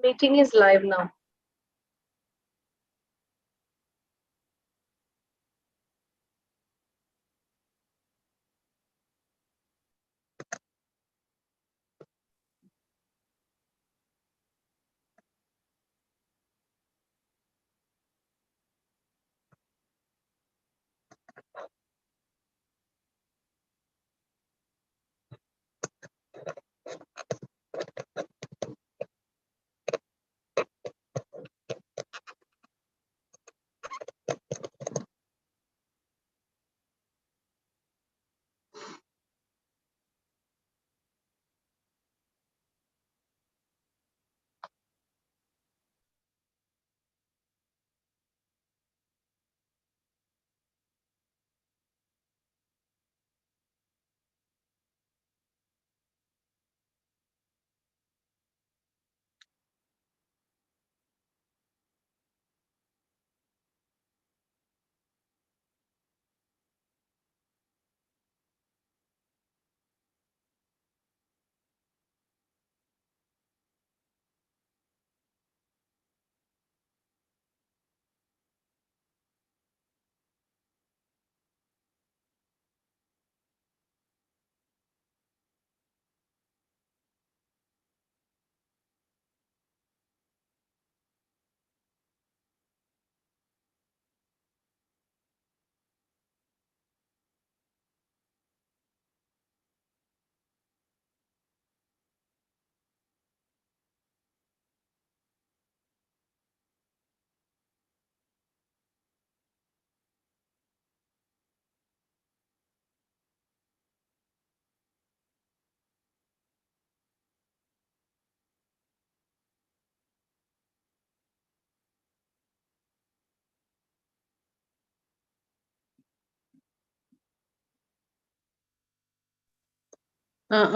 Meeting is live now.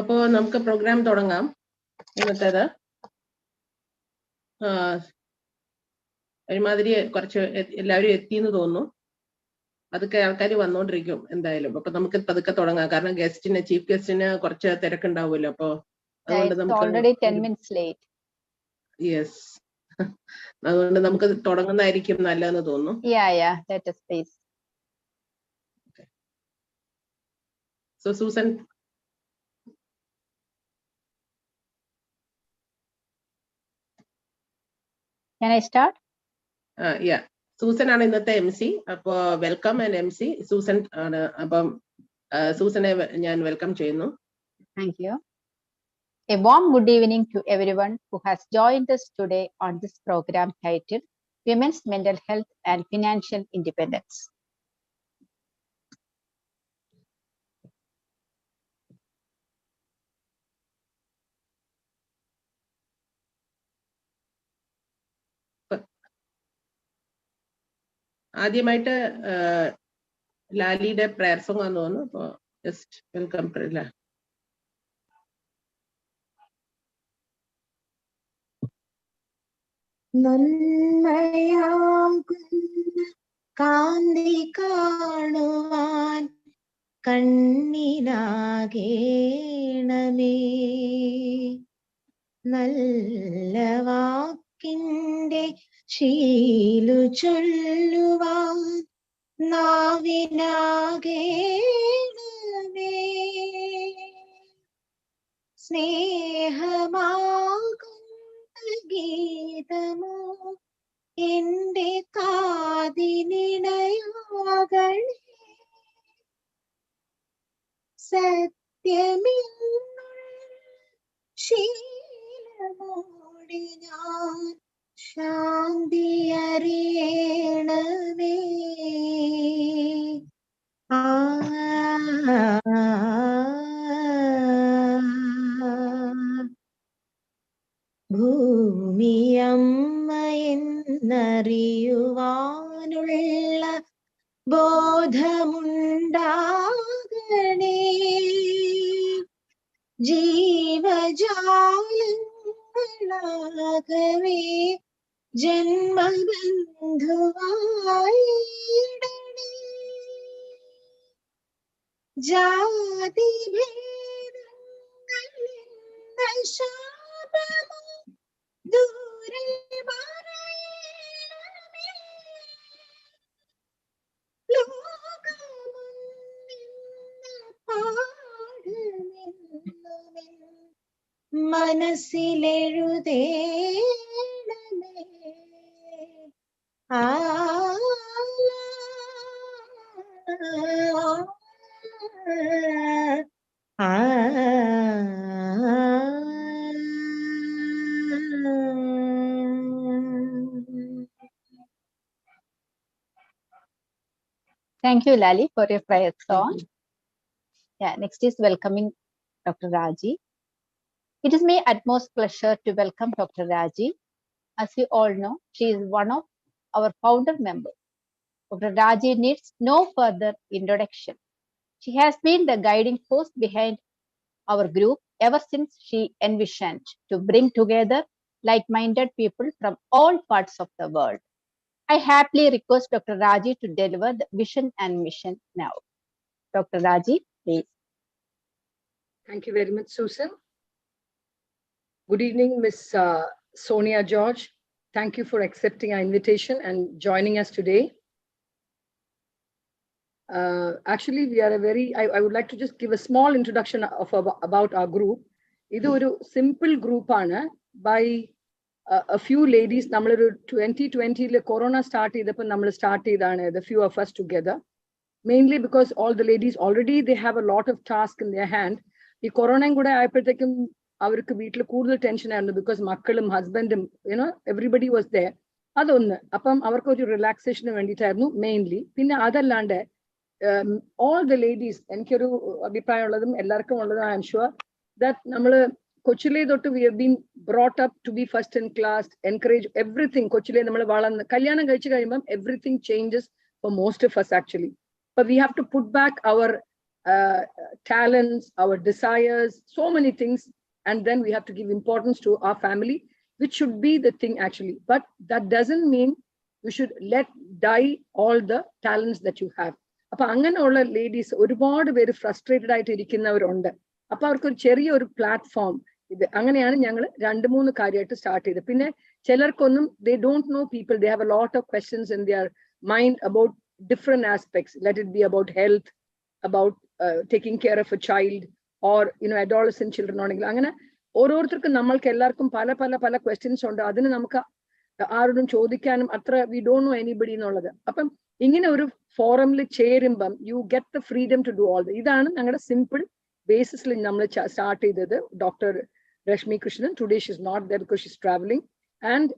അപ്പോൾ നമുക്ക് programme തുടങ്ങാം. ഇന്നത്തേത് ഒരുമാതിരി കുറച്ച് എല്ലാവരും എത്തിയെന്ന് തോന്നുന്നു. അതൊക്കെ ആൾക്കാർ വന്നുകൊണ്ടിരിക്കും എന്തായാലും. അപ്പൊ നമുക്ക് പതുക്കെ തുടങ്ങാം. കാരണം ചീഫ് ഗസ്റ്റിന് കുറച്ച് തിരക്കുണ്ടാവുമല്ലോ. അപ്പൊ അതുകൊണ്ട് നമുക്ക് യെസ് അതുകൊണ്ട് നമുക്ക് തുടങ്ങുന്നതായിരിക്കും നല്ലതെന്ന് തോന്നുന്നു. So Susan, can I start? Yeah, Susan ആണ് ഇന്നത്തെ MC. അപ്പോൾ വെൽക്കം ആൻഡ് MC സൂസൻ ആണ്. അപ്പം സൂസനെ ഞാൻ വെൽക്കം ചെയ്യുന്നു. Thank you. A warm good evening to everyone who has joined us today on this program titled Women's Mental Health and Financial Independence. ആദ്യമായിട്ട് ലാലിയുടെ prayer song ആണെന്ന് തോന്നുന്നു. അപ്പോൾ just welcome ലാ. നന്മയാം കാന്തി കാണുവാൻ കണ്ണിനാകേണമേ, നല്ല വാക്കിൻ്റെ ശീലു ചൊല്ലുവാൻ നാവിനാകേണമേ, സ്നേഹമാകുന്ന ഗീതമോ എൻ്റെ കാതിനിണയാകണേ, സത്യമെന്നുള്ള ശീലമോടെ ഞാൻ ശാന്തി അറിയണമേ. ഭൂമിയമ്മ എന്നറിയുവാനുള്ള ബോധമുണ്ടാകണേ, ജീവജാലങ്ങളാകവേ ജന്മബന്ധുവായിടണേ, ജാതിഭേദങ്ങൾ എന്ന ശാപമോ ദൂരീകരിക്കണേ, മനസ്സിലെഴുതേണമേ. ആ ആ Thank you, Lali, for your prayer Thank song. you. Yeah, next is welcoming Dr. Raji. It is my utmost pleasure to welcome Dr. Raji. As you all know, she is one of our founder members. Dr. Raji needs no further introduction. She has been the guiding force behind our group ever since she envisioned to bring together like-minded people from all parts of the world. I happily request Dr. Raji to deliver the vision and mission now. Dr. Raji, please. Thank you very much, Susan. Good evening, Miss Sonia George. Thank you for accepting our invitation and joining us today. Actually, we are a very, I would like to just give a small introduction about our group. This is a simple group by a few ladies. 2020 corona started, the few of us together. Mainly because all the ladies already, they have a lot of tasks in their hand. The corona avarku veetil koodal tension aayirunnu because makkalum husbandum, you know, everybody was there. Adonnu appam avarku oru relaxation venditayirunnu mainly. Pinne adallande all the ladies enkoru abhiprayam ulladum ellarkum ulladum I am sure that nammal Kochile thottu we have been brought up to be first in class, encourage everything. Kochile nammal valannu kalyanam kalichu kayumbam everything changes for most of us actually. But we have to put back our talents, our desires, so many things, and then we have to give importance to our family, which should be the thing actually. But that doesn't mean we should let die all the talents that you have. Appa angana ulla ladies orupaadu very frustrated aayittu irikkunnavaruണ്ട്. Appa avarku oru cheriya oru platform ഇത് അങ്ങനെയാണ് ഞങ്ങൾ 2-3 കാര്യമായിട്ട് start ചെയ്തത്. പിന്നെ ചിലർക്കൊന്നും they don't know people, they have a lot of questions in their mind about different aspects. Let it be about health, about taking care of a child, or you know, adolescent children. അങ്ങനെ ഓരോരുത്തർക്കും നമ്മൾക്ക് എല്ലാവർക്കും പല പല പല questions ഉണ്ട്. അതിന് നമുക്ക് ആരോടും ചോദിക്കാനും അത്ര we don't know anybody എന്നുള്ളത്. അപ്പം ഇങ്ങനെ ഒരു ഫോറമിൽ ചേരുമ്പം you get the freedom to do all that. ഇതാണ് ഞങ്ങളുടെ സിമ്പിൾ ബേസിസിൽ നമ്മൾ സ്റ്റാർട്ട് ചെയ്തത്. Doctor Rashmi Krishnan, today she's not there because she's traveling, and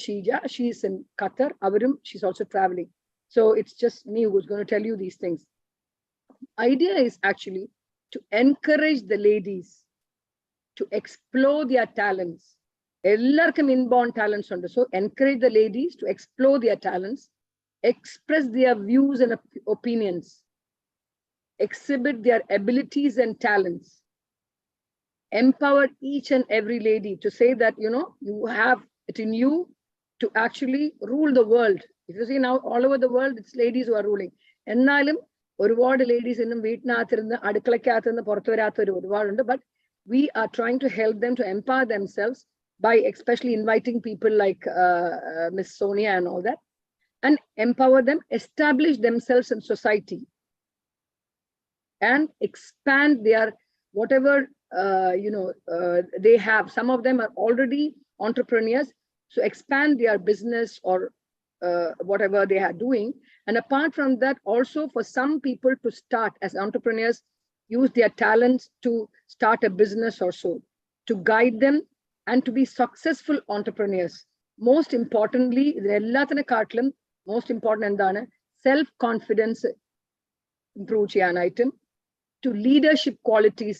Sheija, she's in Qatar. Avarum, she's also traveling. So it's just me who's going to tell you these things. Idea is actually to encourage the ladies to explore their talents. Ellarkum inborn talents under. So encourage the ladies to explore their talents, express their views and opinions, exhibit their abilities and talents, empower each and every lady to say that, you know, you have it in you to actually rule the world. If you see now all over the world, it's ladies who are ruling. Ennalum ഒരുപാട് ladies innum veetnathirunnnu adukkalakkathunnu purathu varathoru oruvaadundu, but we are trying to help them to empower themselves by especially inviting people like Miss Sonia and all that, and empower them, establish themselves in society, and expand their whatever they have. Some of them are already entrepreneurs, so expand their business or whatever they are doing. And apart from that, also for some people to start as entrepreneurs, use their talents to start a business or so, to guide them and to be successful entrepreneurs. Most importantly, most important endana self-confidence improve cheyanayittum, to leadership qualities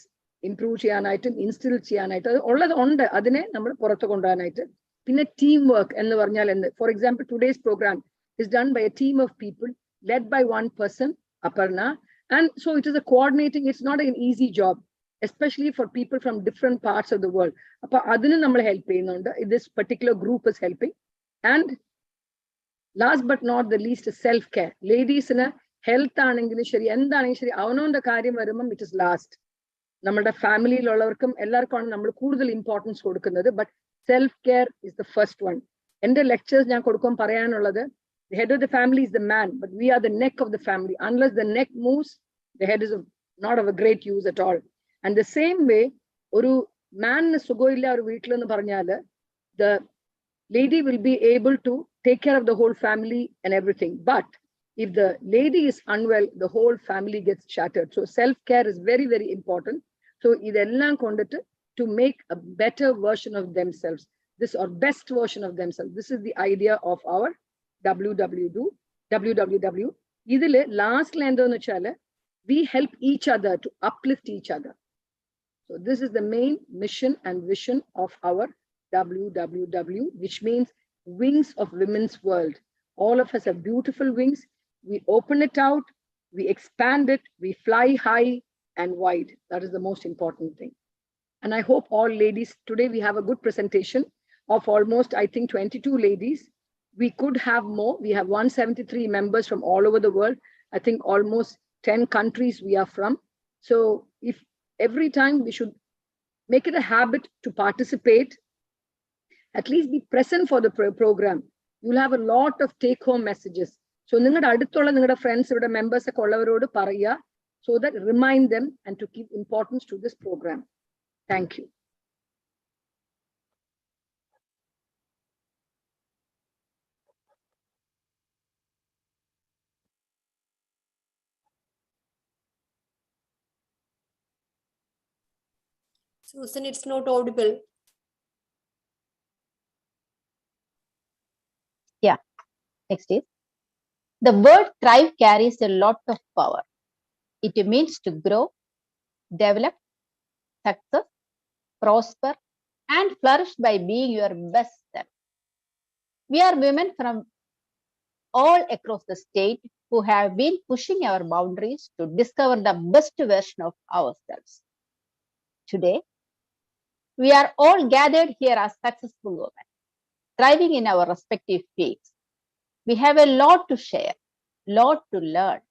improve cheyanayittum, instill cheyanayittu ulladu undu, adine nammal purathu kondanayittu. Pinne teamwork ennu parnal endu. For example, today's program is done by a team of people led by one person, Aparna, and so it is a coordinating. It's not an easy job, especially for people from different parts of the world. Appa adinu nammal help cheyyunnundu. This particular group is helping. And last but not the least, self-care. Ladies in a health ആണെങ്കിലും ശരി, എന്താണെങ്കിലും ശരി, അവനവന്റെ കാര്യം വരുമ്പം it is last. നമ്മുടെ ഫാമിലിയിലുള്ളവർക്കും എല്ലാവർക്കും നമ്മൾ കൂടുതൽ ഇമ്പോർട്ടൻസ് കൊടുക്കുന്നത്. But self care is the first one. എന്റെ ലെക്ചേഴ്സ് ഞാൻ കൊടുക്കുമ്പോൾ പറയാനുള്ളത്, the head of the family is the man, but we are the neck of the family. Unless the neck moves, the head is not of a great use at all. And the same way, oru man sugoilla or veetlu ennu parnale, the lady will be able to take care of the whole family and everything. But if the lady is unwell, the whole family gets shattered. So self-care is very, very important. So idellam kondittu to make a better version of themselves, this or best version of themselves. This is the idea of our WWW. Idile last la endonu vechale, we help each other to uplift each other. So this is the main mission and vision of our WWW, which means Wings of Women's World. All of us have beautiful wings. We open it out, we expand it, we fly high and wide. That is the most important thing. And I hope all ladies, today we have a good presentation of almost, I think, 22 ladies. We could have more. We have 173 members from all over the world. I think almost 10 countries we are from. So if every time we should make it a habit to participate, at least be present for the program. You'll have a lot of take-home messages. So ningadude aduthulla ningada friends ivide members okke ullavarodu paraya, so that remind them and to give importance to this program. Thank you. Susan, it's not audible. Next is, the word thrive carries a lot of power. It means to grow, develop, success, prosper, and flourish by being your best self. We are women from all across the state who have been pushing our boundaries to discover the best version of ourselves. Today, we are all gathered here as successful women, thriving in our respective fields. We have a lot to share, lot to learn.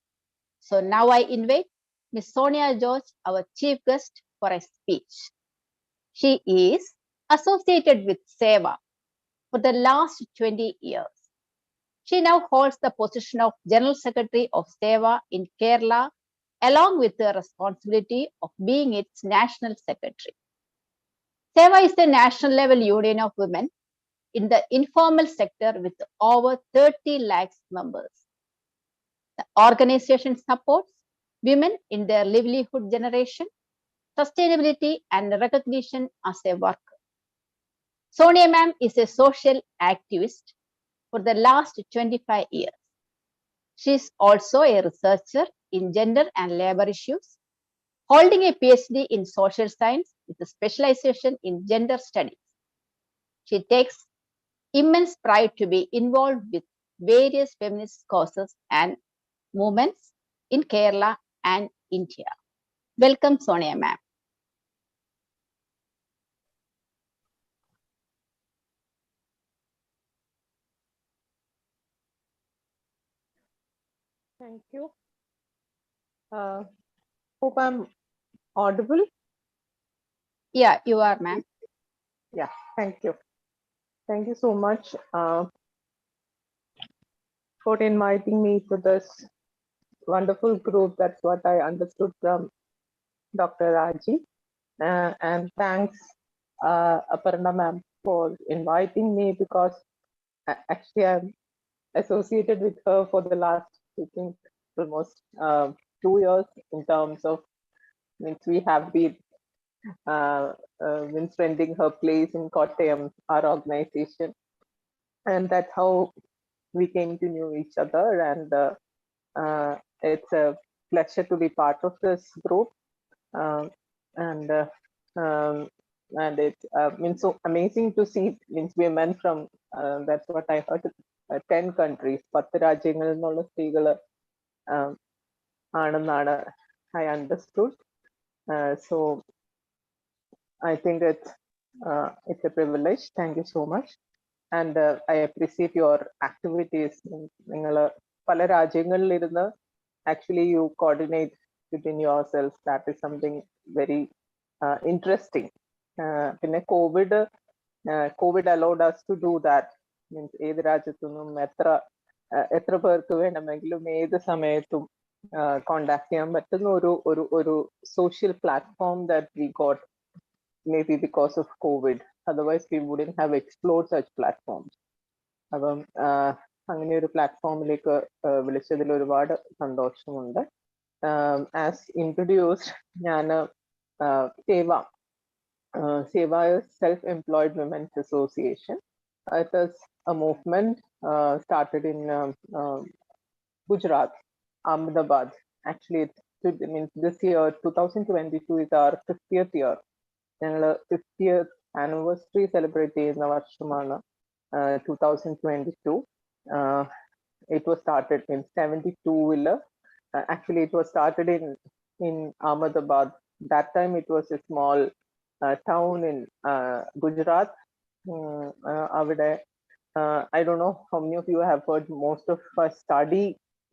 So now I invite Ms. Sonia George, our chief guest, for a speech. She is associated with SEWA for the last 20 years. She now holds the position of General Secretary of SEWA in Kerala, along with the responsibility of being its National Secretary. SEWA is the national level union of women in the informal sector with over 30 lakhs members. The organization supports women in their livelihood generation, sustainability, and recognition as a worker. Sonia ma'am is a social activist for the last 25 years. She is also a researcher in gender and labor issues, holding a PhD in social science with a specialization in gender studies. She takes immense pride to be involved with various feminist causes and movements in Kerala and India. Welcome, Sonia ma'am. Thank you. Hope I'm audible. Yeah, you are, ma'am. Yeah, thank you. Thank you so much for inviting me to this wonderful group. That's what I understood from Dr. Raji. And thanks, Aparna ma'am, for inviting me, because actually I'm associated with her for the last, I think, almost 2 years, in terms of, means we have been been spending her place in Kottayam, our organization, and that's how we came to know each other. And it's a pleasure to be part of this group, and it means so amazing to see, means women from that's what I heard, 10 countries, 10 രാജ്യങ്ങളിൽ നിന്നുള്ള സ്ത്രീകള് ആണെന്നാണ് I understood. So I think it's a privilege. Thank you so much. And I appreciate your activities. നിങ്ങള് പല രാജ്യങ്ങളിലിരുന്ന് actually you coordinate within yourselves. That is something very interesting. പിന്നെ COVID allowed us to do that. Means ഏത് രാജ്യത്തു നിന്നും എത്ര പേർക്ക് വേണമെങ്കിലും ഏത് സമയത്തും കോണ്ടാക്ട് ചെയ്യാൻ പറ്റുന്ന ഒരു social platform that we got maybe because of COVID. Otherwise, we wouldn't have explored such platforms. അപ്പം അങ്ങനെ ഒരു പ്ലാറ്റ്ഫോമിലേക്ക് വിളിച്ചതിൽ ഒരുപാട് സന്തോഷമുണ്ട്. ആസ് ഇൻട്രൊഡ്യൂസ്ഡ് ഞാൻ സേവ is Self-Employed Women's Association. It is a movement started in Gujarat, Ahmedabad. Actually, it means this year, 2022 is our 50th year. ഞങ്ങൾ 50th anniversary celebrate ചെയ്യുന്ന വർഷമാണ് 2022. It was started in 72. Actually, it was started in Ahmedabad. That time, it was a small town in Gujarat. I don't know how many of you have heard. Most of us study.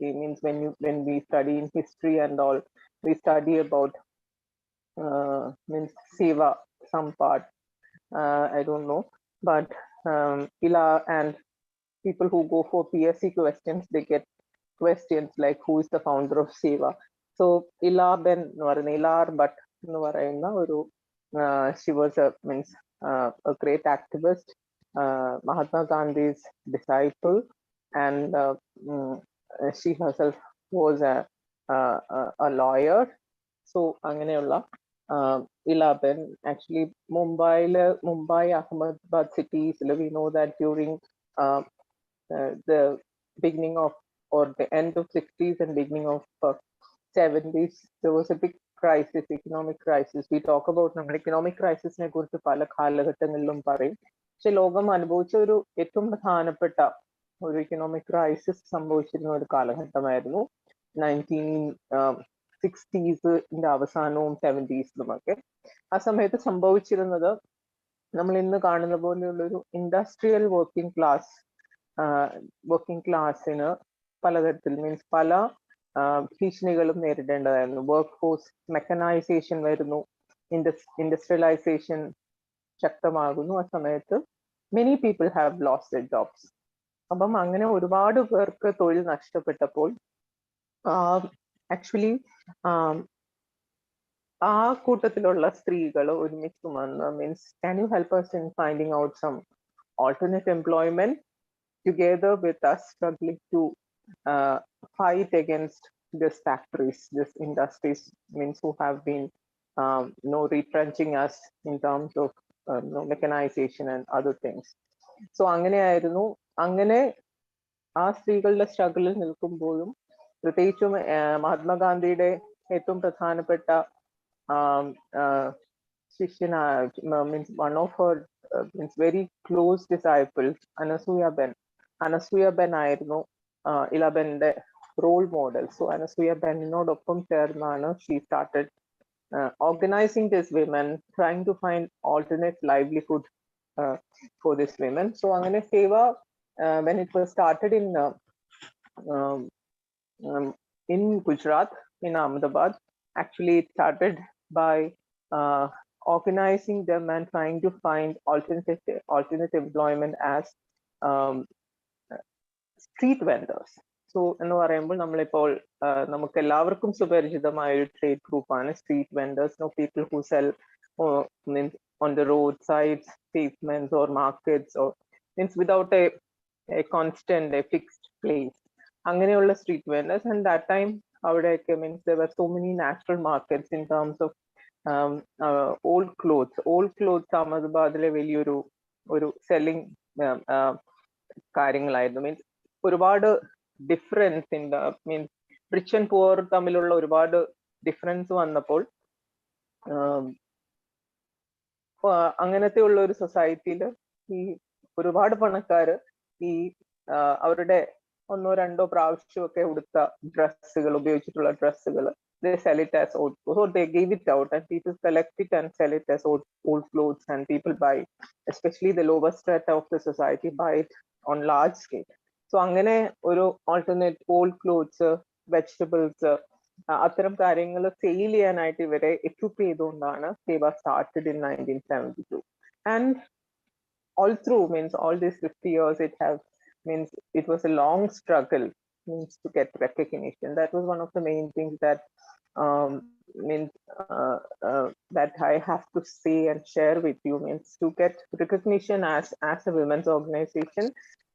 It means when we study in history and all, we study about means Seva, some part. I don't know, but Ila and people who go for PSC questions, they get questions like who is the founder of Seva. So Ila Ben Ilar, but she was a great activist, Mahatma Gandhi's disciple, and she herself was a lawyer. So അങ്ങനെയുള്ള Ilaben, actually Mumbai, Ahmedabad cities, we know that during the beginning of or the end of 60s and beginning of 70s, there was a big crisis, economic crisis. We talk about economic crisis ne കുറിച്ച് പല കാലഘട്ടങ്ങളിലും പറയും. പക്ഷെ ലോകം അനുഭവിച്ച ഒരു ഏറ്റവും പ്രധാനപ്പെട്ട ഒരു economic crisis സംഭവിച്ചിരുന്ന ഒരു കാലഘട്ടമായിരുന്നു 1960s അവസാനവും 70s ഒക്കെ. ആ സമയത്ത് സംഭവിച്ചിരുന്നത് നമ്മൾ ഇന്ന് കാണുന്ന പോലെയുള്ള ഒരു ഇൻഡസ്ട്രിയൽ വർക്കിംഗ് ക്ലാസ്സിന് പലതരത്തിൽ മീൻസ് പല ഭീഷണികളും നേരിടേണ്ടതായിരുന്നു. വർക്ക് ഫോഴ്സ് മെക്കനൈസേഷൻ വരുന്നു, ഇൻഡസ്ട്രിയലൈസേഷൻ ശക്തമാകുന്നു. ആ സമയത്ത് many people have lost their jobs. അപ്പം അങ്ങനെ ഒരുപാട് പേർക്ക് തൊഴിൽ നഷ്ടപ്പെട്ടപ്പോൾ ആക്ച്വലി ആ കൂട്ടത്തിലുള്ള സ്ത്രീകൾ ഒരുമിച്ച് വന്ന് means can you help us in finding out some alternate employment together with us struggling to fight against this factories, this industries, means who have been retrenching us in terms of mechanization and other things. So അങ്ങനെയായിരുന്നു. അങ്ങനെ ആ സ്ത്രീകളുടെ സ്ട്രഗിളിൽ നിൽക്കുമ്പോഴും പ്രത്യേകിച്ചും മഹാത്മാഗാന്ധിയുടെ ഏറ്റവും പ്രധാനപ്പെട്ട ശിഷ്യനായ means one of her means very close disciples Anasuya Ben ആയിരുന്നു ഇലബന്റെ റോൾ മോഡൽ. സോ അനസൂയ ബെന്നിനോടൊപ്പം ചേർന്നാണ് she started organizing these women, trying to find alternate livelihood for these women. So angane Seva, when it was started in Gujarat, in Ahmedabad, actually it started by organizing them and trying to find alternate employment as street vendors. So എന്ന് പറയുമ്പോൾ നമ്മളിപ്പോൾ നമുക്ക് എല്ലാവർക്കും സുപരിചിതമായ ഒരു trade ഗ്രൂപ്പാണ് street vendors. People who cell means on the road sides, pavements or markets, or means without a constant, a fixed place. അങ്ങനെയുള്ള street vendors. And that time അവിടെയൊക്കെ means there were so many natural markets in terms of old clothes. അഹമ്മദാബാദിലെ വലിയൊരു selling കാര്യങ്ങളായിരുന്നു. Means ഒരുപാട് difference in the means rich and poor തമ്മിലുള്ള ഒരുപാട് difference വന്നപ്പോൾ അങ്ങനത്തെ ഉള്ള ഒരു സൊസൈറ്റിയിൽ ഈ ഒരുപാട് പണക്കാര് ഈ അവരുടെ ഒന്നോ രണ്ടോ പ്രാവശ്യമൊക്കെ ഉടുത്ത ഡ്രസ്സുകൾ, ഉപയോഗിച്ചിട്ടുള്ള ഡ്രസ്സുകൾ, they sell it as old, so they give it out and people collect it and sell it as old clothes, and people buy, especially the lower strata of the society, buy it on large scale. So അങ്ങനെ ഒരു alternate old clothes, vegetables, അത്തരം കാര്യങ്ങൾ sale ചെയ്യാനായിട്ട് ഇവരെ equip ചെയ്തുകൊണ്ടാണ് സേവ started in 1972. And all through means all these 50 years it was a long struggle means to get recognition. That was one of the main things that that I have to say and share with you means to get recognition as a women's organization,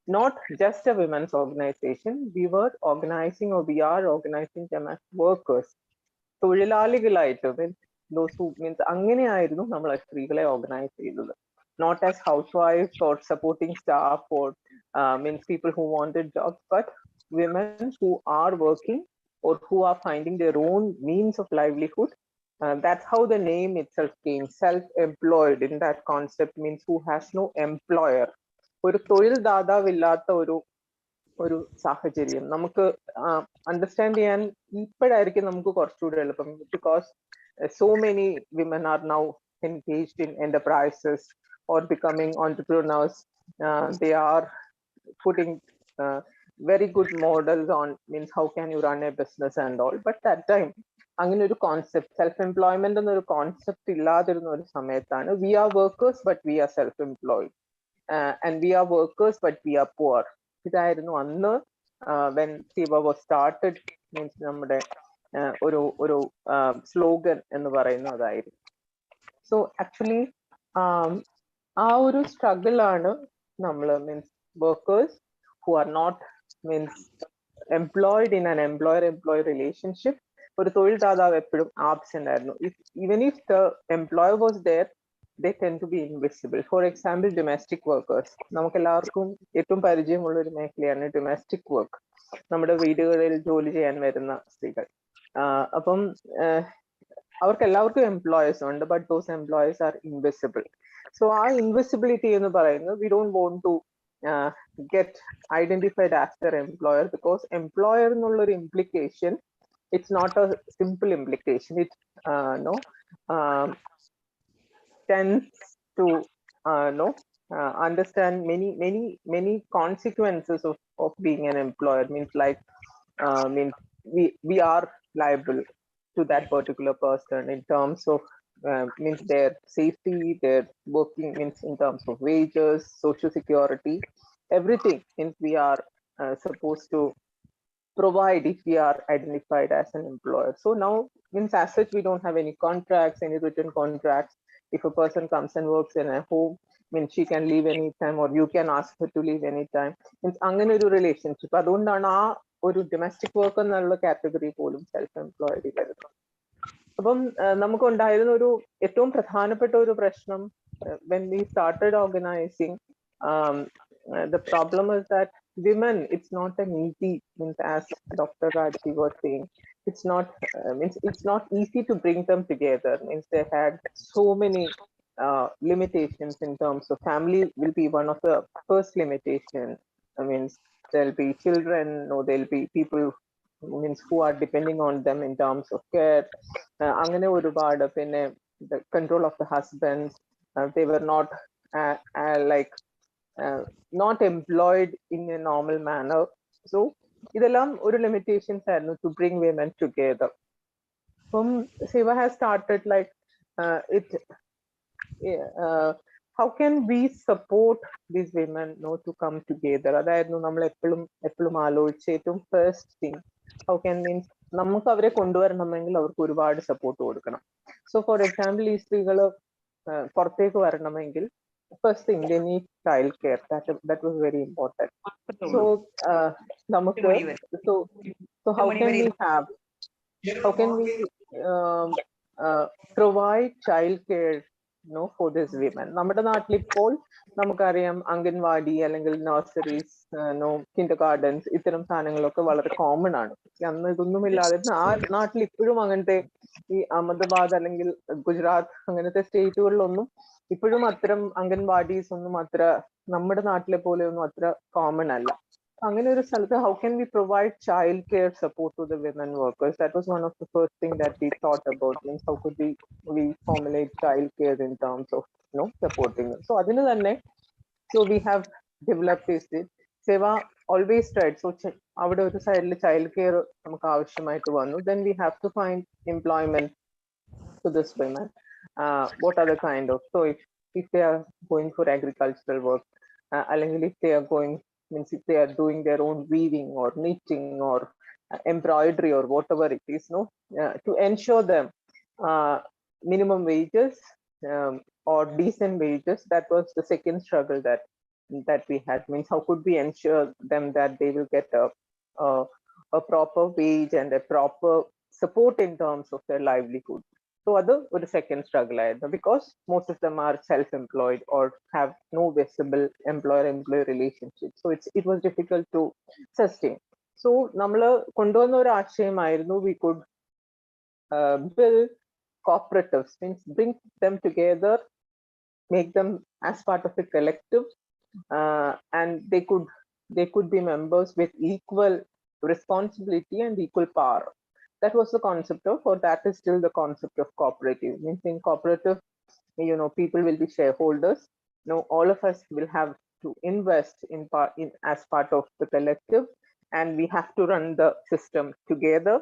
not just a women's organization. We were organizing, or we are organizing them as workers. തൊഴിലാളികളായിട്ട് means those who means അങ്ങനെയായിരുന്നു നമ്മൾ സ്ത്രീകളെ organise ചെയ്തത്. Not as housewives or supporting staff or means people who wanted jobs, but women who are working or who are finding their own means of livelihood. That's how the name itself came. Self-employed in that concept means who has no employer. ഒരു തൊഴിൽ ദാതാവില്ലാത്ത ഒരു സാഹചര്യം നമുക്ക് understand ചെയ്യാൻ ഇപ്പോഴായിരിക്കും നമുക്ക് കുറച്ചുകൂടെ എളുപ്പം. Because so many women are now engaged in enterprises or becoming entrepreneurs. They are putting very good models on means how can you run a business and all. But that time അങ്ങനെ ഒരു concept, self employment എന്നൊരു concept ഇല്ലാതിരുന്ന ഒരു സമയത്താണ് we are workers but we are self employed and we are workers but we are poor. ഇതായിരുന്നു അന്ന് when സിവ was started means നമ്മുടെ ഒരു സ്ലോഗൻ എന്ന് പറയുന്നത് അതായിരുന്നു. സോ ആക്ച്വലി ആ ഒരു സ്ട്രഗിൾ ആണ് നമ്മൾ means workers who are not means employed in an employer relationship. ഒരു തൊഴിൽ ദാതാവ് എപ്പോഴും ആബ്സെന്റ് ആയിരുന്നു. Even if the employer was there, they tend to be invisible. For example, domestic workers. നമുക്ക് എല്ലാവർക്കും ഏറ്റവും പരിചയമുള്ള ഒരു മേഖലയാണ് ഡൊമസ്റ്റിക് വർക്ക്. നമ്മുടെ വീടുകളിൽ ജോലി ചെയ്യാൻ വരുന്ന സ്ത്രീകൾ. അപ്പം അവർക്ക് എല്ലാവർക്കും എംപ്ലോയേഴ്സ് ഉണ്ട്, but those employers are invisible. So ആ ഇൻവിസിബിലിറ്റി എന്ന് പറയുന്നത് we don't want to get identified as their employer, because employer എന്നുള്ളൊരു implication, it's not a simple implication. It tends to understand many consequences of being an employer. Means like means we are liable to that particular person in terms of means their safety, their working means in terms of wages, social security, everything. Means we are supposed to provide if we are identified as an employer. So now means as such we don't have any contracts, any written contracts. If a person comes and works in a home, means she can leave anytime or you can ask her to leave anytime. Means അങ്ങനെ ഒരു relationship. അതുകൊണ്ടാണ് ആ ഒരു domestic work എന്നുള്ള category പോലും self employed വരുന്നത്. അപ്പം നമുക്കുണ്ടായിരുന്ന ഒരു ഏറ്റവും പ്രധാനപ്പെട്ട ഒരു പ്രശ്നം when we started organizing, the problem is that women, it's not an easy, means as Dr. Raji was saying, it's not means it's not easy to bring them together. Means they had so many limitations in terms of family will be one of the first limitation. I mean there'll be children, or there'll be people means who are depending on them in terms of care. അങ്ങനെ ഒരുപാട് പിന്നെ the control of the husbands, they were not like not employed in a normal manner. So idellam oru limitations aayirunnu to bring women together. Seva has started like how can we support these women to come together? Adayirunnu nammal eppalum aalochiche ettom first thing, how can means നമുക്ക് അവരെ കൊണ്ടുവരണമെങ്കിൽ അവർക്ക് ഒരുപാട് support കൊടുക്കണം. So for example ഈ സ്ത്രീകൾ പുറത്തേക്ക് വരണമെങ്കിൽ first thing they need child care. That was very important. So so how can we provide child care for this women? നമ്മുടെ നാട്ടിൽ ഇപ്പോൾ നമുക്കറിയാം അംഗൻവാടി അല്ലെങ്കിൽ നഴ്സറീസ്, കിൻഡർ ഗാർഡൻസ്, ഇത്തരം സാധനങ്ങളൊക്കെ വളരെ കോമൺ ആണ്. അന്ന് ഇതൊന്നും ഇല്ലാതെ ആ നാട്ടിൽ ഇപ്പോഴും അങ്ങനത്തെ ഈ അഹമ്മദാബാദ് അല്ലെങ്കിൽ ഗുജറാത്ത് അങ്ങനത്തെ സ്റ്റേറ്റുകളിലൊന്നും ഇപ്പോഴും അത്തരം അംഗൻവാടീസ് ഒന്നും അത്ര നമ്മുടെ നാട്ടിലെ പോലെ ഒന്നും അത്ര കോമൺ അല്ല. അങ്ങനെ ഒരു സ്ഥലത്ത് how can we provide child care support to the women workers? That was one of the first thing that we thought about. Means how could we formulate child care in terms of supporting them. So adinu thanne so we have developed this. Seva always tried. So avade oru side il child care namukku avashyamayitte vannu. Then we have to find employment to this women. What are the kind of, so if they are going for agricultural work, അല്ലെങ്കിൽ if they are going, means if they are doing their own weaving or knitting or embroidery or whatever it is, to ensure them minimum wages or decent wages. That was the second struggle that we had. Means how could we ensure them that they will get a proper wage and a proper support in terms of their livelihood. So other the second struggle because most of them are self-employed or have no visible employer-employee relationship. So it was difficult to sustain. So we could build cooperatives, means bring them together, make them as part of a collective, and they could be members with equal responsibility and equal power. That was the concept of, or that is still the concept of cooperative. Means in cooperative, people will be shareholders. All of us will have to invest in as part of the collective, and we have to run the system together.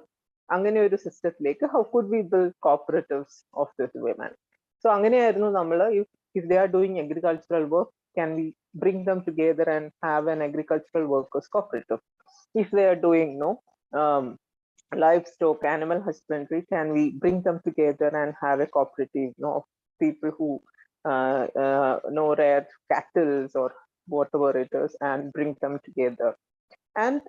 അങ്ങനെ ഒരു സിസ്റ്റത്തിലേക്ക് how could we build cooperatives of these women? So അങ്ങനെയായിരുന്നു നമ്മൾ if they are doing agricultural work, can we bring them together and have an agricultural workers cooperative? If they are doing livestock, animal husbandry, can we bring them together and have a cooperative of people who rear cattle or whatever it is, and bring them together? And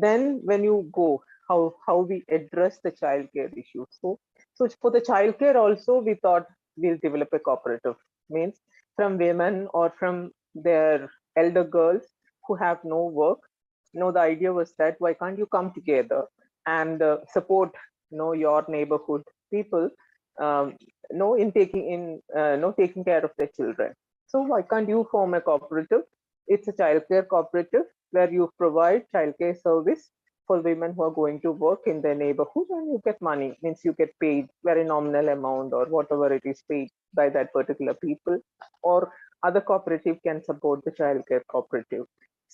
then when you go, how we address the childcare issue. So for the childcare also, we thought we'll develop a cooperative. Means from women or from their elder girls who have no work. The idea was that why can't you come together and support your neighborhood people in taking care of their children. So why can't you form a cooperative? It's a childcare cooperative where you provide childcare service for women who are going to work in their neighborhood, and you get money. Means you get paid very nominal amount or whatever it is paid by that particular people, or other cooperative can support the childcare cooperative.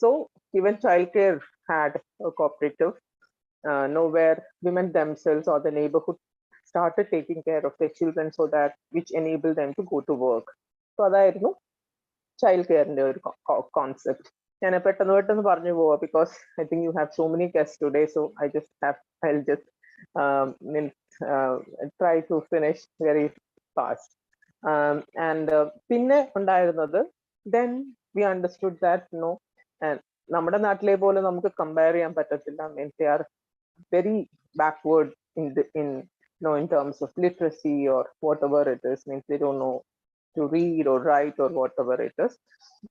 So even childcare had a cooperative where women themselves or the neighborhood started taking care of their children, so that which enabled them to go to work. So അതായിരുന്നു childcare ഒരു concept. Because I think you have so many guests today, so I'll just try to finish very fast. Then we understood that നമ്മുടെ നാട്ടിലെ പോലെ നമുക്ക് compare ചെയ്യാൻ പറ്റത്തില്ല. Means they are very backward in terms of literacy or whatever it is. Means they don't know to read or write or whatever it is.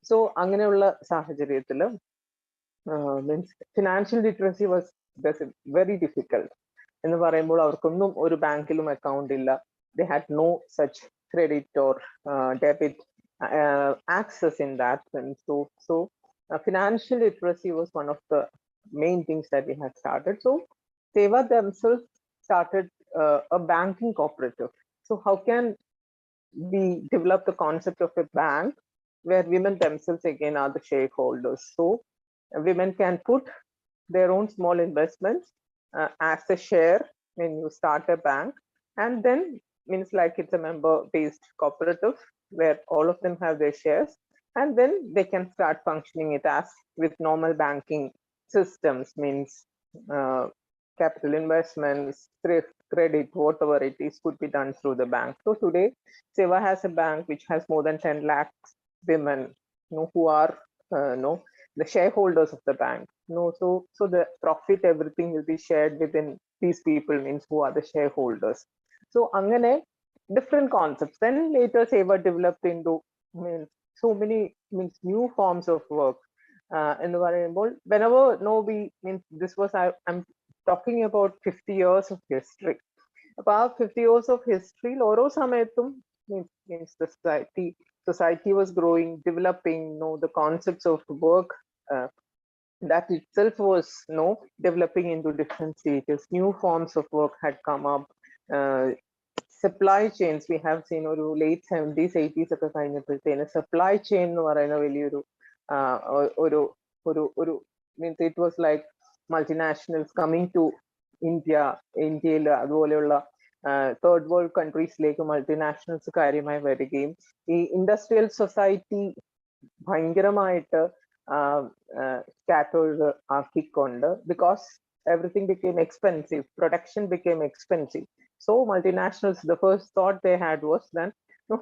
So അങ്ങനെയുള്ള സാഹചര്യത്തിൽ means financial literacy was very difficult. എന്ന് പറയുമ്പോൾ അവർക്കൊന്നും ഒരു ബാങ്കിലും account ഇല്ല. They had no such credit or debit access in that sense. So financial literacy was one of the main things that we had started. So Seva themselves started a banking cooperative. So how can we develop the concept of a bank where women themselves again are the shareholders? So women can put their own small investments as a share when you start a bank, and then means like it's a member-based cooperative where all of them have their shares, and then they can start functioning it as with normal banking systems. Means capital investments, thrift, credit, whatever it is, could be done through the bank. So today, Seva has a bank which has more than 10 lakhs women who are the shareholders of the bank. So the profit, everything will be shared within these people, means who are the shareholders. So angane different concepts. Then later Seva developed into so many new forms of work. In the whenever this was I'm talking about 50 years of history. About 50 years of history, ഓരോ സമയത്തും means the society was growing, developing. The concepts of work that itself was developing into different stages. New forms of work had come up. Supply chains, we have seen late 70s, 80s ഒക്കെ കഴിഞ്ഞപ്പോഴത്തേന് supply chain എന്ന് പറയുന്ന വലിയൊരു means it was like multinationals coming to ഇന്ത്യയിൽ അതുപോലെയുള്ള third world കൺട്രീസിലേക്ക് multinationals കാര്യമായി വരികയും ഈ industrial society ഭയങ്കരമായിട്ട് scattered ആക്കിക്കൊണ്ട്, because everything became expensive, production became expensive. So multinationals, the first thought they had was then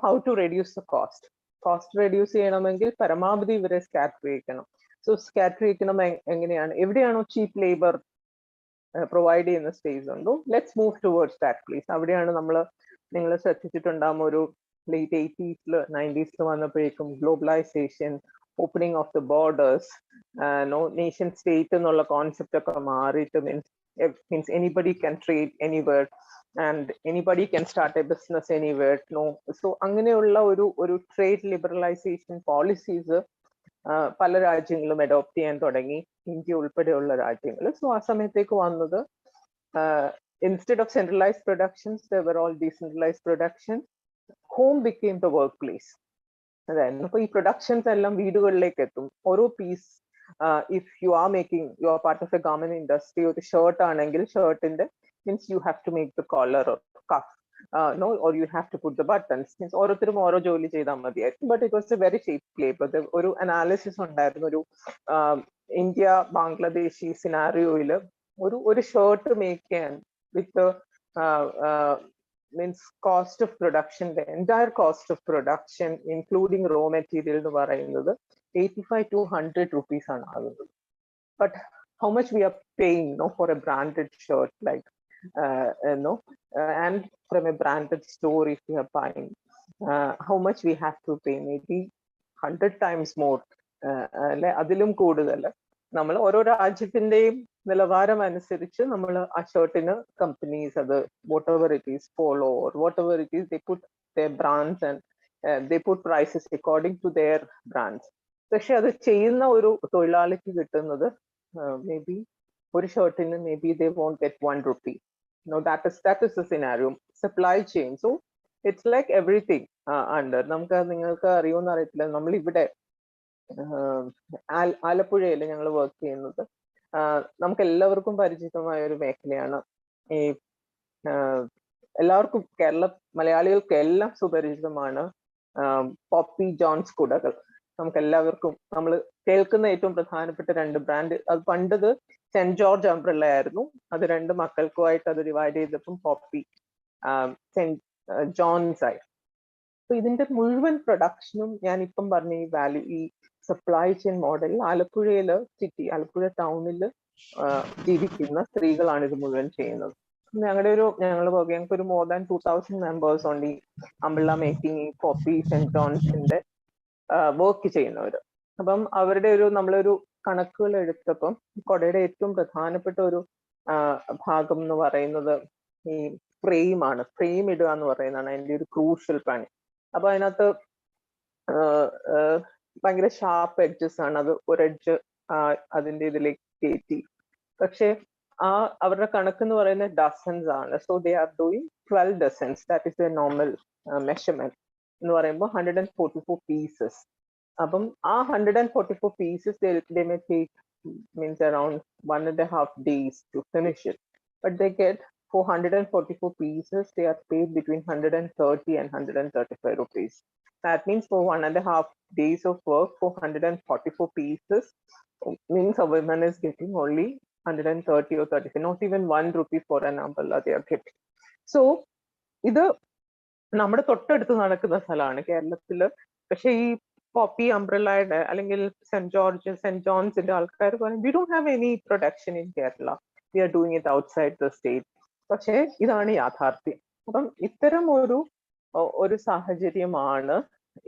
how to reduce the cost. Cost reduce ചെയ്യണമെങ്കിൽ പരമാവധി ഇവരെ scatter ചെയ്യിക്കണം. സോ സ്കാറ്റർ ചെയ്യിക്കണം എങ്ങനെയാണ്? എവിടെയാണോ ചീപ്പ് ലേബർ പ്രൊവൈഡ് ചെയ്യുന്ന space ഉണ്ടോ, let's move towards that place. അവിടെയാണ് നിങ്ങൾ ശ്രദ്ധിച്ചിട്ടുണ്ടാകും ഒരു late 80s, 90s വന്നപ്പോഴേക്കും globalisation, opening of the borders, nation state എന്നുള്ള കോൺസെപ്റ്റ് ഒക്കെ മാറിയിട്ട് means anybody can trade anywhere and anybody can start a business anywhere. So അങ്ങനെയുള്ള ഒരു ട്രേഡ് ലിബറലൈസേഷൻ പോളിസീസ് പല രാജ്യങ്ങളും അഡോപ്റ്റ് ചെയ്യാൻ തുടങ്ങി, ഇന്ത്യ ഉൾപ്പെടെയുള്ള രാജ്യങ്ങൾ. സോ ആ സമയത്തേക്ക് വന്നത് instead of centralized productions, they were all decentralized productions. Home became the workplace. അതായത് ഇപ്പൊ ഈ പ്രൊഡക്ഷൻസ് എല്ലാം വീടുകളിലേക്ക് എത്തും. ഓരോ piece, if you are part of a garment industry, ഒരു ഷർട്ട് ആണെങ്കിൽ ഷർട്ടിന്റെ means you have to make the collar or cuff, or you have to put the buttons. Means ഓരോരുത്തരും ഓരോ ജോലി ചെയ്താൽ മതിയായിരുന്നു. But it was a very cheap labor. ഒരു analysis ഉണ്ടായിരുന്നു, ഒരു ഇന്ത്യ ബംഗ്ലാദേശി സിനാരിയോയില് ഒരു ഷർട്ട് മേക്ക് ചെയ്യാൻ വിത്ത് means cost of production, the entire cost of production including raw material എന്ന് പറയുന്നത് 85 to 100 rupees ആണ് ആകുന്നത്. But how much we are paying for a branded shirt, like and from a branded store if we are buying, how much we have to pay? Maybe 100 times more, അല്ലെ അതിലും കൂടുതൽ. നമ്മൾ ഓരോ രാജ്യത്തിന്റെയും നിലവാരം അനുസരിച്ച് നമ്മൾ ആ ഷർട്ടിന് കമ്പനീസ്, അത് whatever it is, Polo or whatever it is, they put their brands and they put prices according to their brands. പക്ഷെ അത് ചെയ്യുന്ന ഒരു തൊഴിലാളിക്ക് കിട്ടുന്നത് മേ ബി ഒരു ഷർട്ടിന് maybe they won't get 1 rupee. That is the scenario. Supply chain. So it's like everything under. നിങ്ങൾക്ക് അറിയുമെന്ന് അറിയത്തില്ല, നമ്മൾ ഇവിടെ ആലപ്പുഴയിൽ ഞങ്ങൾ വർക്ക് ചെയ്യുന്നത് നമുക്ക് എല്ലാവർക്കും പരിചിതമായ ഒരു മേഖലയാണ്. ഈ എല്ലാവർക്കും മലയാളികൾക്ക് എല്ലാം സുപരിചിതമാണ് പോപ്പി ജോൺസ് കുടകൾ. നമുക്ക് എല്ലാവർക്കും നമ്മൾ കേൾക്കുന്ന ഏറ്റവും പ്രധാനപ്പെട്ട 2 ബ്രാൻഡ്, അത് പണ്ടത് സെന്റ് ജോർജ് അംബ്രല്ല ആയിരുന്നു. അത് 2 മക്കൾക്കുമായിട്ട് അത് ഡിവൈഡ് ചെയ്തപ്പം പോപ്പി സെന്റ് ജോൺസ് ആയി. അപ്പൊ ഇതിന്റെ മുഴുവൻ പ്രൊഡക്ഷനും ഞാൻ ഇപ്പം പറഞ്ഞ ഈ വാല്യൂ, ഈ സപ്ലൈ ചെയിൻ മോഡൽ ആലപ്പുഴ ടൗണിൽ ജീവിക്കുന്ന സ്ത്രീകളാണ് ഇത് മുഴുവൻ ചെയ്യുന്നത്. ഞങ്ങൾക്ക് ഒരു more than 2000 members ഉണ്ട് ഈ അംബ്രല്ല മേക്കിംഗ്, പോപ്പി സെന്റ് ജോൺസിന്റെ വർക്ക് ചെയ്യുന്നവര്. അപ്പം അവരുടെ നമ്മളൊരു കണക്കുകൾ എടുത്തപ്പം കൊടയുടെ ഏറ്റവും പ്രധാനപ്പെട്ട ഒരു ഭാഗം എന്ന് പറയുന്നത് ഈ ഫ്രെയിം ആണ്. ഫ്രെയിം ഇടുക എന്ന് പറയുന്നതാണ് അതിന്റെ ഒരു ക്രൂഷ്യൽ പണി. അപ്പൊ അതിനകത്ത് ഭയങ്കര ഷാർപ്പ് എഡ്ജസ് ആണ്. അത് ഒരു എഡ്ജ് അതിന്റെ ഇതിലേക്ക് കയറ്റി, പക്ഷെ അവരുടെ കണക്ക് എന്ന് പറയുന്നത് ഡസൻസ് ആണ്. So they are doing 12 dozens. That is A normal measurement എന്ന് പറയുമ്പോൾ 144 പീസസ്. അപ്പം ആ 144 pieces they may take means around 1.5 days to finish it, but they get 444 pieces. They are paid between 130 and 135 rupees. That means for 1.5 days of work, 444 pieces means a woman is getting only 130 or 35, not even 1 rupee for an umbrella they are getting. So ഇത് നമ്മുടെ തൊട്ടടുത്ത് നടക്കുന്ന സ്ഥലമാണ് കേരളത്തില്. പക്ഷെ ഈ poppy അംബ്രല്ലയുടെ അല്ലെങ്കിൽ saint ജോൺസിന്റെ ആൾക്കാർ പറയും we don't have any production in Kerala, we are doing it outside the state. പക്ഷെ ഇതാണ് യാഥാർത്ഥ്യം. അപ്പം ഇത്തരം ഒരു സാഹചര്യമാണ്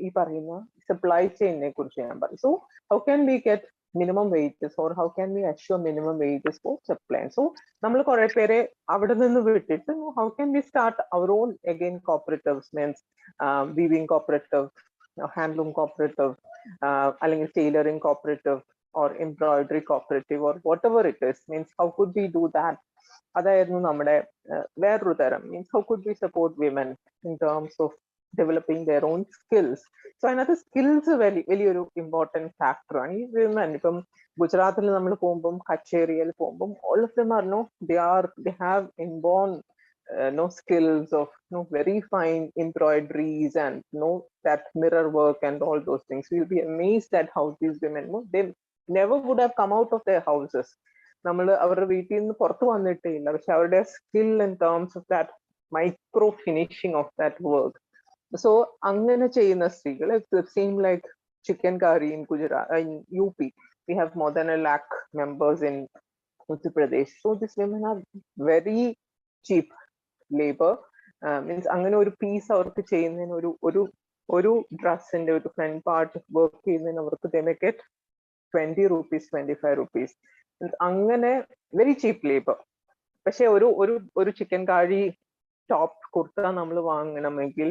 ഈ പറയുന്ന സപ്ലൈ ചെയിനെ കുറിച്ച് ഞാൻ പറയും. So how can we get minimum wages or how can we assure minimum wages for supply? So നമ്മൾ കുറെ പേരെ അവിടെ നിന്ന് വിട്ടിട്ട് how can we start our own again cooperatives, means weaving cooperative, handloom cooperative, അല്ലെങ്കിൽ tailoring cooperative or embroidery cooperative or whatever it is, means how could we do that? അതായിരുന്നു നമ്മുടെ വേറൊരു തരം, means how could we support women in terms of developing their own skills. So അതിനകത്ത് skills വലിയൊരു important ഫാക്ടറാണ്. ഈ women ഇപ്പം ഗുജറാത്തിൽ നമ്മൾ പോകുമ്പം കച്ചേരിയിൽ പോകുമ്പം all of them are they have inborn skills of very fine embroideries and that mirror work and all those things. We'll be amazed at how these women they never would have come out of their houses. നമ്മൾ അവരുടെ വീട്ടിൽ നിന്ന് പുറത്തു വന്നിട്ടേ ഇല്ല, പക്ഷെ അവരുടെ skill in terms of that micro finishing of that work. So angana cheyuna streegal, it seemed like chicken curry in Gujarat, in UP. We have more than 1 lakh members in Uttar Pradesh. So these women are very cheap labor. Means അങ്ങനെ ഒരു piece അവർക്ക് ചെയ്യുന്നതിന് ഒരു ഡ്രസ്സിന്റെ ഒരു front part work ചെയ്യുന്നതിന് അവർക്ക് they make it 20 rupees, 25 rupees. അങ്ങനെ വെരി ചീപ്പ് ലേബർ. പക്ഷെ ഒരു ചിക്കൻ കാരി ടോപ്പ് കുർത്ത നമ്മൾ വാങ്ങണമെങ്കിൽ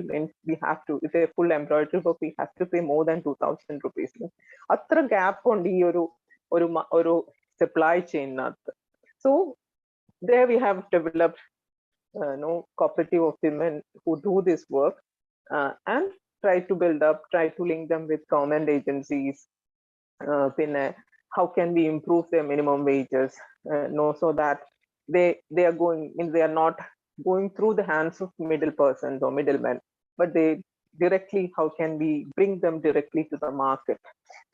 we have to, if a full embroidery work, we have to pay more than 2000 rupees. അത്ര ഗ്യാപ്പ് ഉണ്ട് ഈ ഒരു supply ചെയിനകത്ത്. So there we have developed cooperative of women who do this work and try to build up, try to link them with government agencies. How can we improve their minimum wages? So that they are going, they are not going through the hands of middle persons or middlemen, but they directly, how can we bring them directly to the market?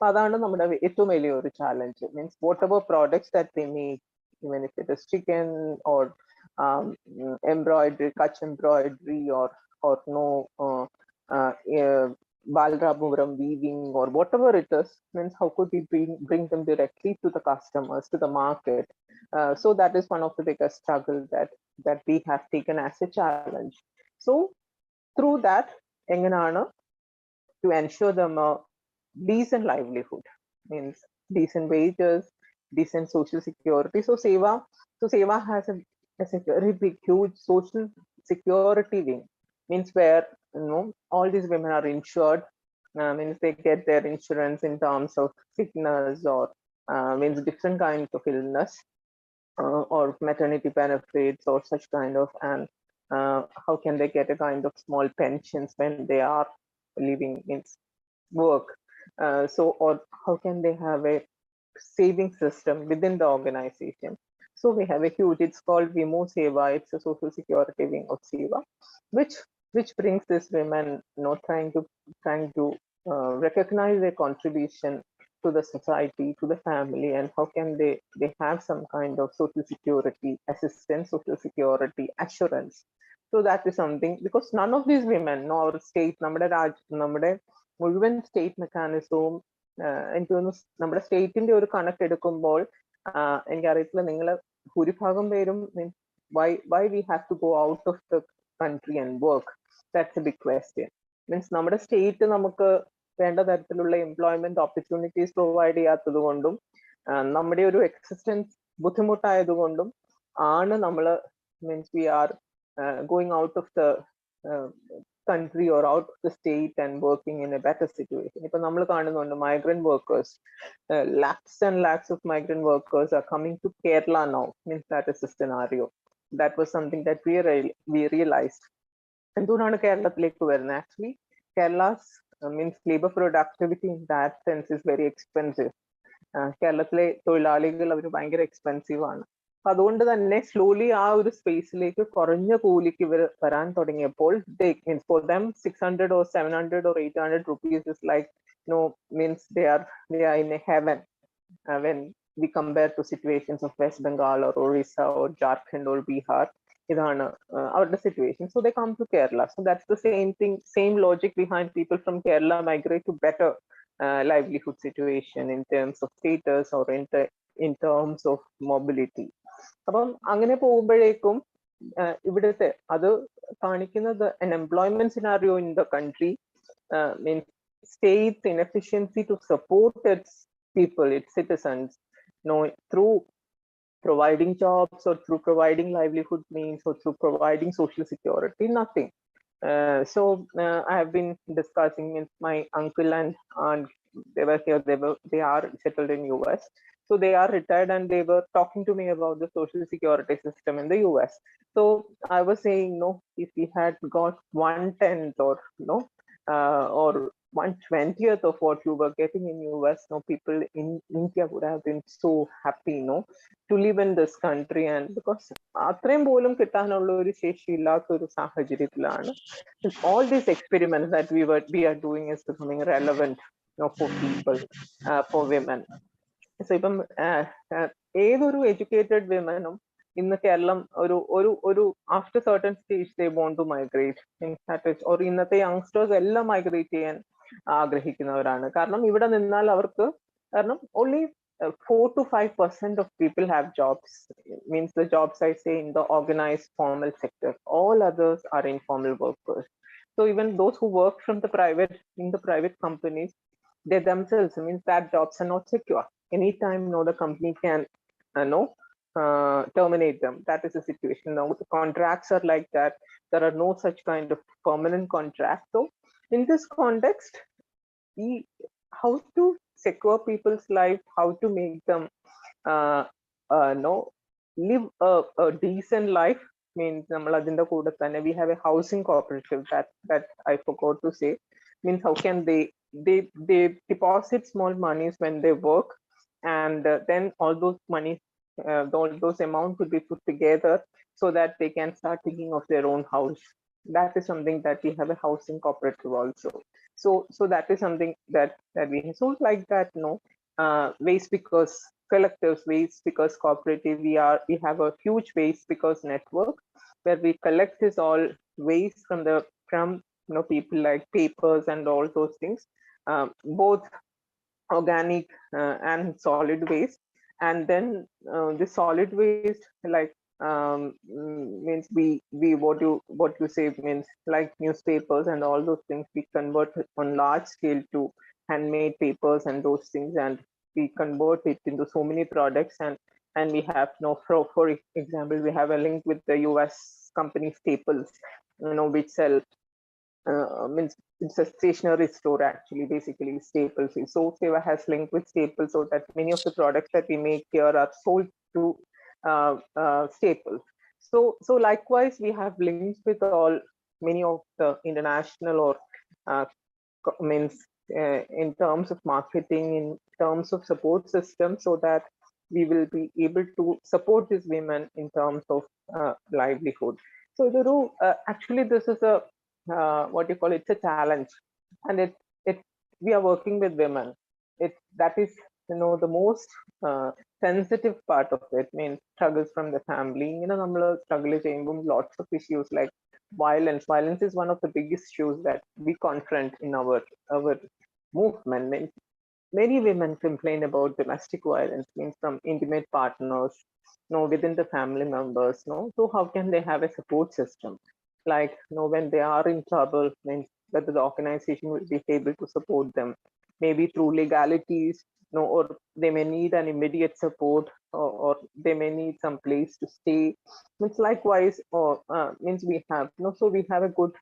അതാണ് നമ്മുടെ ഏറ്റവും വലിയ ഒരു challenge. Means whatever products that they make, even if it is chicken or embroidery, Kutch embroidery, or Balrapuram weaving, or whatever it is, means how could we bring them directly to the customers, to the market? So that is one of the biggest struggle that we have taken as a challenge. So through that, enganana to ensure them a decent livelihood, means decent wages, decent social security. So Seva has a very big, huge social security wing, means where all these women are insured. Means they get their insurance in terms of sickness or means different kinds of illness or maternity benefits or such kind of, and how can they get a kind of small pensions when they are living in work? So or how can they have a saving system within the organization? So we have a huge, it's called Vimo Seva, it's a social security wing of Seva, which brings these women trying to recognize their contribution to the society, to the family, and how can they have some kind of social security assistance, social security assurance. So that is something, because none of these women, our state, നമ്മുടെ മുഴുവൻ state മെക്കാനിസവും എനിക്ക് തോന്നുന്നു നമ്മുടെ സ്റ്റേറ്റിന്റെ ഒരു കണക്കെടുക്കുമ്പോൾ എനിക്കറിയത്തില്ല, നിങ്ങൾ ഭൂരിഭാഗം പേരും why we have to go out of the country and work? That's a big question. Means നമ്മുടെ സ്റ്റേറ്റ് നമുക്ക് വേണ്ട തരത്തിലുള്ള എംപ്ലോയ്മെന്റ് ഓപ്പർച്യൂണിറ്റീസ് പ്രൊവൈഡ് ചെയ്യാത്തത് കൊണ്ടും നമ്മുടെ ഒരു എക്സിസ്റ്റൻസ് ബുദ്ധിമുട്ടായത് കൊണ്ടും ആണ് നമ്മൾ means we are going out of the country or out of the state and working in a better situation. ഇപ്പൊ നമ്മൾ കാണുന്നുണ്ട് migrant workers, lakhs and lakhs of migrant workers are coming to Kerala now. Means that is a scenario. That was something that we realized. എന്തുകൊണ്ടാണ് കേരളത്തിലേക്ക് വരുന്നത്? Actually, Kerala's means labor productivity in that sense is very expensive. കേരളത്തിലെ തൊഴിലാളികൾ അവർ ഭയങ്കര expensive ആണ്. അപ്പൊ അതുകൊണ്ട് തന്നെ സ്ലോലി ആ ഒരു സ്പേസിലേക്ക് കുറഞ്ഞ കൂലിക്ക് ഇവർ വരാൻ തുടങ്ങിയപ്പോൾ for them 600 or 700 or 800 rupees is like means they are in a heaven when we compare to situations of West Bengal or Orissa or Jharkhand or Bihar. Idana our situation. So they come to Kerala. So that's the same thing, same logic behind people from Kerala migrate to better livelihood situation in terms of status or in terms of mobility. അപ്പം അങ്ങനെ പോകുമ്പോഴേക്കും ഇവിടുത്തെ അത് കാണിക്കുന്നത് an employment scenario in the country means state's inefficiency to support its people, its citizens, through providing jobs or through providing livelihood means or through providing social security, nothing. So I have been discussing with my uncle and aunt. They were here, they are settled in US. So they are retired and they were talking to me about the social security system in the US. So I was saying, if we had got 1/10 or 1/20th of what you were getting in US, people in India would have been so happy, to live in this country. And because അത്രയും പോലും കിട്ടാനുള്ള ഒരു ശേഷി ഇല്ലാത്ത ഒരു സാഹചര്യത്തിലാണ് all these experiments that we are doing is becoming relevant for people, for women. So ഇപ്പം ഏതൊരു എഡ്യൂക്കേറ്റഡ് വിമനും ഇന്ന് കേരളം ഒരു after certain stage they want to migrate. That is, or ഇന്നത്തെ youngsters എല്ലാം migrate ചെയ്യാൻ ആഗ്രഹിക്കുന്നവരാണ്. കാരണം ഇവിടെ നിന്നാൽ അവർക്ക് കാരണം only 4 to 5% of people have jobs. Means the jobs I say in the organized formal sector. All others are informal workers. So even those who work from the private companies, they themselves means that jobs are not secure. Anytime the company can terminate them. That is the situation now. The contracts are like that. There are no such kind of permanent contracts. So in this context, how to secure people's life, how to make them live a decent life means we have a housing cooperative that I forgot to say. Means how can they deposit small monies when they work, and then all those money all those amount could be put together so that they can start thinking of their own house. That is something that we have a housing cooperative also. So that is something that we have. So like that, waste because collectives, waste because cooperative, we have a huge waste because network where we collect this all waste from people like papers and all those things, both organic and solid waste. And then the solid waste like means we what you say means like newspapers and all those things we convert on large scale to handmade papers and those things, and we convert it into so many products, and we have for example we have a link with the US company Staples, which sell means it's a stationery store actually, basically Staples. So Seva has linked with Staples so that many of the products that we make here are sold to Staples. So likewise we have links with many of the international or means in terms of marketing, in terms of support systems, so that we will be able to support these women in terms of livelihood. So actually this is a what you call it's a challenge, and it we are working with women. That is the most sensitive part of it. Means struggles from the family. Struggle lots of issues like violence is one of the biggest issues that we confront in our movement. Means many women complain about domestic violence, means from intimate partners, within the family members. So how can they have a support system? Like when they are in trouble, means whether the organization will be able to support them, maybe through legalities, or they may need an immediate support, or they may need some place to stay. Means likewise, or means we have so we have a good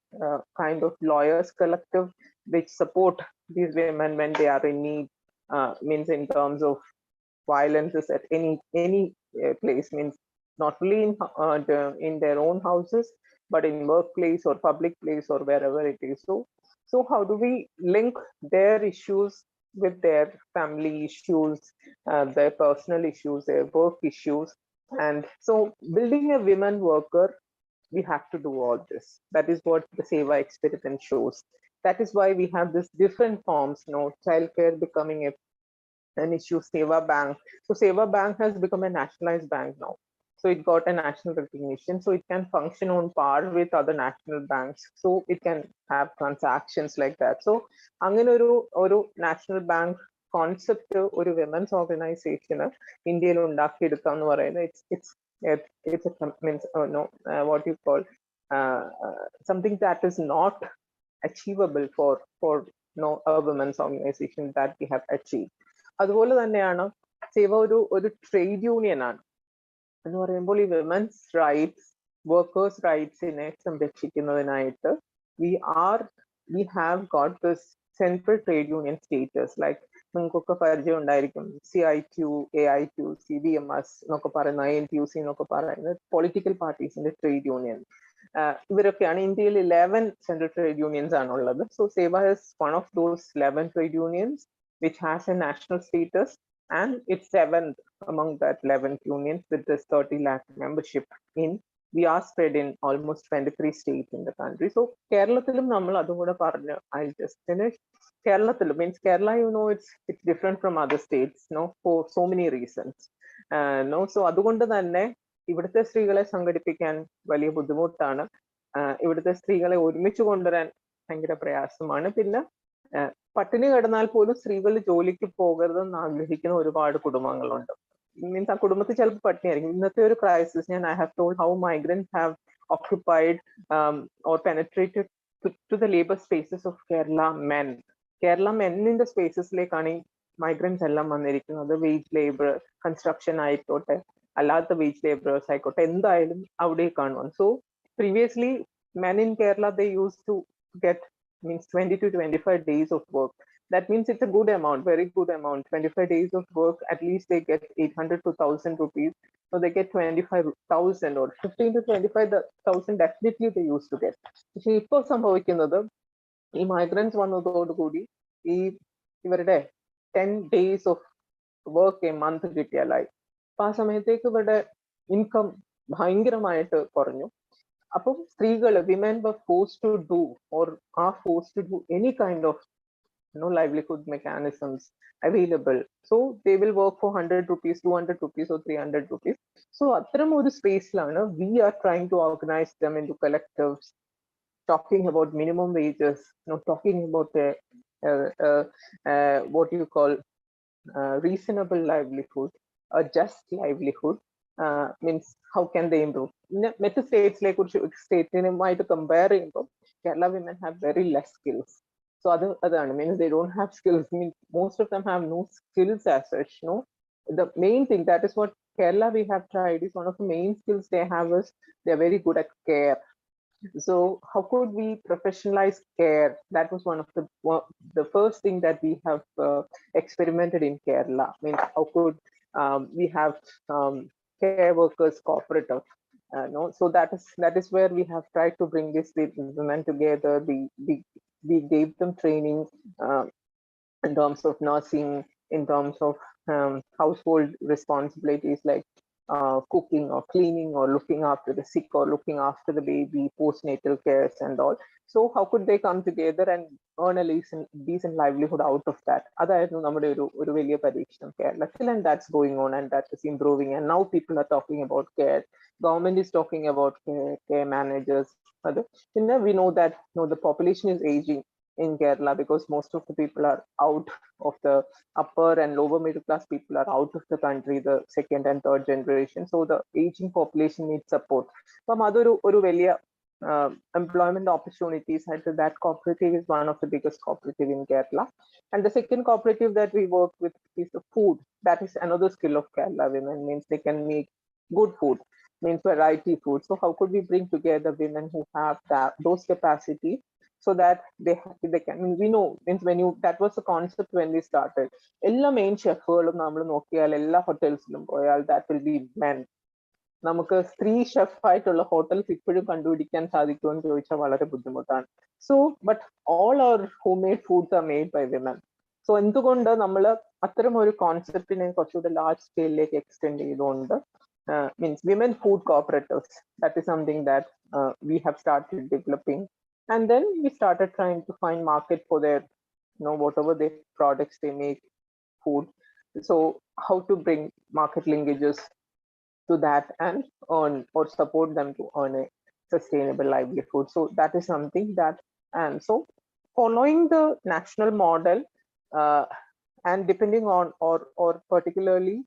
kind of lawyers collective which support these women when they are in need. Means in terms of violences at any place, means not only in their own houses, but in workplace or public place or wherever it is. So how do we link their issues with their family issues, their personal issues, their work issues? And so building a women worker, we have to do all this. That is what the Seva experiment shows. That is why we have this different forms, childcare becoming an issue, Seva Bank. So Seva Bank has become a nationalized bank now. So it got a national recognition, so it can function on par with other national banks. So it can have transactions like that. So angane oru national bank concept oru women's organization India undaki edutha ennu parayunnu, it's a means what you call something that is not achievable for a women's organization that we have achieved. അതുപോലെ തന്നെയാണ് സേവ ഒരു trade union ആണ് എന്ന് പറയുമ്പോൾ ഈ women's rights, workers റൈറ്റ്സിനെ സംരക്ഷിക്കുന്നതിനായിട്ട് we have got this central trade union status. Like നിങ്ങൾക്കൊക്കെ പരിചയം ഉണ്ടായിരിക്കും, CIQ, AIQ, CBMS എന്നൊക്കെ പറയുന്ന ANTUC എന്നൊക്കെ പറയുന്ന പൊളിറ്റിക്കൽ പാർട്ടീസിന്റെ ട്രേഡ് യൂണിയൻ. ഇവരൊക്കെയാണ് ഇന്ത്യയിൽ 11 സെൻട്രൽ ട്രേഡ് യൂണിയൻസ് ആണുള്ളത്. സോ സേവ is one of those 11 trade unions which has a national status, and it's 7th among that 11 unions with this 30 lakh membership we are spread in almost 23 states in the country. So Keralathilum nammal adu kuda paranju, I'll just finish. Keralathilum means Kerala, it's different from other states, for so many reasons. So അതുകൊണ്ട് തന്നെ ഇവിടുത്തെ സ്ത്രീകളെ സംഘടിപ്പിക്കാൻ വലിയ ബുദ്ധിമുട്ടാണ്. ഇവിടുത്തെ സ്ത്രീകളെ ഒരുമിച്ച് കൊണ്ടുവരാൻ ഭയങ്കര പ്രയാസമാണ്. പിന്നെ പട്ടിണി കിടന്നാൽ പോലും സ്ത്രീകൾ ജോലിക്ക് പോകരുതെന്ന് ആഗ്രഹിക്കുന്ന ഒരുപാട് കുടുംബങ്ങളുണ്ട്. മീൻസ് ആ കുടുംബത്തിൽ ചിലപ്പോൾ പട്ടിണിയായിരിക്കും. ഇന്നത്തെ ഒരു ക്രൈസിസ്, ഞാൻ I have told how migrants have occupied or penetrated to the labor spaces of Kerala men. Kerala men in the spaces ലേക്കാണ് ഈ മൈഗ്രൻസ് എല്ലാം വന്നിരിക്കുന്നത്. വെയ്ജ് ലേബർ, കൺസ്ട്രക്ഷൻ ആയിക്കോട്ടെ, അല്ലാത്ത വെയ്ജ് ലേബറേഴ്സ് ആയിക്കോട്ടെ, എന്തായാലും അവിടേക്കാണ് വന്നത്. So previously men in Kerala, they used to get means 20 to 25 days of work. That means it's a good amount, very good amount. 25 days of work, at least they get 800 to 1,000 rupees. So they get 25,000 or 15 to 25,000 definitely they used to get. പക്ഷെ ഇപ്പോൾ സംഭവിക്കുന്നത്, ഈ migrants വന്നതോടുകൂടി ഈ ഇവരുടെ 10 days of work a month കിട്ടിയാലായി. അപ്പൊ ആ സമയത്തേക്ക് ഇവരുടെ ഇൻകം ഭയങ്കരമായിട്ട് കുറഞ്ഞു. അപ്പം സ്ത്രീകൾ, women were forced to do or are forced to do any kind of livelihood mechanisms available. So they will work for 100 rupees, 200 rupees or 300 rupees. So atram oru space lana we are trying to organize them into collectives, talking about minimum wages, talking about what you call reasonable livelihood, a just livelihood. Means how can they improve? Many states like state to compare, Kerala women have very less skills. So other means they don't have skills. I mean, most of them have no skills as such. The main thing, that is what Kerala we have tried, is one of the main skills they have is they're very good at care. So how could we professionalize care? That was one of the first thing that we have experimented in Kerala. I mean, how could we have care workers cooperative? So that is where we have tried to bring these women together. We gave them training in terms of nursing, in terms of household responsibilities like cooking or cleaning or looking after the sick or looking after the baby, postnatal cares and all. So how could they come together and earn a decent livelihood out of that? അതായിരുന്നു നമ്മുടെ ഒരു വലിയ പരീക്ഷണം കേരളത്തിൽ, and that's going on and that is improving. And now people are talking about care. Government is talking about care managers. We know that the population is aging in Kerala because most of the people are out of the upper and lower middle class people are out of the country, the second and third generation. So the aging population needs support. From oru veliya employment opportunities, that cooperative is one of the biggest cooperative in Kerala. And the second cooperative that we work with is the food. That is another skill of Kerala women, means they can make good food, means variety food. So how could we bring together women who have those capacities so that they can, we know, means that was the concept when we started. Ella main chefകളും നമ്മൾ നോക്കിയാൽ എല്ലാ ഹോട്ടൽസിലും പോയാൽ that will be men. നമുക്ക് സ്ത്രീ chef ആയിട്ടുള്ള hotels ഇപ്പോഴും കണ്ടുപിടിക്കാൻ സാധിക്കുമെന്ന് ചോദിച്ചാൽ വളരെ ബുദ്ധിമുട്ടാണ്. So but all our home made foods are made by women. So എന്തുകൊണ്ട് നമ്മൾ അത്തരം ഒരു കോൺസെപ്റ്റിനെ കുറച്ചുകൂടെ ലാർജ് സ്കെയിലിലേക്ക് എക്സ്റ്റെൻഡ് ചെയ്തുകൊണ്ട് means women food cooperatives, that is something that we have started developing. And then we started trying to find market for their whatever their products they make food. So how to bring market linkages to that and earn or support them to earn a sustainable livelihood. So that is something that, and so following the national model and depending on or particularly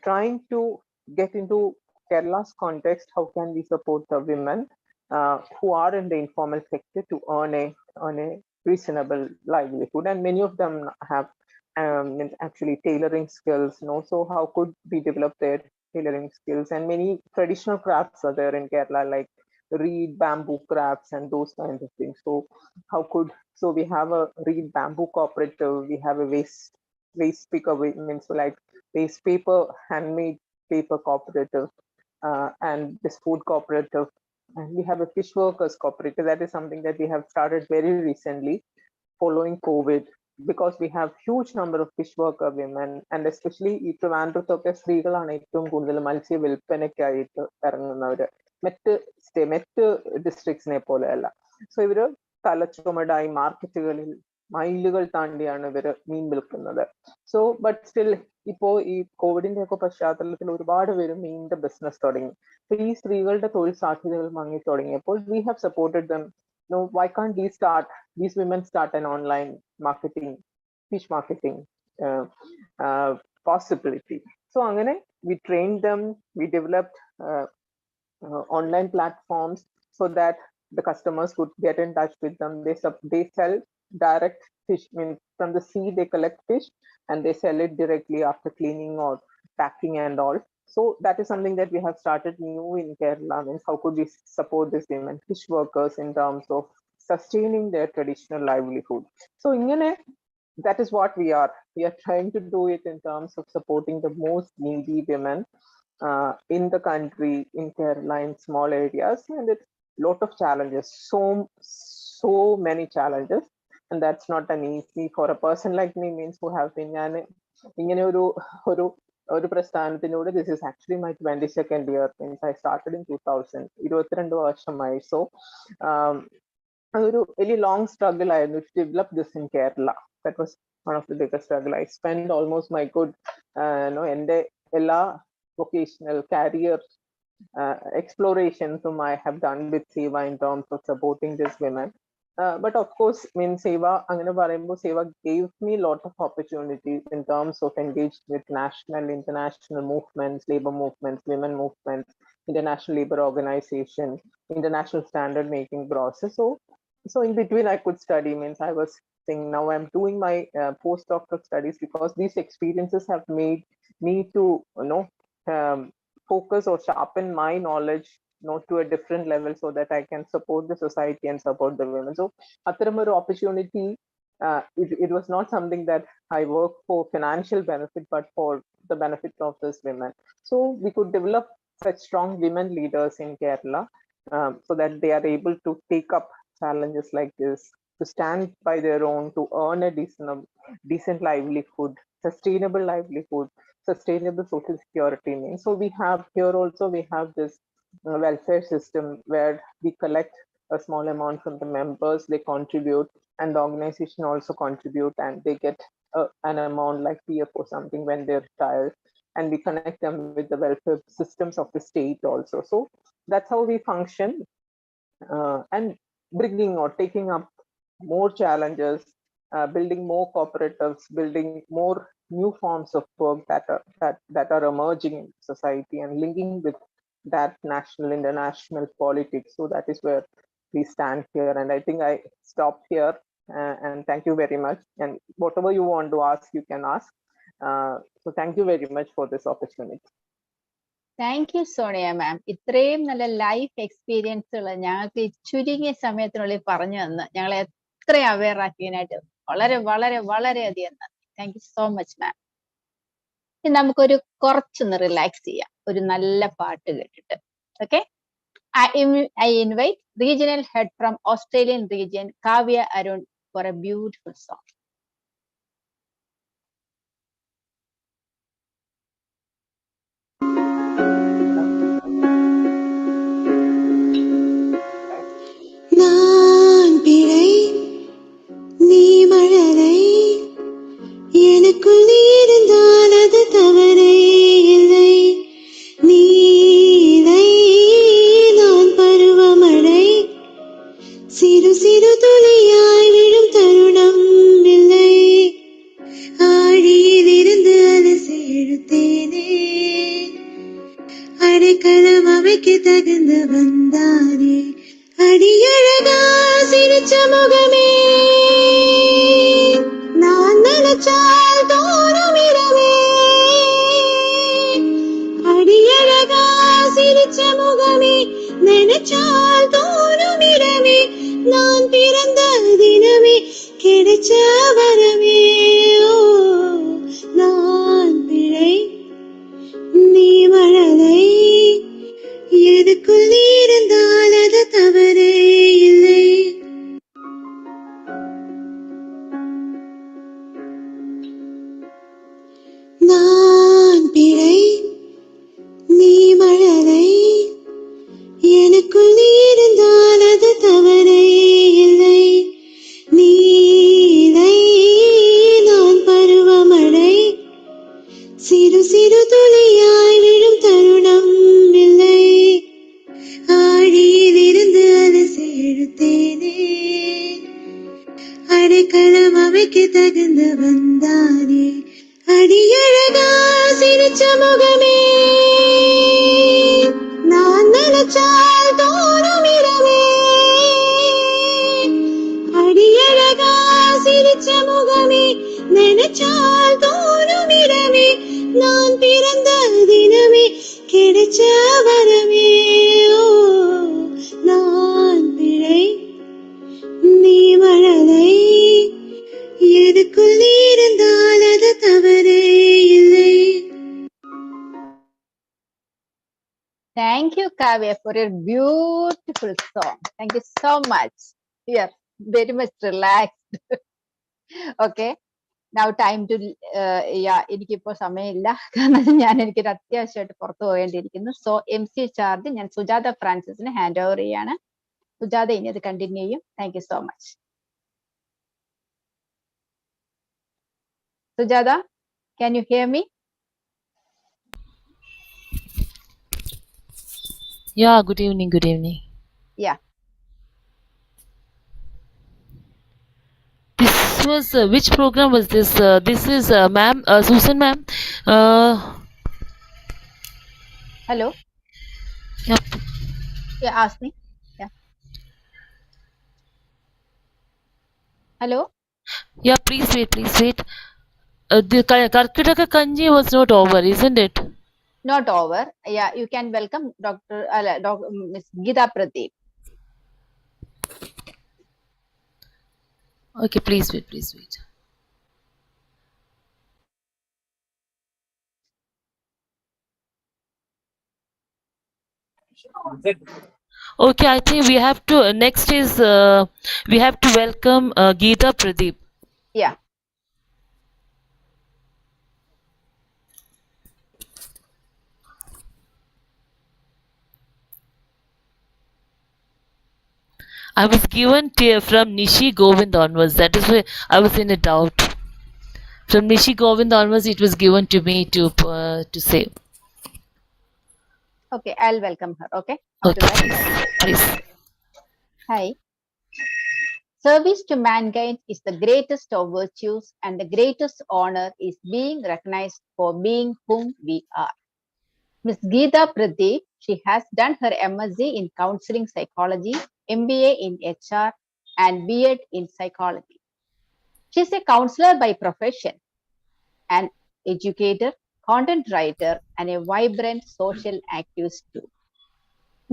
trying to get into Kerala's context, how can we support the women who are in the informal sector to earn a reasonable livelihood? And many of them have actually tailoring skills. So how could we develop their tailoring skills? And many traditional crafts are there in Kerala, like reed, bamboo crafts and those kinds of things. So how could, so we have a reed bamboo cooperative, we have a waste picker, means like waste paper, handmade paper cooperative, and this food cooperative, and we have a fish workers cooperative. That is something that we have started very recently following COVID, because we have huge number of fish worker women, and especially ഈ ട്രിവാൻഡ്രത്തൊക്കെ സ്ത്രീകളാണ് ഏറ്റവും കൂടുതൽ മത്സ്യ വിൽപ്പനയ്ക്കായിട്ട് ഇറങ്ങുന്നവര്, മറ്റ് ഡിസ്ട്രിക്ട്സിനെ പോലെയല്ല. So ഇവര് തലച്ചുമടായി മാർക്കറ്റുകളിൽ മൈലുകൾ താണ്ടിയാണ് ഇവര് മീൻ വിൽക്കുന്നത്. സോ ബട്ട് സ്റ്റിൽ ഇപ്പോ ഈ കോവിഡിന്റെ ഒക്കെ പശ്ചാത്തലത്തിൽ ഒരുപാട് പേര് മീനിന്റെ ബിസിനസ് തുടങ്ങി. അപ്പൊ ഈ സ്ത്രീകളുടെ തൊഴിൽ സാധ്യതകൾ മങ്ങി തുടങ്ങിയപ്പോൾ we have supported them. No, why can't these women start an online marketing, fish marketing possibility? So അങ്ങനെ we trained them, we developed online platforms so that the customers could get in touch with them. They sell direct fish, means from the sea they collect fish and they sell it directly after cleaning or packing and all. So that is something that we have started new in Kerala. Means how could we support these women fish workers in terms of sustaining their traditional livelihood? So that is what we are trying to do it in terms of supporting the most needy women in the country, in Kerala, in small areas, and it's lot of challenges, so many challenges, and that's not an easy for a person like me, means who have been ഇങ്ങനെ ഒരു പ്രസ്ഥാനത്തിനോട് this is actually my 22nd year, means I started in 2000, 22 വർഷമായി. So അതൊരു വലിയ long struggle ആയിരുന്നു to develop this in Kerala. That was one of the biggest struggle. I spent almost my good എൻ്റെ എല്ലാ vocational career explorations I have done with Seva in terms of supporting these women. But of course, Seva gave me a lot of opportunities in terms of engaging with national, international movements, labor movements, women movements, international labor organization, international standard making process. So in between I could study, means I was saying now I'm doing my postdoctoral studies because these experiences have made me to focus or sharpen my knowledge to a different level so that I can support the society and support the women. So Atharamaru opportunity, it was not something that I worked for financial benefit, but for the benefit of these women. So we could develop such strong women leaders in Kerala so that they are able to take up challenges like this, to stand by their own, to earn a decent livelihood, sustainable livelihood, sustainable social security means. So we have here also, we have this welfare system where we collect a small amount from the members, they contribute, and the organization also contribute, and they get an amount like PF or something when they're retired, and we connect them with the welfare systems of the state also. So that's how we function, and bringing or taking up more challenges, building more cooperatives, building more new forms of work that are emerging in society, and linking with that national, international politics. So that is where we stand here, and I think I stop here, and thank you very much, and whatever you want to ask, you can ask. So thank you very much for this opportunity. Thank you Sonia ma'am. ഇത്രയും നല്ല life എക്സ്പീരിയൻസുകൾ ഞങ്ങൾക്ക് ചുരുങ്ങിയ സമയത്തിനുള്ളിൽ പറഞ്ഞു തന്ന് ഞങ്ങളെ എത്ര aware ആക്കിയതിനായിട്ട് വളരെ വളരെ വളരെയധികം നന്ദി. Thank you so much ma'am. ഇനി നമുക്കൊരു കുറച്ചൊന്ന് റിലാക്സ് ചെയ്യാം ഒരു നല്ല പാട്ട് കേട്ടിട്ട്. Okay, I invite regional head from Australian region, Kavya Arun, for a beautiful song. நான் பிழை நீ மழலை எனக்குள் நீ இருந்தால் அது தவறே இல்லை. நீலை நான் பருவமழை சிறு சிறு துளியாய் விழும் தருணம் இல்லை. ஆழியில் இருந்து அலசி எழுத்தேனே அடைக்கலம் அமைக்க தகுந்து வந்தானே. அடியழகா சிரிச்ச முகமே நான் நினைச்சால் தோறும் இரவே. அடியழகா சிரிச்ச முகமே நினைச்சால் தோறும் இரவே. நான் பிறந்த தினமே கிடைச்ச வரமே. ஓ நான் பிழை நீ மழலை எனக்குள் நீ இருந்தால் அது தவறே இல்லை. நான் பிழை நீ மழலை எனக்குள் நீ இருந்தால் அது தவறே இல்லை. நீலை அடைக்கலம் அமைக்க தகுந்த வந்தானே அடியழகா சிரிச்ச முகமே நான் நினைச்சால் தோறும் இடமே அடியழகா சிரிச்ச முகமே நினைச்சால் தோறும் இடமே நான் பிறந்த தினமே கிடைச்ச வரமே ஓ நான் பிழை நீ மழலை எதுக்குள் நீ இருந்தால் அது தவறே இல்லை. Thank you, Kavya, for your beautiful song. Thank you so much. We are very much relaxed. Okay. Now time to എനിക്കിപ്പോ സമയമില്ല കാരണം എനിക്ക് അത്യാവശ്യമായിട്ട് പുറത്തു പോകേണ്ടിയിരിക്കുന്നു. സോ MC ചാർജ് ഞാൻ സുജാത ഫ്രാൻസിസിന് ഹാൻഡ് ഓവർ ചെയ്യാണ്. സുജാത ഇനി അത് കണ്ടിന്യൂ ചെയ്യും. Thank you so much. Sujatha, can you hear me? Yeah, good evening, good evening. Yeah. This was, which program was this? This is ma'am, Susan ma'am. Hello. Yep. Yeah, ask me. Yeah. Hello. Yeah, please wait. The Karkataka Kanji was not over, isn't it? Not over. Yeah, you can welcome Miss Geeta Pradeep. Okay, please wait. Okay, I think we have to, next is, we have to welcome Geeta Pradeep. Yeah. I was given from Nishi Govind onwards. That is why I was in a doubt. From Nishi Govind onwards, it was given to me to say. Okay, I'll welcome her. Okay. Okay, please. Hi. Service to mankind is the greatest of virtues, and the greatest honor is being recognized for being whom we are. Ms. Geeta Pradeep, she has done her MSc in Counseling Psychology, MBA in HR, and B.Ed in Psychology. She is a counselor by profession, an educator, content writer, and a vibrant social activist too.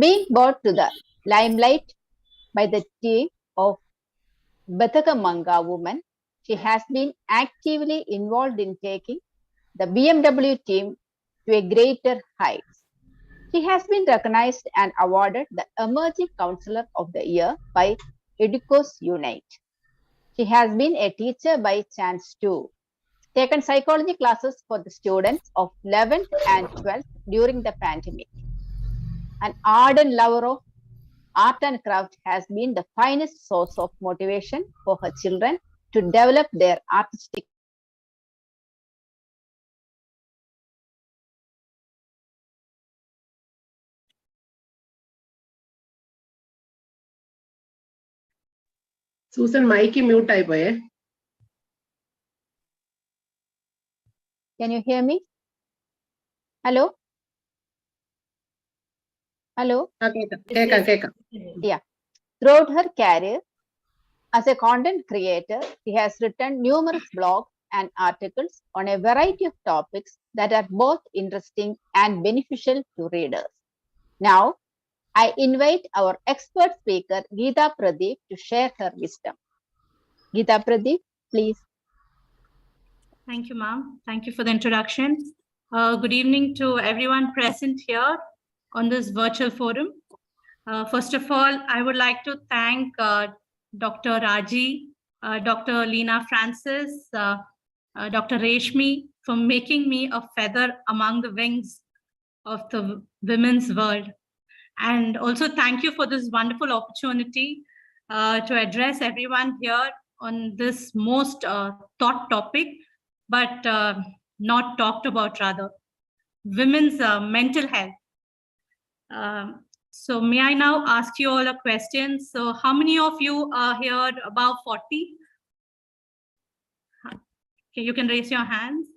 Being brought to the limelight by the team of Bethakamanga women, she has been actively involved in taking the BMW team to a greater heights. She has been recognized and awarded the Emerging Counselor of the Year by Educos Unite. She has been a teacher by chance too, taken psychology classes for the students of 11th and 12th during the pandemic. An ardent lover of art and craft has been the finest source of motivation for her children to develop their artistic. Susan, mic mute ആയി പോയേ. Can you hear me? Hello? Hello? കേക്കാം. Yeah. Throughout her career as a content creator, she has written numerous blogs and articles on a variety of topics that are both interesting and beneficial to readers. Now, I invite our expert speaker, Geeta Pradeep, to share her wisdom. Geeta Pradeep, please. Thank you, ma'am. Thank you for the introduction. Good evening to everyone present here on this virtual forum. First of all, I would like to thank Dr. Raji, Dr. Leena Francis, Dr. Reshmi for making me a feather among the wings of the women's world. And also thank you for this wonderful opportunity to address everyone here on this most thought topic, but not talked about rather, women's mental health. So may I now ask you all a question? So how many of you are here above 40? Okay, you can raise your hands.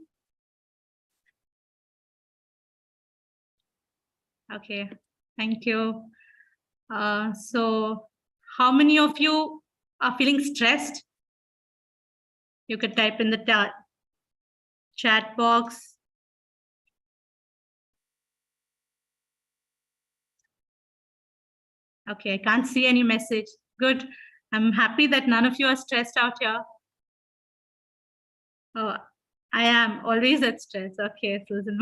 Okay, thank you. So how many of you are feeling stressed? You could type in the chat box. Okay, I can't see any message. Good. I'm happy that none of you are stressed out here. Oh, I am always at stress. Okay, Susan.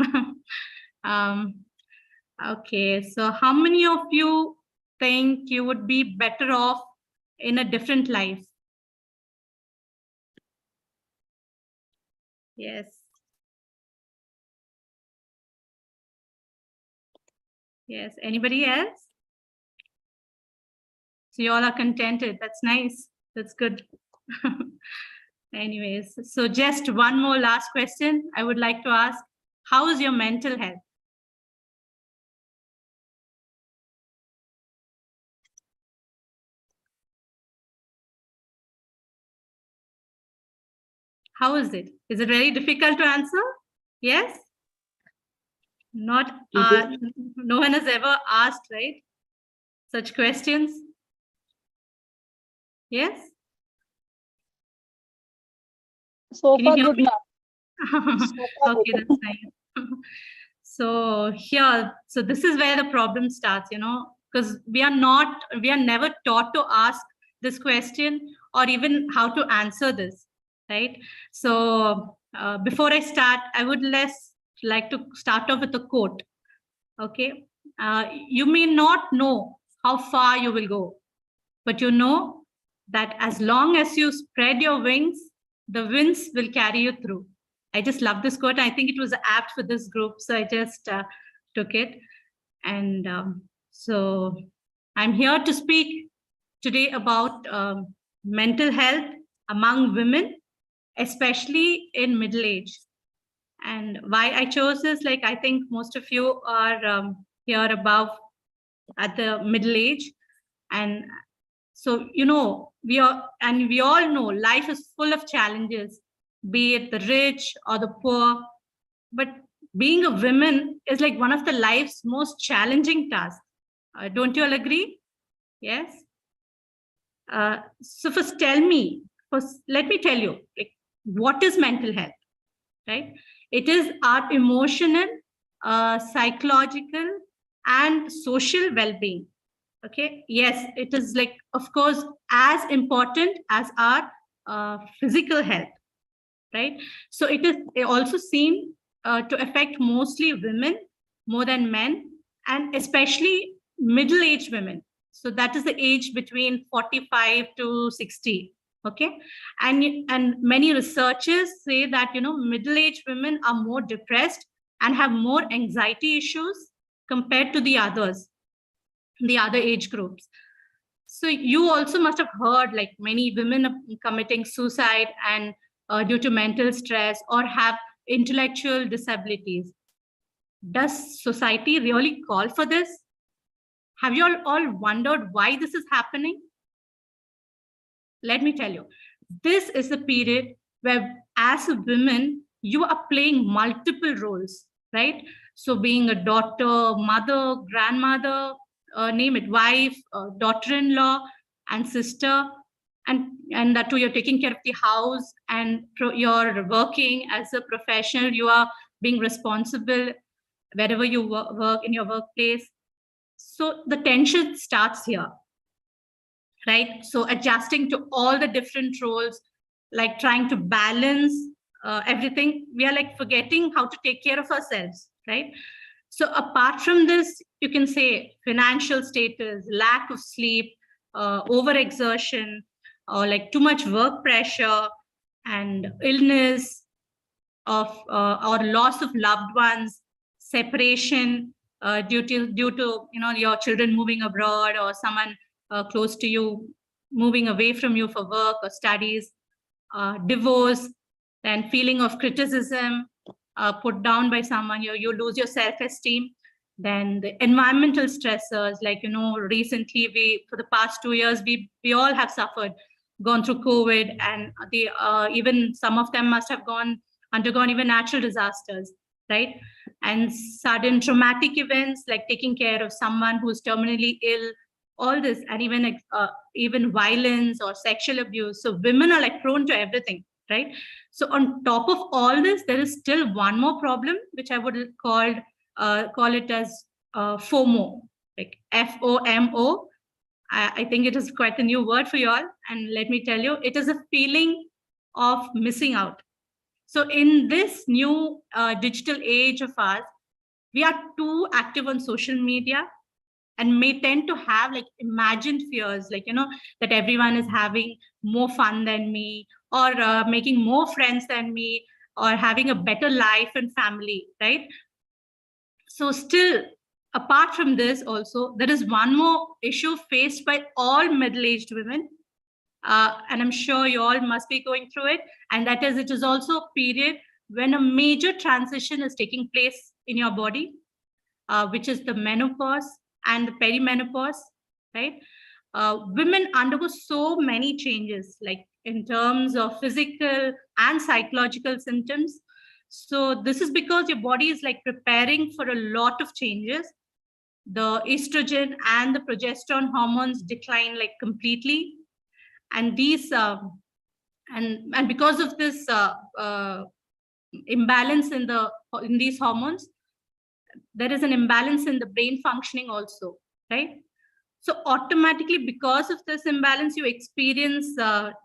Okay, so how many of you think you would be better off in a different life? Yes. Yes. Anybody else? So you all are contented. That's nice. That's good. Anyways, so just one more last question I would like to ask. How is your mental health? How is it? Is it very difficult to answer? Yes? Not, no one has ever asked, right? Such questions? Yes? So Can you far, hear good, me? ma'am. So far, Okay, good. that's nice. So here, so this is where the problem starts, you know, because we are never taught to ask this question or even how to answer this, right? So before I start, I would like to start off with a quote. Okay, you may not know how far you will go, but you know that as long as you spread your wings, the winds will carry you through. I just love this quote. I think it was apt for this group, so I just took it. And so I'm here to speak today about mental health among women, especially in middle age. And why I chose this, like I think most of you are here above at the middle age. And so, you know, we all know life is full of challenges, be it the rich or the poor. But being a woman is like one of the life's most challenging tasks. Don't you all agree? Yes. So first let me tell you, like, what is mental health, right? It is our emotional, psychological, and social well-being. Okay. Yes, it is like, of course, as important as our physical health, right? So it is also seen to affect mostly women more than men, and especially middle-aged women. So that is the age between 45 to 60. Okay. And many researchers say that, you know, middle-aged women are more depressed and have more anxiety issues compared to the other age groups. So you also must have heard like many women are committing suicide and due to mental stress or have intellectual disabilities. Does society really call for this? Have you all wondered why this is happening? Let me tell you, this is a period where as a woman, you are playing multiple roles, right? So being a daughter, mother, grandmother, name it, wife, daughter-in-law, and sister, and that too, you're taking care of the house and you're working as a professional, you are being responsible wherever you work in your workplace. So the tension starts here, right? So adjusting to all the different roles, like trying to balance everything, we are like forgetting how to take care of ourselves, right? So apart from this, you can say financial status, lack of sleep, overexertion, or like too much work pressure, and illness of or loss of loved ones, separation due to you know, your children moving abroad, or someone close to you moving away from you for work or studies, divorce, then feeling of criticism, put down by someone, you lose your self-esteem. Then the environmental stressors, like, you know, recently for the past 2 years, we all have suffered gone through COVID, and they even some of them must have undergone even natural disasters, right? And sudden traumatic events like taking care of someone who's terminally ill, all this, and even violence or sexual abuse. So women are like prone to everything, right? So on top of all this, there is still one more problem, which I would call it as FOMO, like FOMO. I think it is quite a new word for you all. And let me tell you, it is a feeling of missing out. So in this new digital age of ours, we are too active on social media and may tend to have like imagined fears, like, that everyone is having more fun than me, or making more friends than me, or having a better life and family, right? So still, apart from this also, there is one more issue faced by all middle-aged women, and I'm sure you all must be going through it, and that is, it is also a period when a major transition is taking place in your body, which is the menopause and the perimenopause, right? Women undergo so many changes, like in terms of physical and psychological symptoms. So this is because your body is like preparing for a lot of changes. The estrogen and the progesterone hormones decline like completely, and these and because of this imbalance in these hormones, there is an imbalance in the brain functioning also, right? So automatically, because of this imbalance, you experience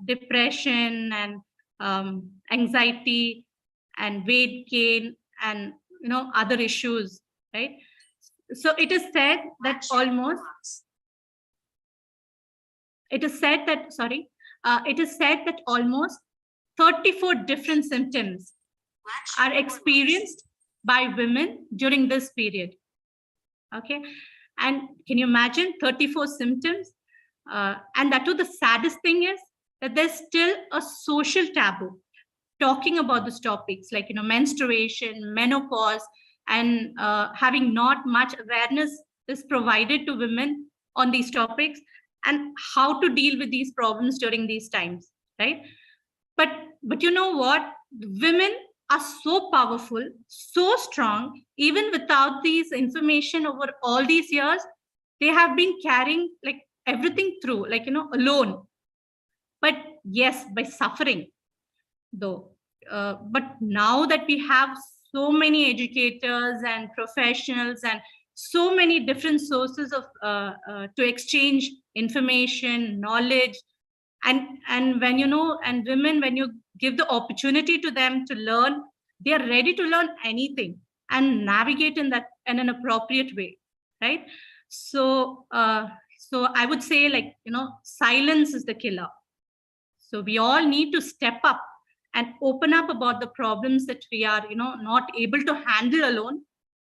depression and anxiety and weight gain and other issues, right? So it is said that almost 34 different symptoms are experienced by women during this period. Okay, and can you imagine 34 symptoms? And that too, the saddest thing is that there's still a social taboo talking about these topics, like menstruation, menopause, and having not much awareness is provided to women on these topics and how to deal with these problems during these times, right? But you know what? Women are so powerful, so strong. Even without these information over all these years, they have been carrying like everything through, like alone. But yes, by suffering though. But now that we have so many educators and professionals and so many different sources of to exchange information, knowledge, and when and women, when you give the opportunity to them to learn, they are ready to learn anything and navigate in an appropriate way, right? So so I would say, like, silence is the killer. So we all need to step up and open up about the problems that we are not able to handle alone,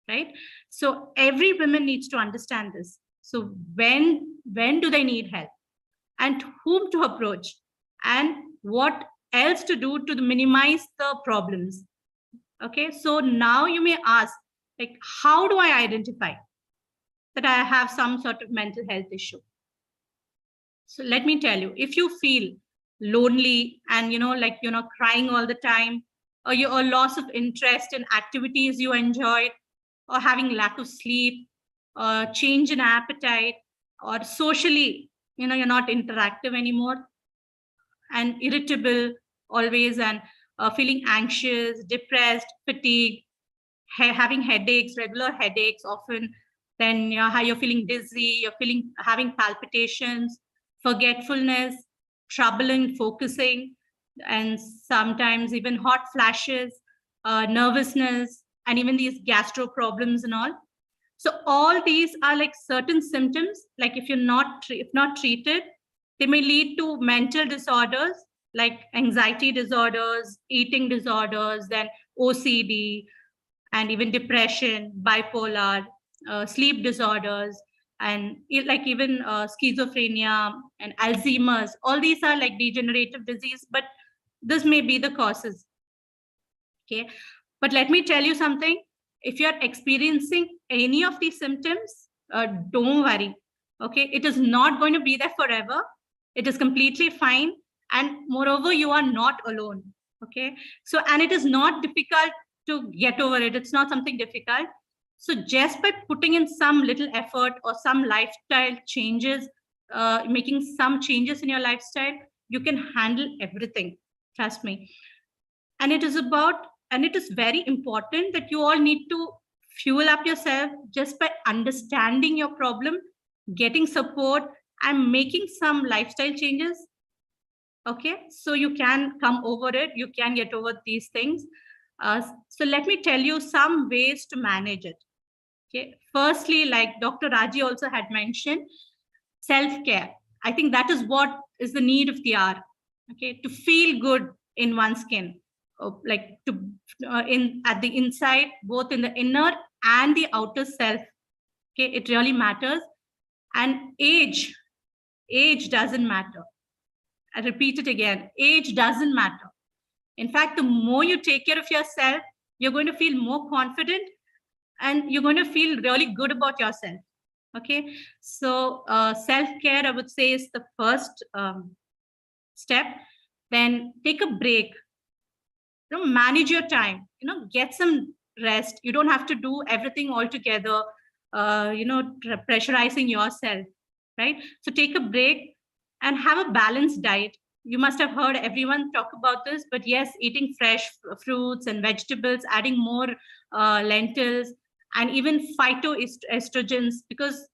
right? So every woman needs to understand this. So when do they need help, and whom to approach, and what else to do to minimize the problems? Okay, so now you may ask, like, how do I identify that I have some sort of mental health issue? So let me tell you, if you feel lonely and like crying all the time, or a loss of interest in activities you enjoyed, or having lack of sleep, or change in appetite, or socially you're not interactive anymore, and irritable always, and feeling anxious, depressed, fatigued, having headaches, regular headaches often, then you're feeling dizzy, having palpitations, forgetfulness, trouble in focusing, and sometimes even hot flashes, nervousness, and even these gastro problems and all. So all these are like certain symptoms, like if not treated, they may lead to mental disorders like anxiety disorders, eating disorders, then OCD, and even depression, bipolar, sleep disorders, and like even schizophrenia and Alzheimer's. All these are like degenerative disease, but this may be the causes. Okay, but let me tell you something. If you're experiencing any of these symptoms, don't worry. Okay, it is not going to be there forever. It is completely fine. And moreover, you are not alone. Okay. So, and it is not difficult to get over it. It's not something difficult. So just by putting in some little effort or some lifestyle changes, making some changes in your lifestyle, you can handle everything. Trust me. And it is very important that you all need to fuel up yourself just by understanding your problem, getting support, and making some lifestyle changes. Okay, so you can come over it, you can get over these things. So let me tell you some ways to manage it. Okay, firstly, like Dr. Raji also had mentioned, self-care. I think that is what is the need of the hour. Okay, to feel good in one's skin, like to at the inside, both in the inner and the outer self. Okay, it really matters. And age doesn't matter. I repeat it again, age doesn't matter. In fact, the more you take care of yourself, you're going to feel more confident and you're going to feel really good about yourself. Okay, so self-care, I would say, is the first step. Then take a break. You know, manage your time. You know, get some rest. You don't have to do everything all together. You know, pressurizing yourself, right? So take a break and have a balanced diet. You must have heard everyone talk about this, but yes, eating fresh fruits and vegetables, adding more lentils, and even phytoestrogens, because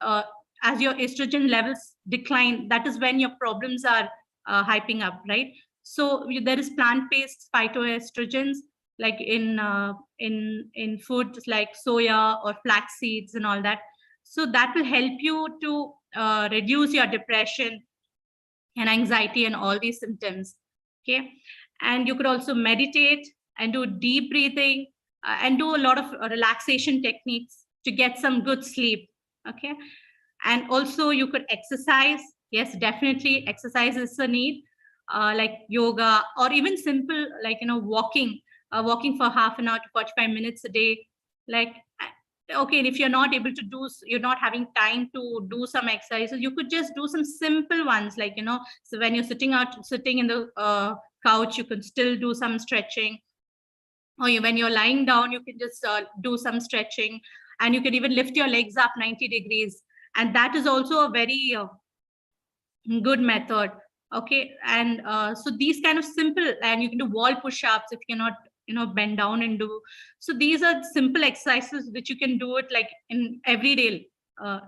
as your estrogen levels decline, that is when your problems are hyping up, right? So there is plant-based phytoestrogens, like in foods like soya or flax seeds and all that. So that will help you to reduce your depression and anxiety and all these symptoms. Okay, and you could also meditate and do deep breathing and do a lot of relaxation techniques to get some good sleep. Okay, and also you could exercise. Yes, definitely exercise is a need, like yoga or even simple, like, you know, walking for half an hour to 45 minutes a day. Like, okay, and if you're not able to do, you're not having time to do some exercises, you could just do some simple ones, like, you know, so when you're sitting in the couch, you can still do some stretching, or when you're lying down, you can just do some stretching, and you can even lift your legs up 90 degrees, and that is also a very good method. Okay, and so these kind of simple, and you can do wall push-ups if you're not, you know, bend down and do. So these are simple exercises which you can do it like in everyday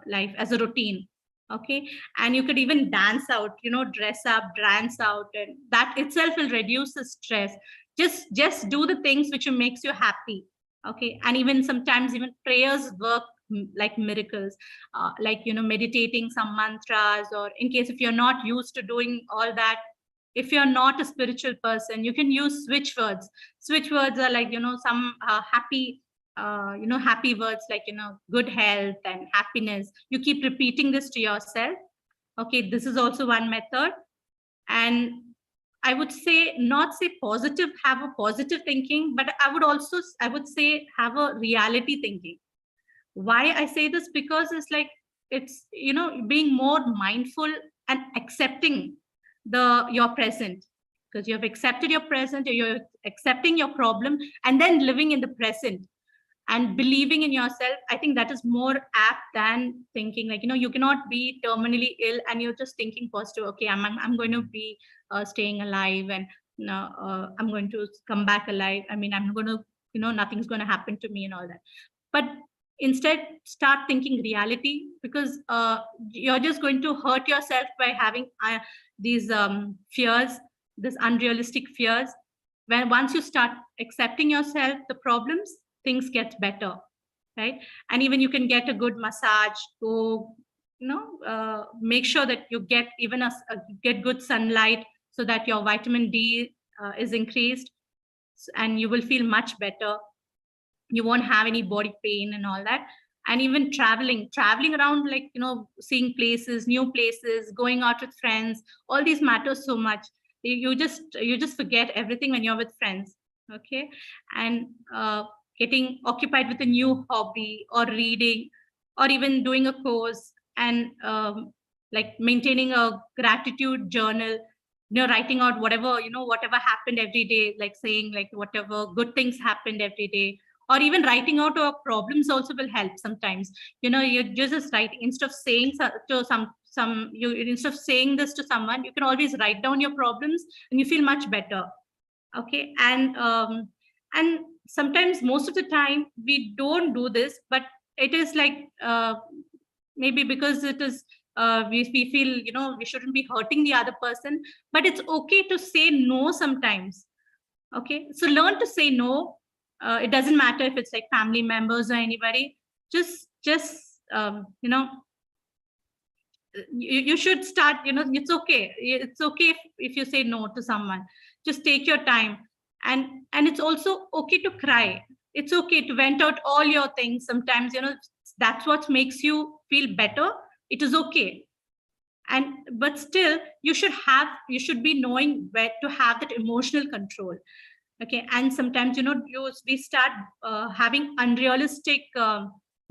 life as a routine. Okay, and you could even dance out, you know, dress up, dance out, and that itself will reduce the stress. Just do the things which makes you happy. Okay, and even sometimes even prayers work like miracles, like, you know, meditating some mantras, or in case if you're not used to doing all that, if you're not a spiritual person, you can use switch words. Switch words are like, you know, some happy, you know, happy words, like, you know, good health and happiness. You keep repeating this to yourself. Okay, this is also one method. And I would say, not say positive, have a positive thinking, but I would say have a reality thinking. Why I say this? Because it's like, it's, you know, being more mindful and accepting your present, because you have accepted your present, you're accepting your problem, and then living in the present and believing in yourself. I think that is more apt than thinking, like, you know, you cannot be terminally ill and you're just thinking positive. Okay, I'm going to be staying alive, and I'm going to come back alive. I mean, I'm going to, you know, nothing's going to happen to me and all that. But instead, start thinking reality, because you're just going to hurt yourself by having these fears, these unrealistic fears. When once you start accepting yourself, the problems, things get better, right? And even you can get a good massage, go, you know, make sure that you get even get good sunlight, so that your vitamin D is increased, and you will feel much better. You won't have any body pain and all that. And even traveling around, like, you know, seeing places, new places, going out with friends, all these matters so much. You just forget everything when you're with friends. Okay, and getting occupied with a new hobby, or reading, or even doing a course, and like maintaining a gratitude journal. writing out whatever, whatever happened every day, like saying like whatever good things happened every day, or even writing out our problems also will help sometimes. You just write, instead of saying instead of saying this to someone, you can always write down your problems and you feel much better. Okay. And sometimes, most of the time, we don't do this, but it is like maybe because it is we feel we shouldn't be hurting the other person, but it's okay to say no sometimes. Okay, so learn to say no. It doesn't matter if it's like family members or anybody. Just you should start. It's okay. It's okay if you say no to someone. Just take your time, and it's also okay to cry. It's okay to vent out all your things. Sometimes that's what makes you feel better. It is okay. But still, you should be knowing where to have that emotional control. Okay, and sometimes we start having unrealistic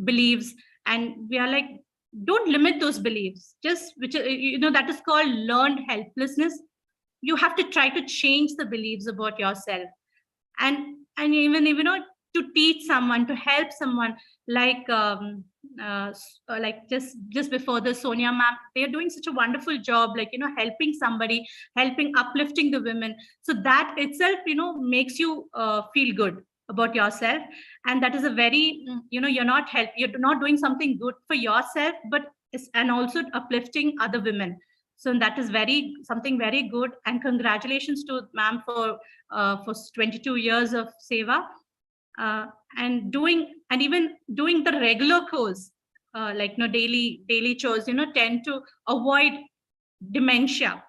beliefs, and we are like, don't limit those beliefs. Just that is called learned helplessness. You have to try to change the beliefs about yourself, and even to teach someone, to help someone, like just before the Sonia ma'am, they are doing such a wonderful job, like helping somebody, uplifting the women. So that itself makes you feel good about yourself, and that is a very you're not doing something good for yourself, and also uplifting other women. So that is something very good, and congratulations to ma'am for 22 years of seva. And even doing the regular course, like daily chores, tend to avoid dementia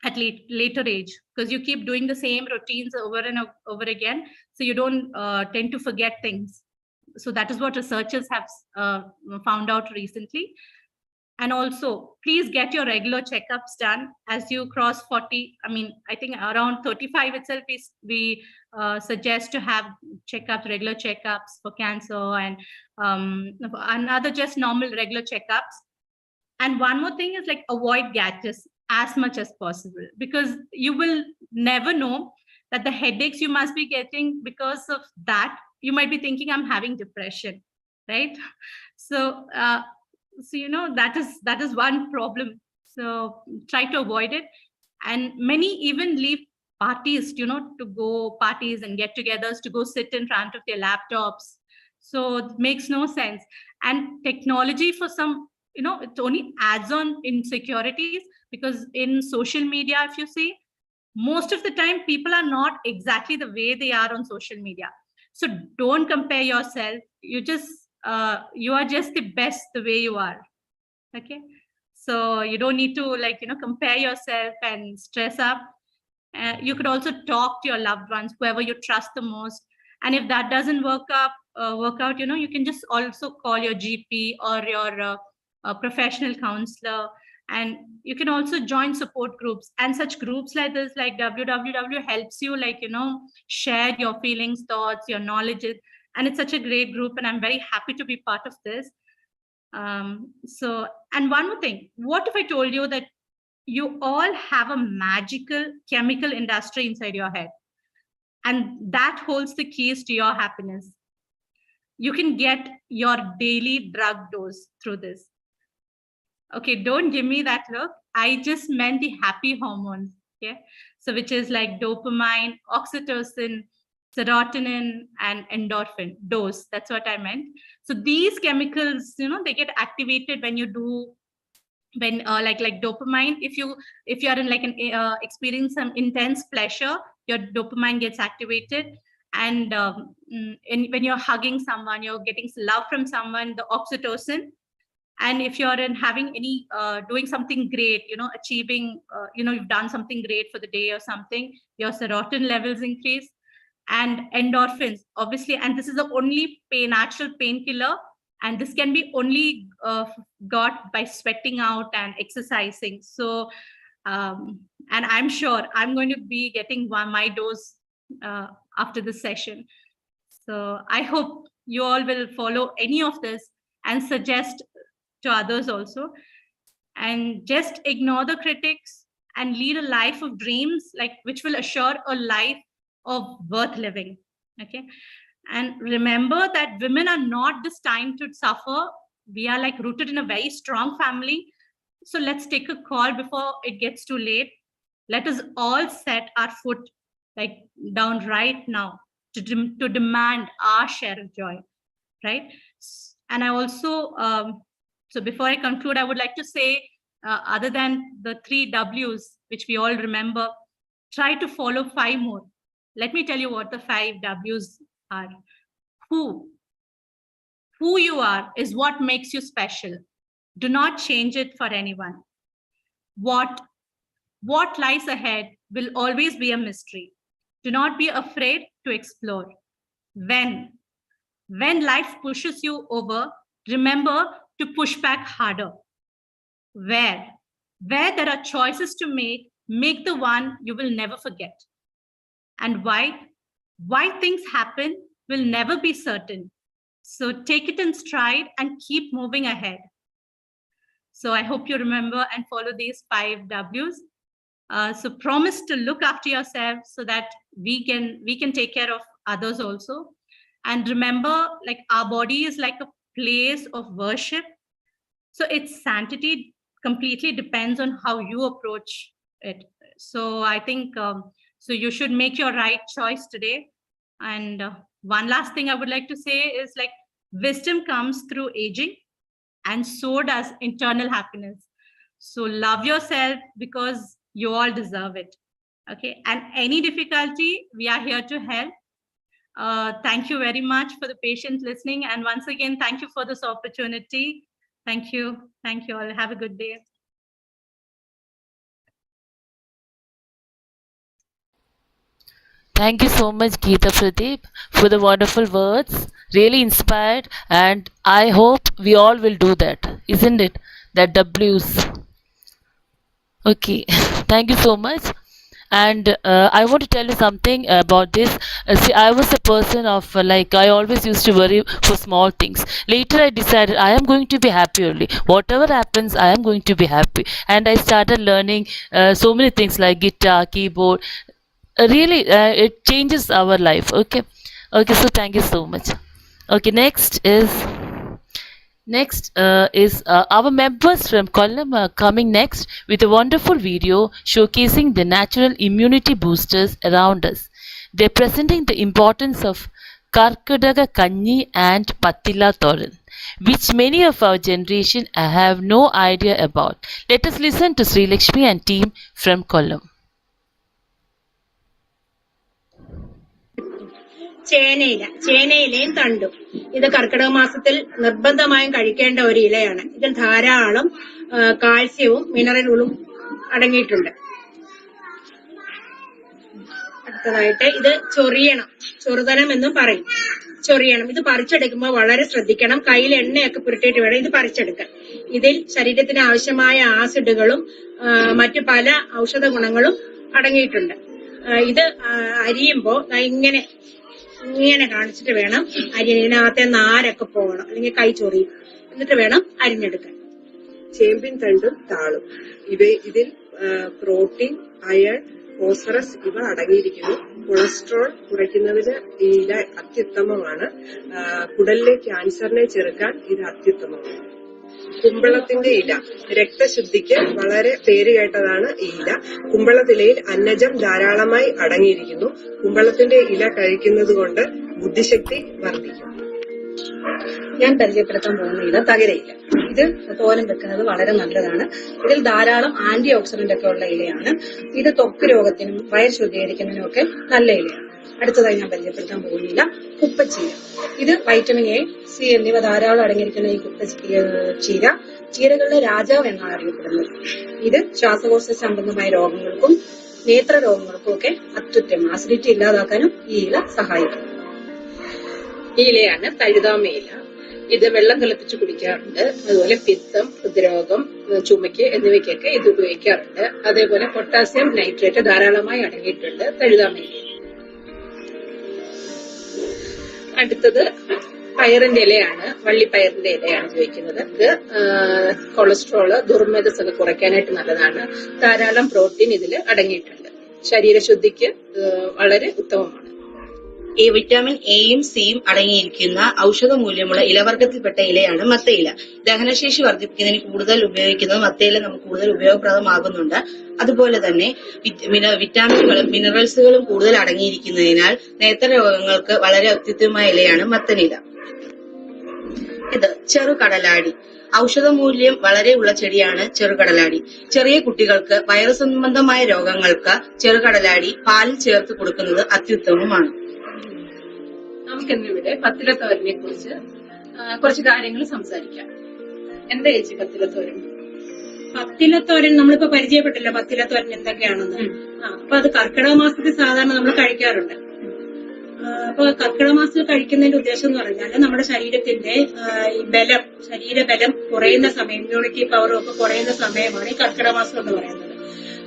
at later age, because you keep doing the same routines over and over again, so you don't tend to forget things. So that is what researchers have found out recently. And also, please get your regular checkups done as you cross 40. I think around 35 itself, we suggest to have regular checkups for cancer, and another just normal regular checkups. And one more thing is, like, avoid gadgets as much as possible, because you will never know that the headaches you must be getting because of that. You might be thinking, I'm having depression, right? So that is one problem. So try to avoid it. And many even leave parties, to go parties and get-togethers, to go sit in front of their laptops. So it makes no sense. And technology, for some, it only adds on insecurities, because in social media, if you see, most of the time people are not exactly the way they are on social media. So don't compare yourself. You are just the best the way you are. Okay, so you don't need to compare yourself and stress up. You could also talk to your loved ones, whoever you trust the most. And if that doesn't work out, you can just also call your GP or your professional counselor. And you can also join support groups, and such groups like this, like WWW, helps you share your feelings, thoughts, your knowledge. And it's such a great group, and I'm very happy to be part of this. And one more thing, what if I told you that you all have a magical chemical industry inside your head, and that holds the keys to your happiness? You can get your daily drug dose through this. Okay, don't give me that look. I just meant the happy hormones. Okay, so which is like dopamine, oxytocin, serotonin, and endorphin. Dose, that's what I meant. So these chemicals, they get activated when you do, when like dopamine, if you are in like an experience some intense pleasure, your dopamine gets activated. And when you're hugging someone, you're getting love from someone, the oxytocin. And if you're in having any doing something great, achieving, you've done something great for the day or something, your serotonin levels increase. And endorphins, obviously, and this is the only natural painkiller, and this can be only got by sweating out and exercising. So and I'm sure I'm going to be getting my dose after this session. So I hope you all will follow any of this and suggest to others also, and just ignore the critics and lead a life of dreams, like which will assure a life of worth living. Okay. And remember that women are not destined to suffer. We are like rooted in a very strong family. So let's take a call before it gets too late. Let us all set our foot like down right now to demand our share of joy, right? And I also, so before I conclude, I would like to say, other than the 3 W's, which we all remember, try to follow 5 more. Let me tell you what the 5 W's are. Who you are is what makes you special. Do not change it for anyone. What lies ahead will always be a mystery. Do not be afraid to explore. When life pushes you over, remember to push back harder. Where there are choices to make the one you will never forget. And why things happen will never be certain. So take it in stride and keep moving ahead. So I hope you remember and follow these 5 W's. So promise to look after yourself so that we can take care of others also. And remember, like our body is like a place of worship. So its sanctity completely depends on how you approach it. So I think, so you should make your right choice today. And one last thing I would like to say is like wisdom comes through aging, and so does internal happiness. So love yourself because you all deserve it. Okay. And any difficulty, we are here to help. Thank you very much for the patient listening. And once again, thank you for this opportunity. Thank you. Thank you all. Have a good day. Thank you so much, Geeta Pradeep, for the wonderful words. Really inspired, and I hope we all will do that, isn't it? That W's. Okay, thank you so much. And I want to tell you something about this. See, I was a person of like I always used to worry for small things. Later, I decided I am going to be happy only. Whatever happens, I am going to be happy. And I started learning so many things like guitar, keyboard. Really, it changes our life. Okay, so thank you so much. Okay, next is our members from Kollam are coming next with a wonderful video showcasing the natural immunity boosters around us. They're presenting the importance of Karkadaga Kanni and Pattila Thoran, which many of our generation have no idea about. Let us listen to Sri Lakshmi and team from Kollam. ചേനയിലയും തണ്ടും ഇത് കർക്കിടക മാസത്തിൽ നിർബന്ധമായും കഴിക്കേണ്ട ഒരു ഇലയാണ്. ഇതിൽ ധാരാളം കാൽസ്യവും മിനറലുകളും അടങ്ങിയിട്ടുണ്ട്. അടുത്തതായിട്ട് ഇത് ചൊറുതനം എന്നും പറയും. ചൊറിയണം. ഇത് പറിച്ചെടുക്കുമ്പോൾ വളരെ ശ്രദ്ധിക്കണം. കയ്യിൽ എണ്ണയൊക്കെ പുരട്ടിയിട്ട് വേണം ഇത് പറിച്ചെടുക്കാൻ. ഇതിൽ ശരീരത്തിന് ആവശ്യമായ ആസിഡുകളും മറ്റു പല ഔഷധ ഗുണങ്ങളും അടങ്ങിയിട്ടുണ്ട്. ഇത് അരിയുമ്പോ ഇങ്ങനെ കാണിച്ചിട്ട് വേണം അരിയാൻ. ഇതിനകത്തെ നാരൊക്കെ പോകണം, അല്ലെങ്കിൽ കൈ ചൊറിയും. എന്നിട്ട് വേണം അരിഞ്ഞെടുക്കാൻ. ചേമ്പിൻ തണ്ടും താളും ഇതിൽ പ്രോട്ടീൻ, അയൺ, ഫോസ്ഫറസ് ഇവ അടങ്ങിയിരിക്കുന്നു. കൊളസ്ട്രോൾ കുറയ്ക്കുന്നതിന് ഈ ഇല അത്യുത്തമമാണ്. കുടലിലെ ക്യാൻസറിനെ ചെറുക്കാൻ ഇത് അത്യുത്തമമാണ്. കുമ്പളത്തിന്റെ ഇല രക്തശുദ്ധിക്ക് വളരെ പേരുകേട്ടതാണ് ഈ ഇല. കുമ്പളത്തിലയിൽ അന്നജം ധാരാളമായി അടങ്ങിയിരിക്കുന്നു. കുമ്പളത്തിന്റെ ഇല കഴിക്കുന്നത് കൊണ്ട് ബുദ്ധിശക്തി വർദ്ധിക്കും. ഞാൻ പരിചയപ്പെടുത്താൻ പോകുന്ന ഇല തകരയില. ഇത് തോരൻ വെക്കുന്നത് വളരെ നല്ലതാണ്. ഇതിൽ ധാരാളം ആന്റി ഓക്സിഡന്റ് ഒക്കെ ഉള്ള ഇലയാണ്. ഇത് ത്വക്ക് രോഗത്തിനും വയർ ശുദ്ധീകരിക്കുന്നതിനും ഒക്കെ നല്ല ഇലയാണ്. അടുത്തതായി ഞാൻ പരിചയപ്പെടുത്താൻ പോകുന്നില്ല കുപ്പച്ചീര. ഇത് വൈറ്റമിൻ എ, സി എന്നിവ ധാരാളം അടങ്ങിയിരിക്കുന്ന ഈ കുപ്പച്ചീര ചീരകളുടെ രാജാവ് എന്നാണ് അറിയപ്പെടുന്നത്. ഇത് ശ്വാസകോശ സംബന്ധമായ രോഗങ്ങൾക്കും നേത്ര രോഗങ്ങൾക്കും ഒക്കെ അത്യുത്തമം. അസിഡിറ്റി ഇല്ലാതാക്കാനും ഈ ഇല സഹായിക്കും. ഈ ഇലയാണ് തഴുതാമ ഇല. ഇത് വെള്ളം തിളപ്പിച്ച് കുടിക്കാറുണ്ട്. അതുപോലെ പിത്തം, ഹൃദ്രോഗം, ചുമയ്ക്ക് എന്നിവയ്ക്കൊക്കെ ഇത് ഉപയോഗിക്കാറുണ്ട്. അതേപോലെ പൊട്ടാസ്യം നൈട്രേറ്റ് ധാരാളമായി അടങ്ങിയിട്ടുണ്ട് തഴുതാമ ഇല. അടുത്തത് പയറിന്റെ ഇലയാണ്, വള്ളിപ്പയറിന്റെ ഇലയാണ് ഉപയോഗിക്കുന്നത്. ഇത് കൊളസ്ട്രോള്, ദുർമേധസ് ഒക്കെ കുറയ്ക്കാനായിട്ട് നല്ലതാണ്. ധാരാളം പ്രോട്ടീൻ ഇതിൽ അടങ്ങിയിട്ടുണ്ട്. ശരീരശുദ്ധിക്ക് വളരെ ഉത്തമമാണ്. ഈ വിറ്റാമിൻ എയും സിയും അടങ്ങിയിരിക്കുന്ന ഔഷധ മൂല്യമുള്ള ഇലവർഗത്തിൽപ്പെട്ട ഇലയാണ് മത്തയില. ദഹനശേഷി വർദ്ധിപ്പിക്കുന്നതിന് കൂടുതൽ ഉപയോഗിക്കുന്നത് മത്തയില നമുക്ക് കൂടുതൽ ഉപയോഗപ്രദമാകുന്നുണ്ട്. അതുപോലെ തന്നെ വിറ്റാമിനുകളും മിനറൽസുകളും കൂടുതൽ അടങ്ങിയിരിക്കുന്നതിനാൽ നേത്ര രോഗങ്ങൾക്ക് വളരെ അത്യുത്തമമായ ഇലയാണ് മത്തനില. ഇത് ചെറുകടലാടി. ഔഷധ മൂല്യം വളരെ ഉള്ള ചെടിയാണ് ചെറുകടലാടി. ചെറിയ കുട്ടികൾക്ക് വയറു സംബന്ധമായ രോഗങ്ങൾക്ക് ചെറുകടലാടി പാലിൽ ചേർത്ത് കൊടുക്കുന്നത് അത്യുത്തമമാണ്. നമുക്കിന്നിവിടെ പത്തിലത്തോരനെ കുറിച്ച് കുറച്ച് കാര്യങ്ങൾ സംസാരിക്കാം. എന്താ ചേച്ചി പത്തിലത്തോരൻ? പത്തിലത്തോരൻ നമ്മളിപ്പോ പരിചയപ്പെട്ടല്ലോ, പത്തിലത്തോരൻ എന്തൊക്കെയാണെന്ന്. അപ്പൊ അത് കർക്കിടക മാസത്തിൽ സാധാരണ നമ്മൾ കഴിക്കാറുണ്ട്. അപ്പൊ കർക്കിടക മാസത്തിൽ കഴിക്കുന്നതിന്റെ ഉദ്ദേശം എന്ന് പറഞ്ഞാൽ നമ്മുടെ ശരീരത്തിന്റെ ഈ ബലം, ശരീരബലം കുറയുന്ന സമയം, ഇമ്മ്യൂണിറ്റി പവറും ഒക്കെ കുറയുന്ന സമയമാണ് ഈ കർക്കിടക മാസം എന്ന് പറയുന്നത്.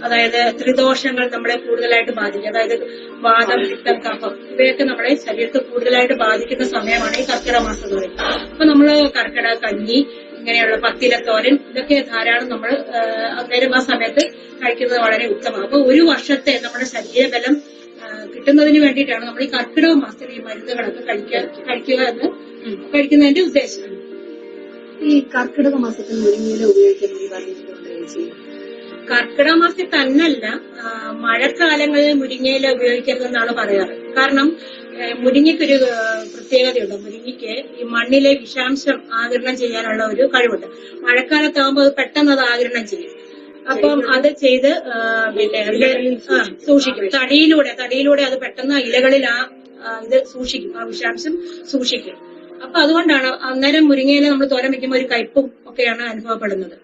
അതായത് ത്രിദോഷങ്ങൾ നമ്മളെ കൂടുതലായിട്ട് ബാധിക്കും. അതായത് വാദം, പിത്തം, കഫം ഇവയൊക്കെ നമ്മളെ ശരീരത്തെ കൂടുതലായിട്ട് ബാധിക്കുന്ന സമയമാണ് ഈ കർക്കിടക മാസം എന്ന് പറയുന്നത്. അപ്പൊ നമ്മള് കർക്കിടക കഞ്ഞി, ഇങ്ങനെയുള്ള പത്തിലത്തോരൻ ഇതൊക്കെ ധാരാളം നമ്മൾ അന്നേരം ആ സമയത്ത് കഴിക്കുന്നത് വളരെ ഉത്തമമാണ്. അപ്പൊ ഒരു വർഷത്തെ നമ്മുടെ ശരീരബലം കിട്ടുന്നതിന് വേണ്ടിയിട്ടാണ് നമ്മൾ ഈ കർക്കിടക മാസത്തിൽ ഈ മരുന്നുകളൊക്കെ കഴിക്കുന്നതിന്റെ ഉദ്ദേശം. ഈ കർക്കിടക മാസത്തിൽ മുരിങ്ങയില ഉപയോഗിക്കുന്നത് പറഞ്ഞിട്ടുണ്ടോ? കർക്കിടക മാസത്തിൽ തന്നല്ല, മഴക്കാലങ്ങളിൽ മുരിങ്ങയില ഉപയോഗിക്കരുതെന്നാണ് പറയാറ്. കാരണം മുരിങ്ങയ്ക്കൊരു പ്രത്യേകതയുണ്ട്. മുരിങ്ങയ്ക്ക് ഈ മണ്ണിലെ വിഷാംശം ആഗിരണം ചെയ്യാനുള്ള ഒരു കഴിവുണ്ട്. മഴക്കാലത്താകുമ്പോൾ അത് പെട്ടെന്ന് അത് ആഗിരണം ചെയ്യും. അപ്പം അത് ചെയ്ത് പിന്നെ സൂക്ഷിക്കും. തടിയിലൂടെ അത് പെട്ടെന്ന് ഇലകളിൽ ഇത് സൂക്ഷിക്കും, ആ വിഷാംശം സൂക്ഷിക്കും. അപ്പൊ അതുകൊണ്ടാണ് അന്നേരം മുരിങ്ങയില നമ്മൾ തോരൻ വെക്കുമ്പോൾ ഒരു കയ്പും ഒക്കെയാണ് അനുഭവപ്പെടുന്നത്.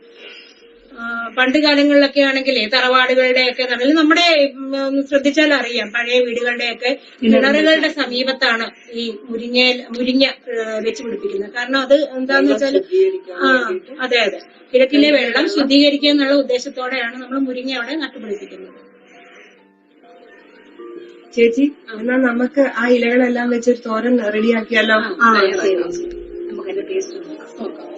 പണ്ട് കാലങ്ങളിലൊക്കെ ആണെങ്കിൽ തറവാടുകളുടെയൊക്കെ നമ്മുടെ ശ്രദ്ധിച്ചാൽ അറിയാം, പഴയ വീടുകളുടെയൊക്കെ കിണറുകളുടെ സമീപത്താണ് ഈ മുരിങ്ങ വെച്ച് പിടിപ്പിക്കുന്നത്. കാരണം അത് എന്താന്ന് വെച്ചാൽ അതെ കിഴക്കിലെ വെള്ളം ശുദ്ധീകരിക്കുക എന്നുള്ള ഉദ്ദേശത്തോടെയാണ് നമ്മൾ മുരിങ്ങ അവിടെ നട്ടുപിടിപ്പിക്കുന്നത്. ചേച്ചി, എന്നാൽ നമുക്ക് ആ ഇലകളെല്ലാം വെച്ചൊരു തോരൻ റെഡിയാക്കിയാലോ? നമുക്കതിന്റെ ടേസ്റ്റ് നോക്കാം.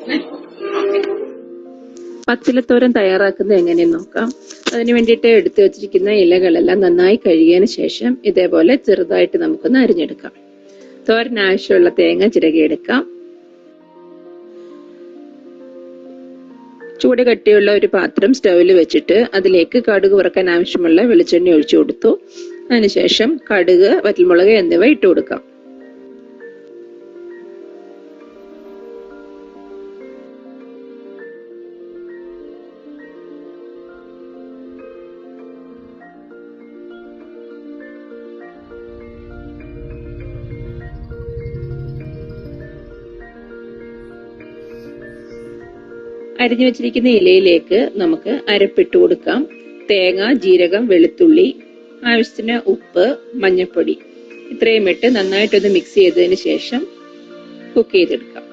പത്തിലത്തോരൻ തയ്യാറാക്കുന്നത് എങ്ങനെയെന്ന് നോക്കാം. അതിനു വേണ്ടിയിട്ട് എടുത്തു വെച്ചിരിക്കുന്ന ഇലകളെല്ലാം നന്നായി കഴുകിയതിന് ശേഷം ഇതേപോലെ ചെറുതായിട്ട് നമുക്കൊന്ന് അരിഞ്ഞെടുക്കാം. തോരന് ആവശ്യമുള്ള തേങ്ങ ചിരകിയെടുക്കാം. ചൂട് കട്ടിയുള്ള ഒരു പാത്രം സ്റ്റൗവിൽ വെച്ചിട്ട് അതിലേക്ക് കടുക് വറുക്കാൻ ആവശ്യമുള്ള വെളിച്ചെണ്ണ ഒഴിച്ചു കൊടുത്തു. അതിനുശേഷം കടുക്, വറ്റൽമുളക് എന്നിവ ഇട്ട് കൊടുക്കാം. അരിഞ്ഞു വെച്ചിരിക്കുന്ന ഇലയിലേക്ക് നമുക്ക് അരപ്പിട്ട് കൊടുക്കാം. തേങ്ങ, ജീരകം, വെളുത്തുള്ളി, ആവശ്യത്തിന് ഉപ്പ്, മഞ്ഞൾപ്പൊടി ഇത്രയും ഇട്ട് നന്നായിട്ടൊന്ന് മിക്സ് ചെയ്തതിന് ശേഷം കുക്ക് ചെയ്തെടുക്കാം.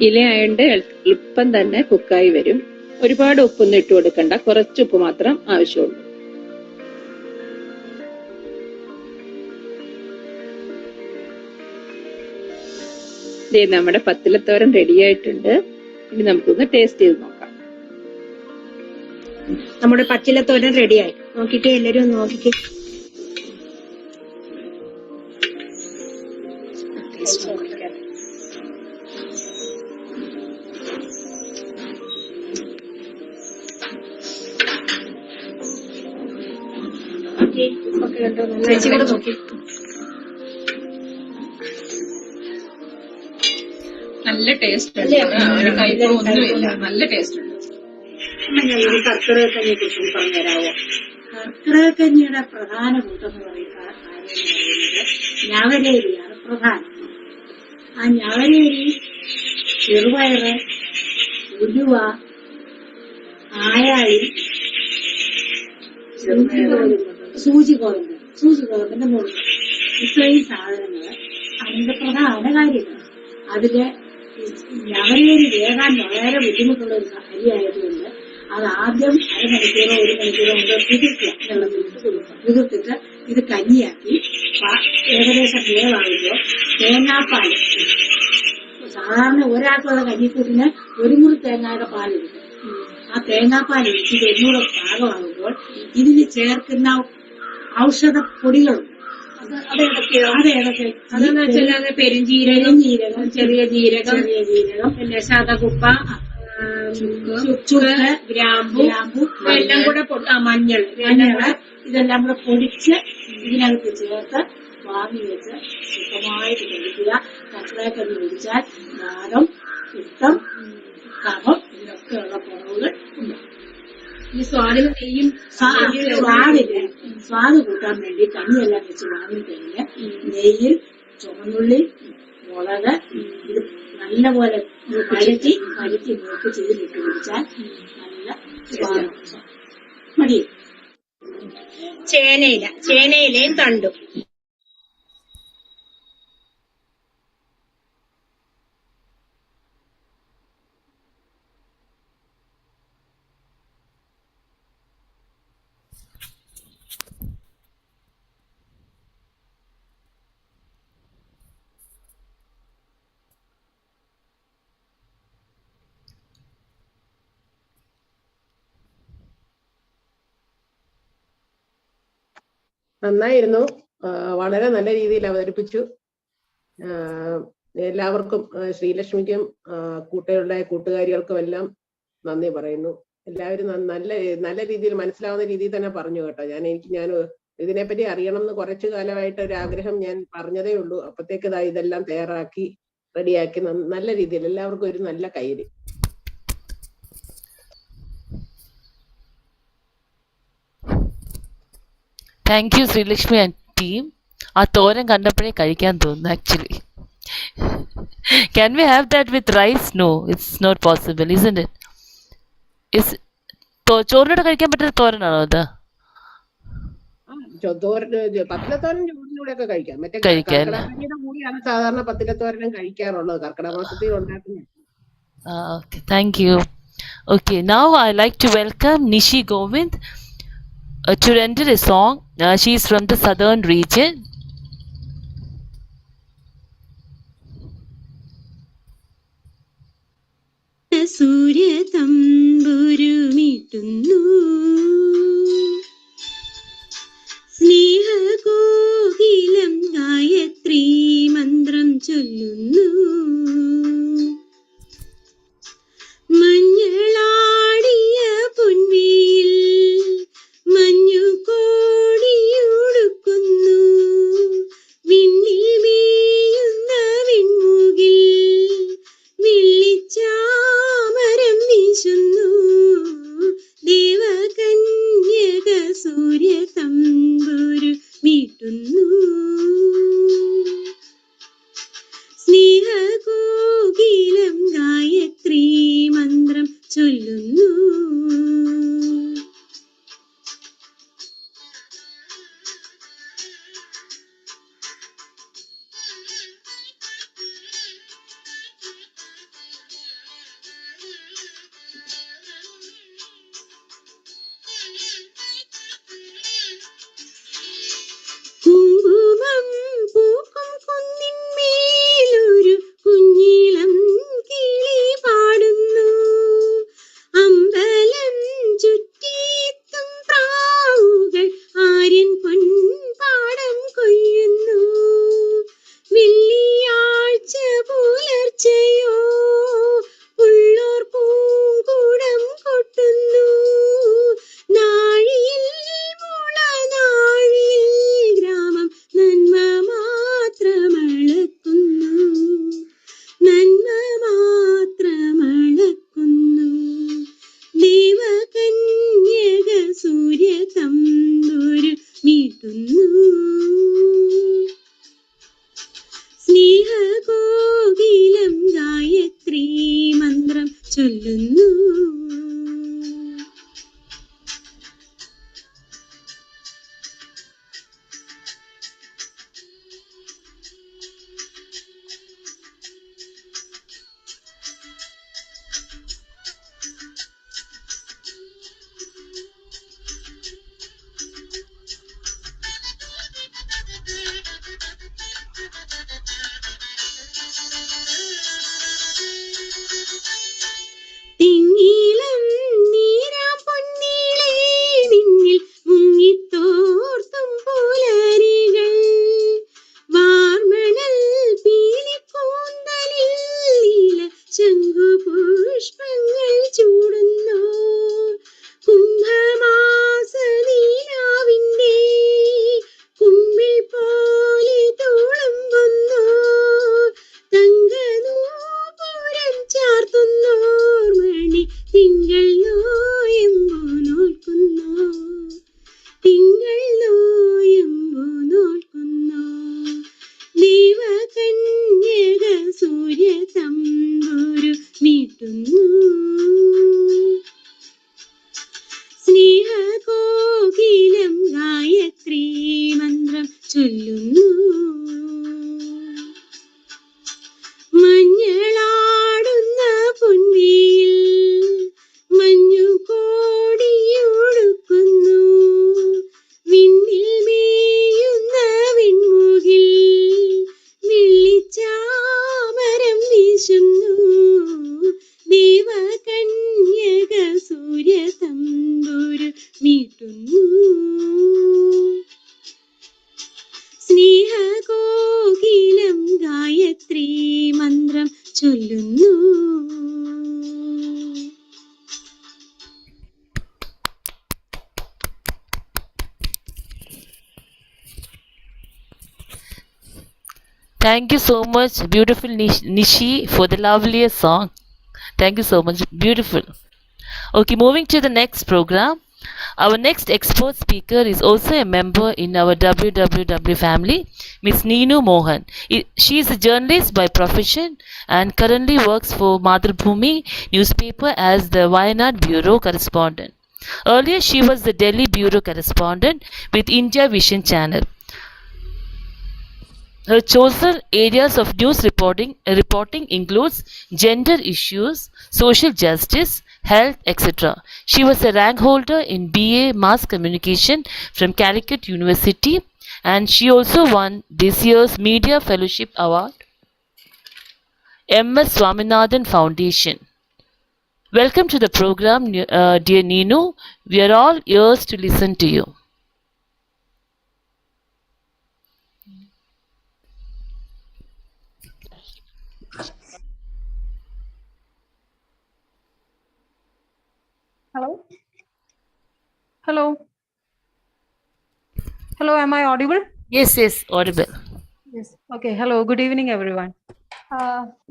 ഇല ആയതുകൊണ്ട് എളുപ്പം തന്നെ കുക്കായി വരും. ഒരുപാട് ഉപ്പൊന്നും ഇട്ട് കൊടുക്കണ്ട, കുറച്ച് ഉപ്പ് മാത്രം ആവശ്യമുള്ളൂ. നമ്മുടെ പത്തിലത്തോരൻ റെഡി ആയിട്ടുണ്ട്. ഇനി നമുക്കൊന്ന് ടേസ്റ്റ് ചെയ്ത് നോക്കാം. നമ്മുടെ പച്ചിലത്തോരൻ റെഡിയായി. നോക്കിക്കേ, എല്ലാരും ഒന്ന് നോക്കിക്കേ. ചേച്ചി കൂടെ നോക്കി. നല്ല ടേസ്റ്റ് ഉണ്ട്, ഒരു കയ്പൊന്നുമില്ല, നല്ല ടേസ്റ്റ് ഉണ്ട്. കർക്കിടക കഞ്ഞിയെ കുറിച്ച് പറഞ്ഞുതരാവോ? കർക്കിടക കഞ്ഞിയുടെ പ്രധാന കൂട്ടം എന്ന് പറയുന്നത് ഞവരേരിയാണ് പ്രധാനം. ആ ഞവരേരി, ചെറുപയറ്, ഉലുവ, ആയാളി, സൂചി ഗോതമ്പിന്റെ മുറിവ്, ഇത്രയും സാധനങ്ങൾ അതിന്റെ പ്രധാന കാര്യങ്ങൾ. അതില് ലഹരിയിൽ വേകാൻ വളരെ ബുദ്ധിമുട്ടുള്ള ഒരു അരിയായതുകൊണ്ട് അത് ആദ്യം അരമണിക്കൂറോ 1 മണിക്കൂറോ കൊണ്ട് കുതിർക്കുക, വെള്ളത്തിലിട്ട് കുതിർക്കുക. കുതിർത്തിട്ട് ഇത് കഞ്ഞിയാക്കി ഏകദേശം വേവാകുമ്പോൾ തേങ്ങാപ്പാൽ, സാധാരണ ഒരാൾക്കുള്ള കഞ്ഞിക്കൂട്ടിന് 1 മുറി തേങ്ങയുടെ പാലെടുക്കും. ആ തേങ്ങാപ്പാൽ ഒഴിച്ചിട്ട് ഒന്നുകൂടെ പാകമാകുമ്പോൾ ഇതിന് ചേർക്കുന്ന ഔഷധ പൊടികളും അതെന്ന് വെച്ചാൽ പെരുംജീരകം, ചെറിയ ജീരകം, പിന്നെ ശതകുപ്പ, ചുക്ക്, ഗ്രാമ്പു എല്ലാം കൂടെ മഞ്ഞൾ ഇതെല്ലാം കൂടെ പൊടിച്ച് ഇതിനകത്ത് ചേർത്ത് വാങ്ങി വെച്ച് സുഖമായിട്ട് കഴിക്കുക. കർക്കിടകക്കഞ്ഞി കുടിച്ചാൽ ദാഹം, പിത്തം, കഫം ഇതിനൊക്കെയുള്ള കുറവുകൾ ഉണ്ട്. ഈ സ്വാദിന് നെയ്യും സ്വാദ് കൂട്ടാൻ വേണ്ടി കഞ്ഞിയെല്ലാം വെച്ച് വാങ്ങിക്കഴിഞ്ഞ് നെയ്യിൽ ചുവന്നുള്ളി, മുളക് ഇത് നല്ലപോലെ വഴറ്റി മൂക്ക് ചെയ്തിട്ട് കുടിച്ചാൽ നല്ല സ്വാദം മതി. ചേനയിലയും തണ്ടും. നന്നായിരുന്നു. വളരെ നല്ല രീതിയിൽ അവതരിപ്പിച്ചു. എല്ലാവർക്കും, ശ്രീലക്ഷ്മിക്കും കൂട്ടുകാരുടെ കൂട്ടുകാരികൾക്കും എല്ലാം നന്ദി പറയുന്നു. എല്ലാവരും നല്ല രീതിയിൽ മനസ്സിലാവുന്ന രീതിയിൽ തന്നെ പറഞ്ഞു കേട്ടോ. ഞാൻ ഇതിനെപ്പറ്റി അറിയണം എന്ന് കുറച്ചു കാലമായിട്ട് ഒരു ആഗ്രഹം ഞാൻ പറഞ്ഞതേ ഉള്ളൂ. അപ്പത്തേക്ക് ഇതെല്ലാം തയ്യാറാക്കി റെഡിയാക്കി നല്ല രീതിയിൽ എല്ലാവർക്കും ഒരു നല്ല കയ്യില്. Thank you Sreelakshmi and team. ആ തോരൻ കണ്ടപ്പോഴേ കഴിക്കാൻ തോന്നുന്നു actually. Can we have that with rice? No, it's not possible, isn't it? ചോറിനോട് കഴിക്കാൻ പറ്റുന്ന തോരനാണോ അത്? പത്തിലത്തോരൻ ചോറിനൂടെ ഒക്കെ കഴിക്കാം. മറ്റേ കർക്കിടകക്കഞ്ഞിയുടെ കൂടിയാണ് സാധാരണ പത്തിലത്തോരനും കഴിക്കാറുള്ളത്, കർക്കിടക മാസത്തിൽ ഉണ്ടാക്കുന്നത്. Okay, thank you. Okay, now I like to welcome Nishi Govind to render a song. She is from the southern region. സൂര്യ തമ്പുരുമിട്ടുന്നു, സ്നേഹകോകിലം ഗായത്രി മന്ത്രം ചൊല്ലുന്നു, മഞ്ഞളാടിയ പൊൻവീൽ മഞ്ഞു കോടിയുടുക്കുന്നു, വിണ്ണിൽ മേയുന്ന വിൺമുകിൽ വെള്ളിച്ചാമരം വീശുന്നു, ദേവകന്യക സൂര്യ തമ്പുരു മീട്ടുന്നു, സ്നേഹകോകിലം ഗായത്രി മന്ത്രം ചൊല്ലുന്നു. കുങ്കുമം പൂക്കും കുന്നിന്മേലൊരു കുഞ്ഞിളം കിളി പാടുന്നു, അമ്പലം ചുറ്റിയെത്തും പ്രാവുകൾ ആര്യൻ പൊൻപാടം കൊയ്യുന്നു, വെള്ളിയാഴ്ച പുലർച്ചയോ ഉള്ളോർ പൂങ്കുടം കൊട്ടുന്നു, നാഴിയിൽ മുളനാഴിയിൽ ഗ്രാമം നന്മ മാത്രമളക്കുന്നു, നന്മ മാത്രമളക്കുന്നു, ദേവകന്യക സൂര്യ തമ്പുരു മീട്ടുന്നു, സ്നേഹകോകിലം ഗായത്രി മന്ത്രം ചൊല്ലുന്നു. Thank you so much, beautiful Nishi, for the loveliest song. Thank you so much. Beautiful. Okay, moving to the next program. Our next expert speaker is also a member in our WWW family, Miss Neenu Mohan. She is a journalist by profession and currently works for Madhubhumi newspaper as the Wayanad Bureau correspondent. Earlier, she was the Delhi Bureau correspondent with India Vision Channel. Her chosen areas of news reporting includes gender issues, social justice, health, etc. She was a rank holder in BA Mass Communication from Calicut University, and she also won this year's Media Fellowship Award, MS Swaminathan Foundation. Welcome to the program, dear Neenu. We are all ears to listen to you. Hello? Hello? Hello, am I audible? Yes, audible. Yes. Okay, hello, good evening everyone.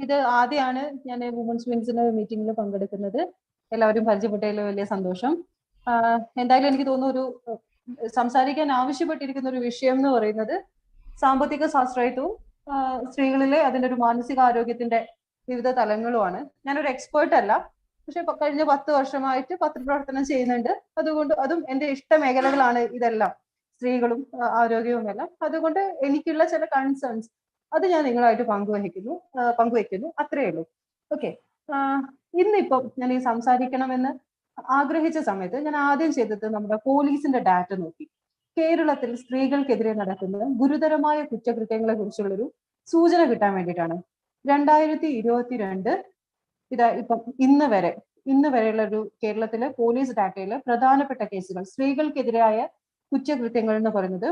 ഇത് ആദ്യമാണ് ഞാൻ women's വിങ്സിന്റെ മീറ്റിംഗിൽ പങ്കെടുക്കുന്നത്. എല്ലാവരും പരിചയപ്പെട്ടതിൽ വലിയ സന്തോഷം. എന്തായാലും എനിക്ക് തോന്നുന്നു ഒരു സംസാരിക്കാൻ ആവശ്യപ്പെട്ടിരിക്കുന്ന ഒരു വിഷയം എന്ന് പറയുന്നത് സാമ്പത്തിക സ്വാശ്രയത്വവും സ്ത്രീകളിലെ അതിൻ്റെ ഒരു മാനസികാരോഗ്യത്തിന്റെ വിവിധ തലങ്ങളുമാണ്. ഞാനൊരു എക്സ്പേർട്ട് അല്ല, പക്ഷെ കഴിഞ്ഞ 10 വർഷമായിട്ട് പത്രപ്രവർത്തനം ചെയ്യുന്നുണ്ട്. അതുകൊണ്ട് അതും എൻ്റെ ഇഷ്ട മേഖലകളാണ് ഇതെല്ലാം, സ്ത്രീകളും ആരോഗ്യവും എല്ലാം. അതുകൊണ്ട് എനിക്കുള്ള ചില കൺസേൺസ് അത് ഞാൻ നിങ്ങളായിട്ട് പങ്കുവെക്കുന്നു, അത്രയേ ഉള്ളൂ. ഓക്കെ, ഇന്നിപ്പം ഞാൻ ഈ സംസാരിക്കണമെന്ന് ആഗ്രഹിച്ച സമയത്ത് ഞാൻ ആദ്യം ചെയ്തത് നമ്മുടെ പോലീസിന്റെ ഡാറ്റ നോക്കി. കേരളത്തിൽ സ്ത്രീകൾക്കെതിരെ നടക്കുന്ന ഗുരുതരമായ കുറ്റകൃത്യങ്ങളെ കുറിച്ചുള്ളൊരു സൂചന കിട്ടാൻ വേണ്ടിയിട്ടാണ്. 2022 ഇതാ ഇപ്പം ഇന്ന് വരെയുള്ള ഒരു കേരളത്തിലെ പോലീസ് ഡാറ്റയിലെ പ്രധാനപ്പെട്ട കേസുകൾ, സ്ത്രീകൾക്കെതിരായ കുറ്റകൃത്യങ്ങൾ എന്ന് പറയുന്നത്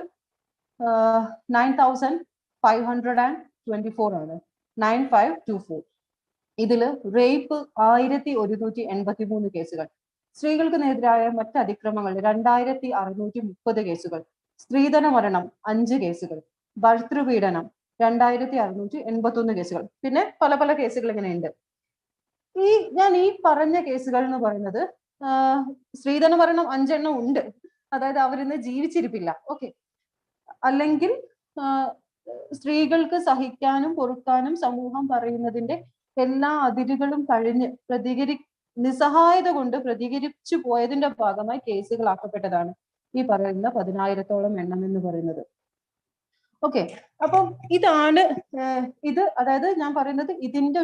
9524 ആണ്, 9524. ഇതില് റേപ്പ് 1183 കേസുകൾ, സ്ത്രീകൾക്കെതിരായ മറ്റ് അതിക്രമങ്ങൾ 2630 കേസുകൾ, സ്ത്രീധന മരണം 5 കേസുകൾ, ഭർതൃപീഡനം 2681 കേസുകൾ, പിന്നെ പല പല കേസുകൾ ഇങ്ങനെയുണ്ട്. ഞാൻ ഈ പറഞ്ഞ കേസുകൾ എന്ന് പറയുന്നത് സ്ത്രീധന മരണം 5 എണ്ണം ഉണ്ട്, അതായത് അവരിന്ന് ജീവിച്ചിരിപ്പില്ല. ഓക്കെ, അല്ലെങ്കിൽ സ്ത്രീകൾക്ക് സഹിക്കാനും പൊറുക്കാനും സമൂഹം പറയുന്നതിന്റെ എല്ലാ അതിരുകളും കഴിഞ്ഞ് നിസ്സഹായത കൊണ്ട് പ്രതികരിച്ചു പോയതിന്റെ ഭാഗമായി കേസുകളാക്കപ്പെട്ടതാണ് ഈ പറയുന്ന 10,000-ഓളം എണ്ണം എന്ന് പറയുന്നത്. ഓക്കെ, അപ്പം ഇതാണ് ഇത്, അതായത് ഞാൻ പറയുന്നത് ഇതിന്റെ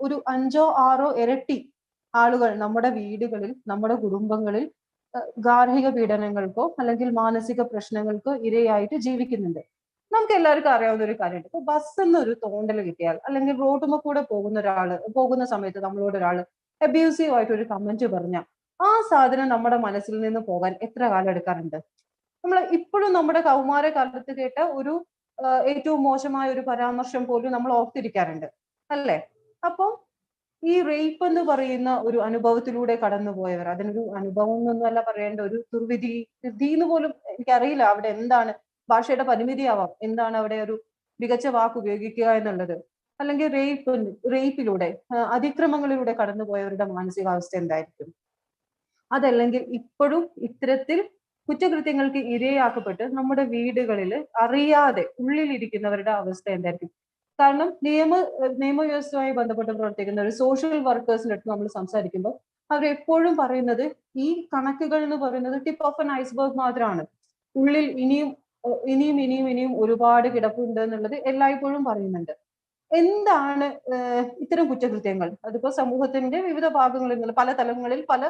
ഒരു 5-6 ഇരട്ടി ആളുകൾ നമ്മുടെ വീടുകളിൽ, നമ്മുടെ കുടുംബങ്ങളിൽ ഗാർഹിക പീഡനങ്ങൾക്കോ അല്ലെങ്കിൽ മാനസിക പ്രശ്നങ്ങൾക്കോ ഇരയായിട്ട് ജീവിക്കുന്നുണ്ട്. നമുക്ക് എല്ലാവർക്കും അറിയാവുന്ന ഒരു കാര്യമുണ്ട്. ഇപ്പൊ ബസ്സിന്ന് ഒരു തോണ്ടൽ കിട്ടിയാൽ, അല്ലെങ്കിൽ റോഡുമ്മ കൂടെ പോകുന്ന സമയത്ത് നമ്മളോട് ഒരാള് അബ്യൂസീവ് ആയിട്ട് ഒരു കമന്റ് പറഞ്ഞാൽ ആ സാധനം നമ്മുടെ മനസ്സിൽ നിന്ന് പോകാൻ എത്ര കാലം എടുക്കാറുണ്ട്? നമ്മൾ ഇപ്പോഴും നമ്മുടെ കൗമാര കാലത്ത് കേട്ട ഒരു ഏറ്റവും മോശമായ ഒരു പരാമർശം പോലും നമ്മൾ ഓർത്തിരിക്കാറുണ്ട്, അല്ലേ? അപ്പം ഈ റേപ്പ് എന്ന് പറയുന്ന ഒരു അനുഭവത്തിലൂടെ കടന്നുപോയവർ, അതിനൊരു അനുഭവം എന്നൊന്നുമല്ല പറയേണ്ട, ഒരു വിധി എന്ന് പോലും എനിക്കറിയില്ല അവിടെ എന്താണ്, ഭാഷയുടെ പരിമിതിയാവാം, എന്താണ് അവിടെ ഒരു മികച്ച വാക്ക് ഉപയോഗിക്കുക എന്നുള്ളത്. അല്ലെങ്കിൽ റേപ്പിലൂടെ അതിക്രമങ്ങളിലൂടെ കടന്നുപോയവരുടെ മാനസികാവസ്ഥ എന്തായിരിക്കും? അതല്ലെങ്കിൽ ഇപ്പോഴും ഇത്തരത്തിൽ കുറ്റകൃത്യങ്ങൾക്ക് ഇരയാക്കപ്പെട്ട് നമ്മുടെ വീടുകളിൽ അറിയാതെ ഉള്ളിലിരിക്കുന്നവരുടെ അവസ്ഥ എന്തായിരിക്കും? കാരണം നിയമവ്യവസ്ഥയുമായി ബന്ധപ്പെട്ട് പ്രവർത്തിക്കുന്ന ഒരു സോഷ്യൽ വർക്കേഴ്സിന്റെ അടുത്ത് നമ്മൾ സംസാരിക്കുമ്പോൾ അവരെപ്പോഴും പറയുന്നത് ഈ കണക്കുകൾ എന്ന് പറയുന്നത് ടിപ്പ് ഓഫ് ആൻ ഐസ്ബർഗ് മാത്രമാണ്, ഉള്ളിൽ ഇനിയും ഒരുപാട് കിടപ്പുണ്ട് എന്നുള്ളത് എല്ലായ്പ്പോഴും പറയുന്നുണ്ട്. എന്താണ് ഇത്തരം കുറ്റകൃത്യങ്ങൾ? അതിപ്പോ സമൂഹത്തിന്റെ വിവിധ ഭാഗങ്ങളിൽ നിന്ന് പല തലങ്ങളിൽ പല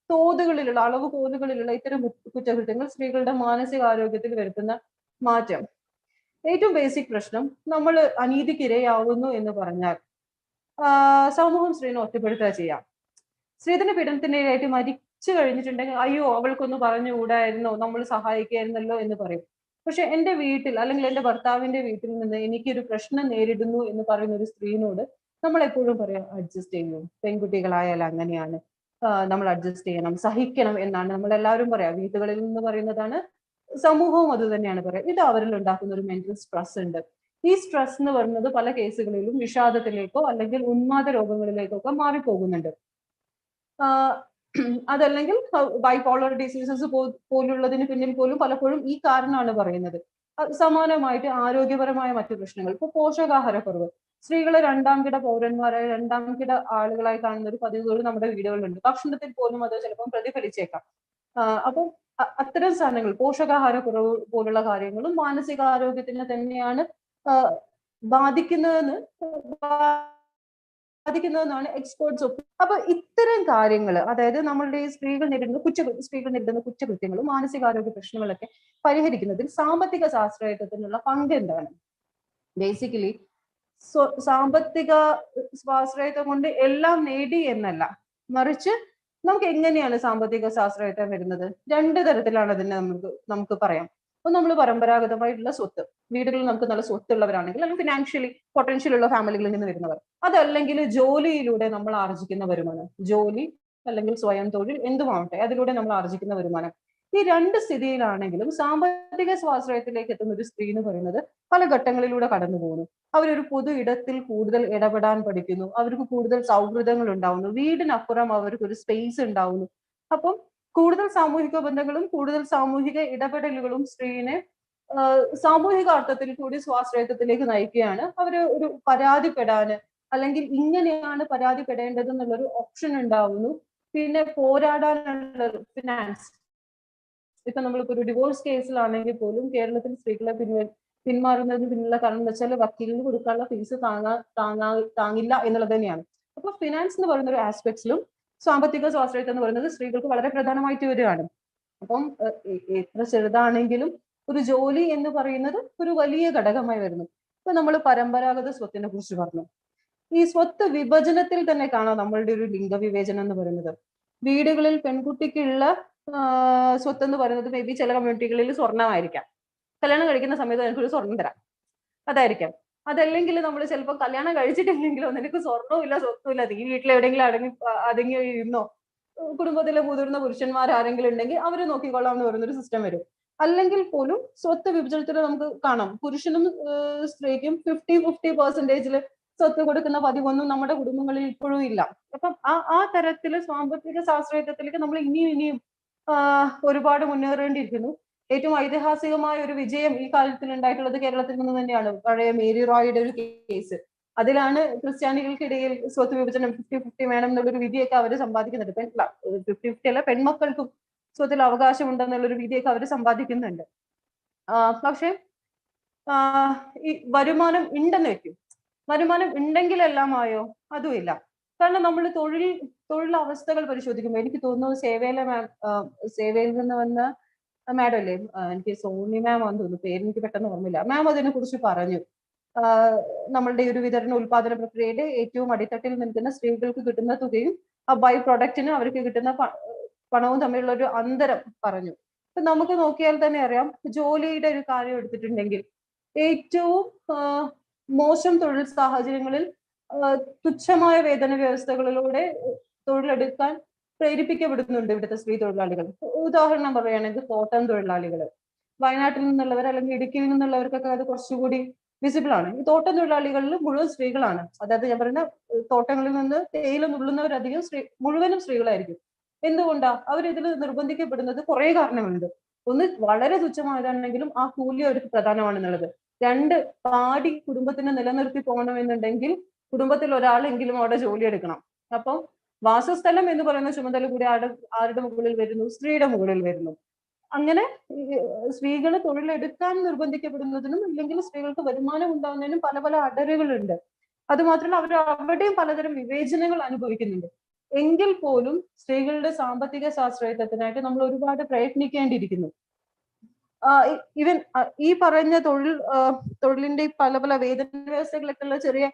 തോതുകളിലുള്ള അളവ് തോതുകളിലുള്ള ഇത്തരം കുറ്റകൃത്യങ്ങൾ സ്ത്രീകളുടെ മാനസികാരോഗ്യത്തിൽ വരുത്തുന്ന മാറ്റം. ഏറ്റവും ബേസിക് പ്രശ്നം, നമ്മൾ അനീതിക്ക് ഇരയാവുന്നു എന്ന് പറഞ്ഞാൽ സമൂഹം സ്ത്രീനെ ഒറ്റപ്പെടുത്തുക ചെയ്യാം. സ്ത്രീധന പീഡനത്തിനിരയായിട്ട് മരിച്ചു കഴിഞ്ഞിട്ടുണ്ടെങ്കിൽ അയ്യോ അവൾക്കൊന്ന് പറഞ്ഞുകൂടായിരുന്നോ, നമ്മൾ സഹായിക്കായിരുന്നല്ലോ എന്ന് പറയും. പക്ഷെ എൻ്റെ വീട്ടിൽ അല്ലെങ്കിൽ എൻ്റെ ഭർത്താവിന്റെ വീട്ടിൽ നിന്ന് എനിക്കൊരു പ്രശ്നം നേരിടുന്നു എന്ന് പറയുന്ന ഒരു സ്ത്രീനോട് നമ്മൾ എപ്പോഴും പറയാം അഡ്ജസ്റ്റ് ചെയ്യൂ, പെൺകുട്ടികളായാൽ അങ്ങനെയാണ്, നമ്മൾ അഡ്ജസ്റ്റ് ചെയ്യണം, സഹിക്കണം എന്നാണ് നമ്മൾ എല്ലാവരും പറയാം. വീട്ടുകളിൽ നിന്ന് പറയുന്നതാണ്, സമൂഹവും അത് തന്നെയാണ് പറയാം. ഇത് അവരിൽ ഉണ്ടാക്കുന്ന ഒരു മെന്റൽ സ്ട്രെസ് ഉണ്ട്. ഈ സ്ട്രെസ് എന്ന് പറയുന്നത് പല കേസുകളിലും വിഷാദത്തിലേക്കോ അല്ലെങ്കിൽ ഉന്മാദ രോഗങ്ങളിലേക്കോ ഒക്കെ മാറിപ്പോകുന്നുണ്ട്. അതല്ലെങ്കിൽ ബൈപോളർ ഡിസീസസ് പോലുള്ളതിന് പിന്നിൽ പോലും പലപ്പോഴും ഈ കാരണമാണ് പറയുന്നത്. സമാനമായിട്ട് ആരോഗ്യപരമായ മറ്റു പ്രശ്നങ്ങൾ, ഇപ്പൊ പോഷകാഹാരക്കുറവ്, സ്ത്രീകളെ രണ്ടാം കിട പൗരന്മാരായി രണ്ടാം കിട ആളുകളായി കാണുന്ന ഒരു പതിവുകൾ നമ്മുടെ വീടുകളിലുണ്ട്. ഭക്ഷണത്തിൽ പോലും അത് ചിലപ്പം പ്രതിഫലിച്ചേക്കാം. അപ്പം അത്തരം സാധനങ്ങൾ, പോഷകാഹാരക്കുറവ് പോലുള്ള കാര്യങ്ങളും മാനസികാരോഗ്യത്തിന് തന്നെയാണ് ബാധിക്കുന്നതെന്നാണ് എക്സ്പേർട്സ്. അപ്പൊ ഇത്തരം കാര്യങ്ങൾ, അതായത് നമ്മളുടെ സ്ത്രീകൾ നേരിടുന്ന കുറ്റകൃത്യങ്ങളും മാനസികാരോഗ്യ പ്രശ്നങ്ങളൊക്കെ പരിഹരിക്കുന്നതിൽ സാമ്പത്തിക സ്വാശ്രയത്വത്തിനുള്ള പങ്ക് എന്താണ്? ബേസിക്കലി സാമ്പത്തിക സ്വാശ്രയത്വം കൊണ്ട് എല്ലാം നേടി എന്നല്ല, മറിച്ച് നമുക്ക് എങ്ങനെയാണ് സാമ്പത്തിക സ്വാശ്രയത്വം വരുന്നത്? 2 തരത്തിലാണ് അതിനെ നമുക്ക് പറയാം. അപ്പൊ നമ്മൾ പരമ്പരാഗതമായിട്ടുള്ള സ്വത്ത്, വീടുകളിൽ നമുക്ക് നല്ല സ്വത്തുള്ളവരാണെങ്കിൽ, അല്ലെങ്കിൽ ഫിനാൻഷ്യലി പൊട്ടൻഷ്യൽ ഉള്ള ഫാമിലികളിൽ നിന്ന് വരുന്നവർ, അതല്ലെങ്കിൽ ജോലിയിലൂടെ നമ്മൾ ആർജിക്കുന്ന വരുമാനം, ജോലി അല്ലെങ്കിൽ സ്വയം തൊഴിൽ എന്തുമാവട്ടെ, അതിലൂടെ നമ്മൾ ആർജിക്കുന്ന വരുമാനം. ഈ 2 സ്ഥിതിയിലാണെങ്കിലും സാമ്പത്തിക സ്വാശ്രയത്തിലേക്ക് എത്തുന്ന ഒരു സ്ത്രീ എന്ന് പറയുന്നത് പല ഘട്ടങ്ങളിലൂടെ കടന്നു പോകുന്നു. അവരൊരു പൊതു ഇടത്തിൽ കൂടുതൽ ഇടപെടാൻ പഠിക്കുന്നു, അവർക്ക് കൂടുതൽ സൗഹൃദങ്ങൾ ഉണ്ടാവുന്നു, വീടിനപ്പുറം അവർക്ക് ഒരു സ്പേസ് ഉണ്ടാവുന്നു. അപ്പം കൂടുതൽ സാമൂഹിക ബന്ധങ്ങളും കൂടുതൽ സാമൂഹിക ഇടപെടലുകളും സ്ത്രീനെ സാമൂഹിക അർത്ഥത്തിൽ കൂടി സ്വാശ്രയത്വത്തിലേക്ക് നയിക്കുകയാണ്. അവര് ഒരു പരാതിപ്പെടാന്, അല്ലെങ്കിൽ ഇങ്ങനെയാണ് പരാതിപ്പെടേണ്ടത് എന്നുള്ളൊരു ഓപ്ഷൻ ഉണ്ടാവുന്നു. പിന്നെ പോരാടാനുള്ള ഫിനാൻസ്, ഇപ്പൊ നമ്മളിപ്പോ ഒരു ഡിവോഴ്സ് കേസിലാണെങ്കിൽ പോലും കേരളത്തിൽ സ്ത്രീകളെ പിന്മാറുന്നതിന് പിന്നിലുള്ള കാരണം എന്ന് വെച്ചാൽ വക്കീലിന് കൊടുക്കാനുള്ള ഫീസ് താങ്ങില്ല എന്നുള്ളത് തന്നെയാണ്. അപ്പൊ ഫിനാൻസ് എന്ന് പറയുന്ന ഒരു ആസ്പെക്ട്സിലും സാമ്പത്തിക സ്വാശ്രയത്വം എന്ന് പറയുന്നത് സ്ത്രീകൾക്ക് വളരെ പ്രധാനമായിട്ട് വരികയാണ്. അപ്പം എത്ര ചെറുതാണെങ്കിലും ഒരു ജോലി എന്ന് പറയുന്നത് ഒരു വലിയ ഘടകമായി വരുന്നു. ഇപ്പൊ നമ്മൾ പരമ്പരാഗത സ്വത്തിനെ കുറിച്ച് പറഞ്ഞു. ഈ സ്വത്ത് വിഭജനത്തിൽ തന്നെ കാണാം നമ്മളുടെ ഒരു ലിംഗവിവേചനം എന്ന് പറയുന്നത്. വീടുകളിൽ പെൺകുട്ടിക്കുള്ള സ്വത്ത് എന്ന് പറയുന്നത് മേ ബി ചില കമ്മ്യൂണിറ്റികളിൽ സ്വർണ്ണമായിരിക്കാം. കല്യാണം കഴിക്കുന്ന സമയത്ത് എനിക്കൊരു സ്വർണം തരാം, അതായിരിക്കാം. അതല്ലെങ്കിൽ നമ്മൾ ചിലപ്പോൾ കല്യാണം കഴിച്ചിട്ടില്ലെങ്കിലോ നിനക്ക് സ്വർണ്ണവും ഇല്ല സ്വത്തും ഇല്ല, ഈ വീട്ടിൽ എവിടെയെങ്കിലും അടങ്ങി ഇരുന്നോ, കുടുംബത്തിലെ മുതിർന്ന പുരുഷന്മാർ ആരെങ്കിലും ഉണ്ടെങ്കിൽ അവര് നോക്കിക്കൊള്ളാം എന്ന് പറയുന്നൊരു സിസ്റ്റം വരും. അല്ലെങ്കിൽ പോലും സ്വത്ത് വിഭജനത്തിൽ നമുക്ക് കാണാം പുരുഷനും സ്ത്രീക്കും 50-50% സ്വത്ത് കൊടുക്കുന്ന പതിവൊന്നും നമ്മുടെ കുടുംബങ്ങളിൽ ഇപ്പോഴും ഇല്ല. അപ്പം ആ തരത്തില് സാമ്പത്തിക സ്വാശ്രയത്വത്തിലേക്ക് നമ്മൾ ഇനിയും ഒരുപാട് മുന്നേറേണ്ടിയിരിക്കുന്നു. ഏറ്റവും ഐതിഹാസികമായ ഒരു വിജയം ഈ കാലത്തിൽ ഉണ്ടായിട്ടുള്ളത് കേരളത്തിൽ നിന്ന് തന്നെയാണ്. പഴയ മേരി റോയുടെ ഒരു കേസ്, അതിലാണ് ക്രിസ്ത്യാനികൾക്കിടയിൽ സ്വത്ത് വിഭജനം 50-50 വേണം എന്നുള്ളൊരു വിധിയൊക്കെ അവർ സമ്പാദിക്കുന്നുണ്ട്. 50-50 അല്ല, പെൺമക്കൾക്കും സ്വത്തിൽ അവകാശം ഉണ്ടെന്നുള്ളൊരു വിധിയൊക്കെ അവർ സമ്പാദിക്കുന്നുണ്ട്. പക്ഷെ ഈ വരുമാനം ഉണ്ടെന്ന് വെക്കും, വരുമാനം ഉണ്ടെങ്കിലെല്ലാം ആയോ? അതുമില്ല. കാരണം നമ്മൾ തൊഴിൽ അവസ്ഥകൾ പരിശോധിക്കുമ്പോൾ എനിക്ക് തോന്നുന്നു സേവയിൽ നിന്ന് വന്ന മാഡം അല്ലേ, എനിക്ക് സോണി മാം ആണെന്ന് തോന്നുന്നു, പേരെനിക്ക് പെട്ടെന്ന് ഓർമ്മയില്ല. മാം അതിനെ കുറിച്ച് പറഞ്ഞു. നമ്മളുടെ ഒരു വിതരണ ഉൽപാദന പ്രക്രിയയുടെ ഏറ്റവും അടിത്തട്ടിൽ നിൽക്കുന്ന സ്ത്രീകൾക്ക് കിട്ടുന്ന തുകയും ആ ബൈ പ്രൊഡക്റ്റിന് അവർക്ക് കിട്ടുന്ന പണവും തമ്മിലുള്ള ഒരു അന്തരം പറഞ്ഞു. ഇപ്പൊ നമുക്ക് നോക്കിയാൽ തന്നെ അറിയാം, ജോലിയുടെ ഒരു കാര്യം എടുത്തിട്ടുണ്ടെങ്കിൽ ഏറ്റവും മോശം തൊഴിൽ സാഹചര്യങ്ങളിൽ തുച്ഛമായ വേതന വ്യവസ്ഥകളിലൂടെ തൊഴിലെടുക്കാൻ പ്രേരിപ്പിക്കപ്പെടുന്നുണ്ട് ഇവിടുത്തെ സ്ത്രീ തൊഴിലാളികൾ. ഉദാഹരണം പറയുകയാണെങ്കിൽ തോട്ടം തൊഴിലാളികൾ, വയനാട്ടിൽ നിന്നുള്ളവർ അല്ലെങ്കിൽ ഇടുക്കിയിൽ നിന്നുള്ളവർക്കൊക്കെ അത് കുറച്ചുകൂടി വിസിബിൾ ആണ്. ഈ തോട്ടം തൊഴിലാളികളിൽ മുഴുവൻ സ്ത്രീകളാണ്. അതായത് ഞാൻ പറയുന്ന തോട്ടങ്ങളിൽ നിന്ന് തേയില നുള്ളുന്നവരധികം മുഴുവനും സ്ത്രീകളായിരിക്കും. എന്തുകൊണ്ടാ അവരിതിൽ നിർബന്ധിക്കപ്പെടുന്നത്? കുറെ കാരണങ്ങളുണ്ട്. ഒന്ന്, വളരെ തുച്ഛമായതാണെങ്കിലും ആ കൂലി അവർക്ക് പ്രധാനമാണെന്നുള്ളത്. 2, പാടി കുടുംബത്തിനെ നിലനിർത്തി പോകണമെന്നുണ്ടെങ്കിൽ കുടുംബത്തിൽ ഒരാളെങ്കിലും അവിടെ ജോലി എടുക്കണം. അപ്പം വാസസ്ഥലം എന്ന് പറയുന്ന ചുമതല കൂടി ആരുടെ മുകളിൽ വരുന്നു? സ്ത്രീയുടെ മുകളിൽ വരുന്നു. അങ്ങനെ സ്ത്രീകൾ തൊഴിലെടുക്കാൻ നിർബന്ധിക്കപ്പെടുന്നതിനും ഇല്ലെങ്കിൽ സ്ത്രീകൾക്ക് വരുമാനം ഉണ്ടാകുന്നതിനും പല പല അടരുകളുണ്ട്. അത് മാത്രമല്ല അവർ അവിടെയും പലതരം വിവേചനങ്ങൾ അനുഭവിക്കുന്നുണ്ട്. എങ്കിൽ പോലും സ്ത്രീകളുടെ സാമ്പത്തിക സ്വാശ്രയത്വത്തിനായിട്ട് നമ്മൾ ഒരുപാട് പ്രയത്നിക്കേണ്ടിയിരിക്കുന്നു. ഈവൻ ഈ പറഞ്ഞ തൊഴിലിന്റെ പല പല വേതന വ്യവസ്ഥകളൊക്കെയുള്ള ചെറിയ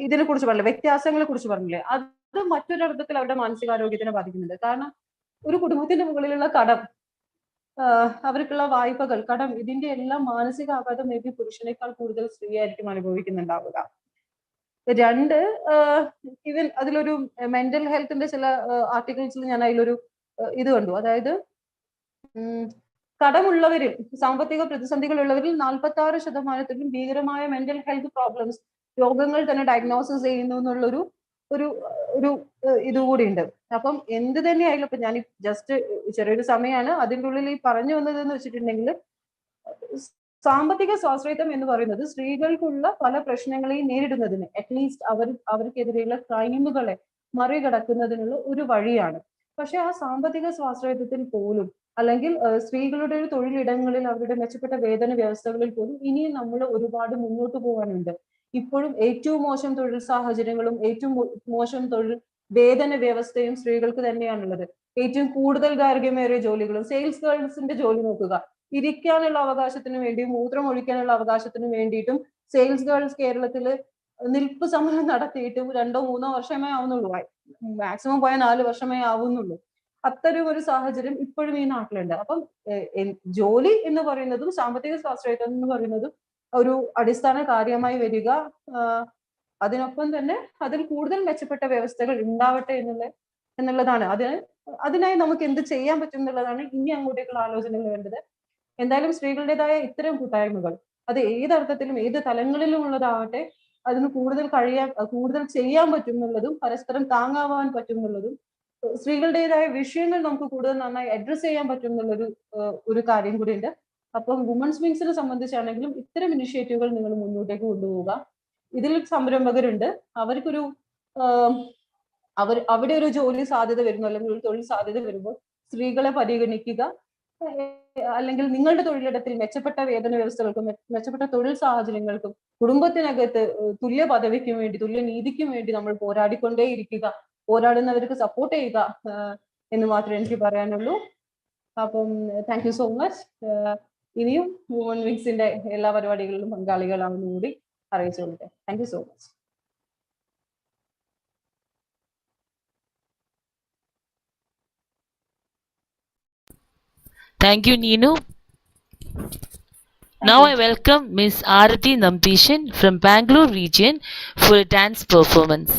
ഇതിനെ കുറിച്ച് പറഞ്ഞില്ലേ, വ്യത്യാസങ്ങളെ കുറിച്ച് പറഞ്ഞില്ലേ, അത് മറ്റൊരർത്ഥത്തിൽ അവരുടെ മാനസികാരോഗ്യത്തിനെ ബാധിക്കുന്നുണ്ട്. കാരണം ഒരു കുടുംബത്തിന്റെ മുകളിലുള്ള കടം, അവർക്കുള്ള വായ്പകൾ, കടം, ഇതിന്റെ എല്ലാം മാനസിക ആഘാതം മേ ബി പുരുഷനേക്കാൾ കൂടുതൽ സ്ത്രീയായിരിക്കും അനുഭവിക്കുന്നുണ്ടാവുക. 2, ഈവൻ അതിലൊരു മെന്റൽ ഹെൽത്തിന്റെ ചില ആർട്ടിക്കിൾസിൽ ഞാൻ അതിലൊരു ഇത് കണ്ടു. അതായത് കടമുള്ളവരിൽ സാമ്പത്തിക പ്രതിസന്ധികളുള്ളവരിൽ 46% ഭീകരമായ മെന്റൽ ഹെൽത്ത് പ്രോബ്ലംസ് രോഗങ്ങൾ തന്നെ ഡയഗ്നോസിസ് ചെയ്യുന്നു എന്നുള്ളൊരു ഒരു ഒരു ഇതുകൂടി ഉണ്ട്. അപ്പം എന്ത് തന്നെയായാലും ഇപ്പൊ ഞാൻ ജസ്റ്റ് ചെറിയൊരു സമയമാണ് അതിൻ്റെ ഉള്ളിൽ ഈ പറഞ്ഞു വന്നതെന്ന് വെച്ചിട്ടുണ്ടെങ്കിൽ സാമ്പത്തിക സ്വാശ്രയത്വം എന്ന് പറയുന്നത് സ്ത്രീകൾക്കുള്ള പല പ്രശ്നങ്ങളെയും നേരിടുന്നതിന് അറ്റ്ലീസ്റ്റ് അവർക്കെതിരെയുള്ള ക്രൈമുകളെ മറികടക്കുന്നതിനുള്ള ഒരു വഴിയാണ്. പക്ഷെ ആ സാമ്പത്തിക സ്വാശ്രയത്വത്തിൽ പോലും അല്ലെങ്കിൽ സ്ത്രീകളുടെ ഒരു തൊഴിലിടങ്ങളിൽ അവരുടെ മെച്ചപ്പെട്ട വേതന വ്യവസ്ഥകളിൽ പോലും ഇനിയും നമ്മൾ ഒരുപാട് മുന്നോട്ട് പോകാനുണ്ട്. ഇപ്പോഴും ഏറ്റവും മോശം തൊഴിൽ സാഹചര്യങ്ങളും ഏറ്റവും മോശം തൊഴിൽ വേതന വ്യവസ്ഥയും സ്ത്രീകൾക്ക് തന്നെയാണുള്ളത്. ഏറ്റവും കൂടുതൽ ദൈർഘ്യമേറിയ ജോലികളും സെയിൽസ് ഗേൾസിന്റെ ജോലി നോക്കുക, ഇരിക്കാനുള്ള അവകാശത്തിന് വേണ്ടിയും മൂത്രം ഒഴിക്കാനുള്ള അവകാശത്തിന് വേണ്ടിയിട്ടും സെയിൽസ് ഗേൾസ് കേരളത്തിൽ നിൽപ്പ് സമരം നടത്തിയിട്ട് 2-3 വർഷമേ ആവുന്നുള്ളൂ, മാക്സിമം പോയാൽ 4 വർഷമേ ആവുന്നുള്ളൂ. അത്തരം ഒരു സാഹചര്യം ഇപ്പോഴും ഈ നാട്ടിലുണ്ട്. അപ്പം ജോലി എന്ന് പറയുന്നതും സാമ്പത്തിക സ്വാശ്രയത്വം എന്ന് പറയുന്നതും ഒരു അടിസ്ഥാന കാര്യമായി വരിക, അതിനൊപ്പം തന്നെ അതിൽ കൂടുതൽ മെച്ചപ്പെട്ട വ്യവസ്ഥകൾ ഉണ്ടാവട്ടെ എന്നുള്ളതാണ്. അതിനായി നമുക്ക് എന്ത് ചെയ്യാൻ പറ്റും എന്നുള്ളതാണ് ഇനി അങ്ങോട്ടേക്കുള്ള ആലോചനകൾ വേണ്ടത്. എന്തായാലും സ്ത്രീകളുടേതായ ഇത്തരം കൂട്ടായ്മകൾ അത് ഏതർത്ഥത്തിലും ഏത് തലങ്ങളിലും ഉള്ളതാവട്ടെ, അതിന് കൂടുതൽ ചെയ്യാൻ പറ്റും എന്നുള്ളതും പരസ്പരം താങ്ങാവാൻ പറ്റും എന്നുള്ളതും സ്ത്രീകളുടേതായ വിഷയങ്ങൾ നമുക്ക് കൂടുതൽ നന്നായി അഡ്രസ് ചെയ്യാൻ പറ്റും എന്നുള്ളൊരു ഒരു കാര്യം കൂടി ഉണ്ട്. അപ്പം വുമൻസ് വിങ്സിനെ സംബന്ധിച്ചാണെങ്കിലും ഇത്തരം ഇനിഷ്യേറ്റീവുകൾ നിങ്ങൾ മുന്നോട്ടേക്ക് കൊണ്ടുപോവുക. ഇതിൽ സംരംഭകരുണ്ട്, അവർക്കൊരു അവിടെ ഒരു ജോലി സാധ്യത വരുന്നു അല്ലെങ്കിൽ ഒരു തൊഴിൽ സാധ്യത വരുമ്പോൾ സ്ത്രീകളെ പരിഗണിക്കുക, അല്ലെങ്കിൽ നിങ്ങളുടെ തൊഴിലിടത്തിൽ മെച്ചപ്പെട്ട വേതന വ്യവസ്ഥകൾക്കും മെച്ചപ്പെട്ട തൊഴിൽ സാഹചര്യങ്ങൾക്കും കുടുംബത്തിനകത്ത് തുല്യ പദവിക്കും വേണ്ടി തുല്യ നീതിക്കും വേണ്ടി നമ്മൾ പോരാടിക്കൊണ്ടേയിരിക്കുക, പോരാടുന്നവർക്ക് സപ്പോർട്ട് ചെയ്യുക എന്ന് മാത്രമേ എനിക്ക് പറയാനുള്ളൂ. അപ്പം താങ്ക് യു സോ മച്ച്. ഇനിയും വുമൺ വിങ്സിന്റെ എല്ലാ പരിപാടികളിലും പങ്കാളികളാണെന്ന് കൂടി അറിയിച്ചുകൊള്ളട്ടെ. Thank you so much. Thank you, Neenu. Now I welcome Miss Arati Nampishan from Bangalore region for a dance performance.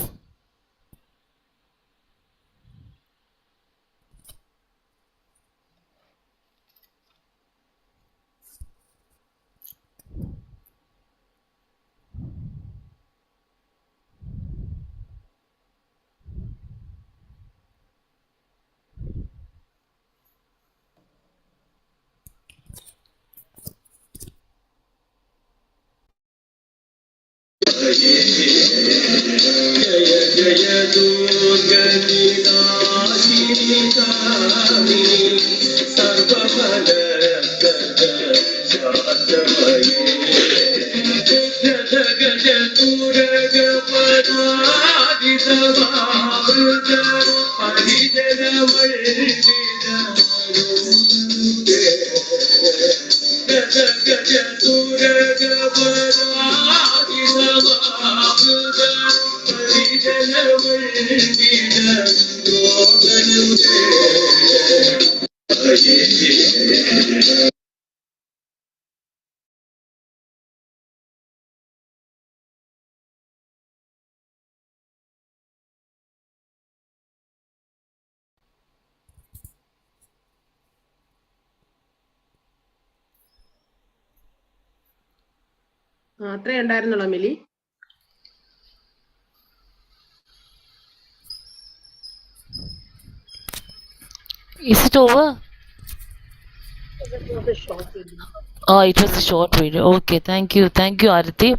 അത്രേ ഉണ്ടായിരുന്നുള്ളൂ മിലി. Is it over? Oh, it was a short video. Okay, thank you, Arati.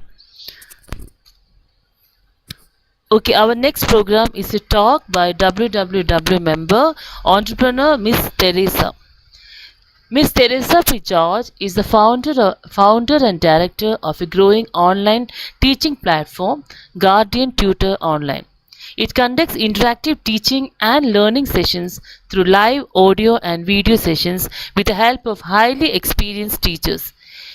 Okay, our next program is a talk by WWW member, entrepreneur Miss Teresa. Miss Teresa P. George is the founder and director of a growing online teaching platform, Guardian Tutor Online. It conducts interactive teaching and learning sessions through live audio and video sessions with the help of highly experienced teachers.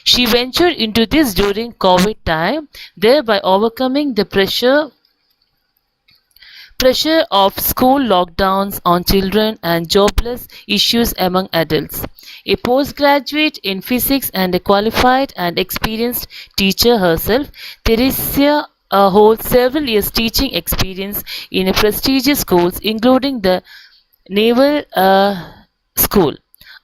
She ventured into this during COVID time, thereby overcoming the pressure of school lockdowns on children and jobless issues among adults. A postgraduate in physics and a qualified and experienced teacher herself, Teresa holds several years teaching experience in prestigious schools including the Naval School.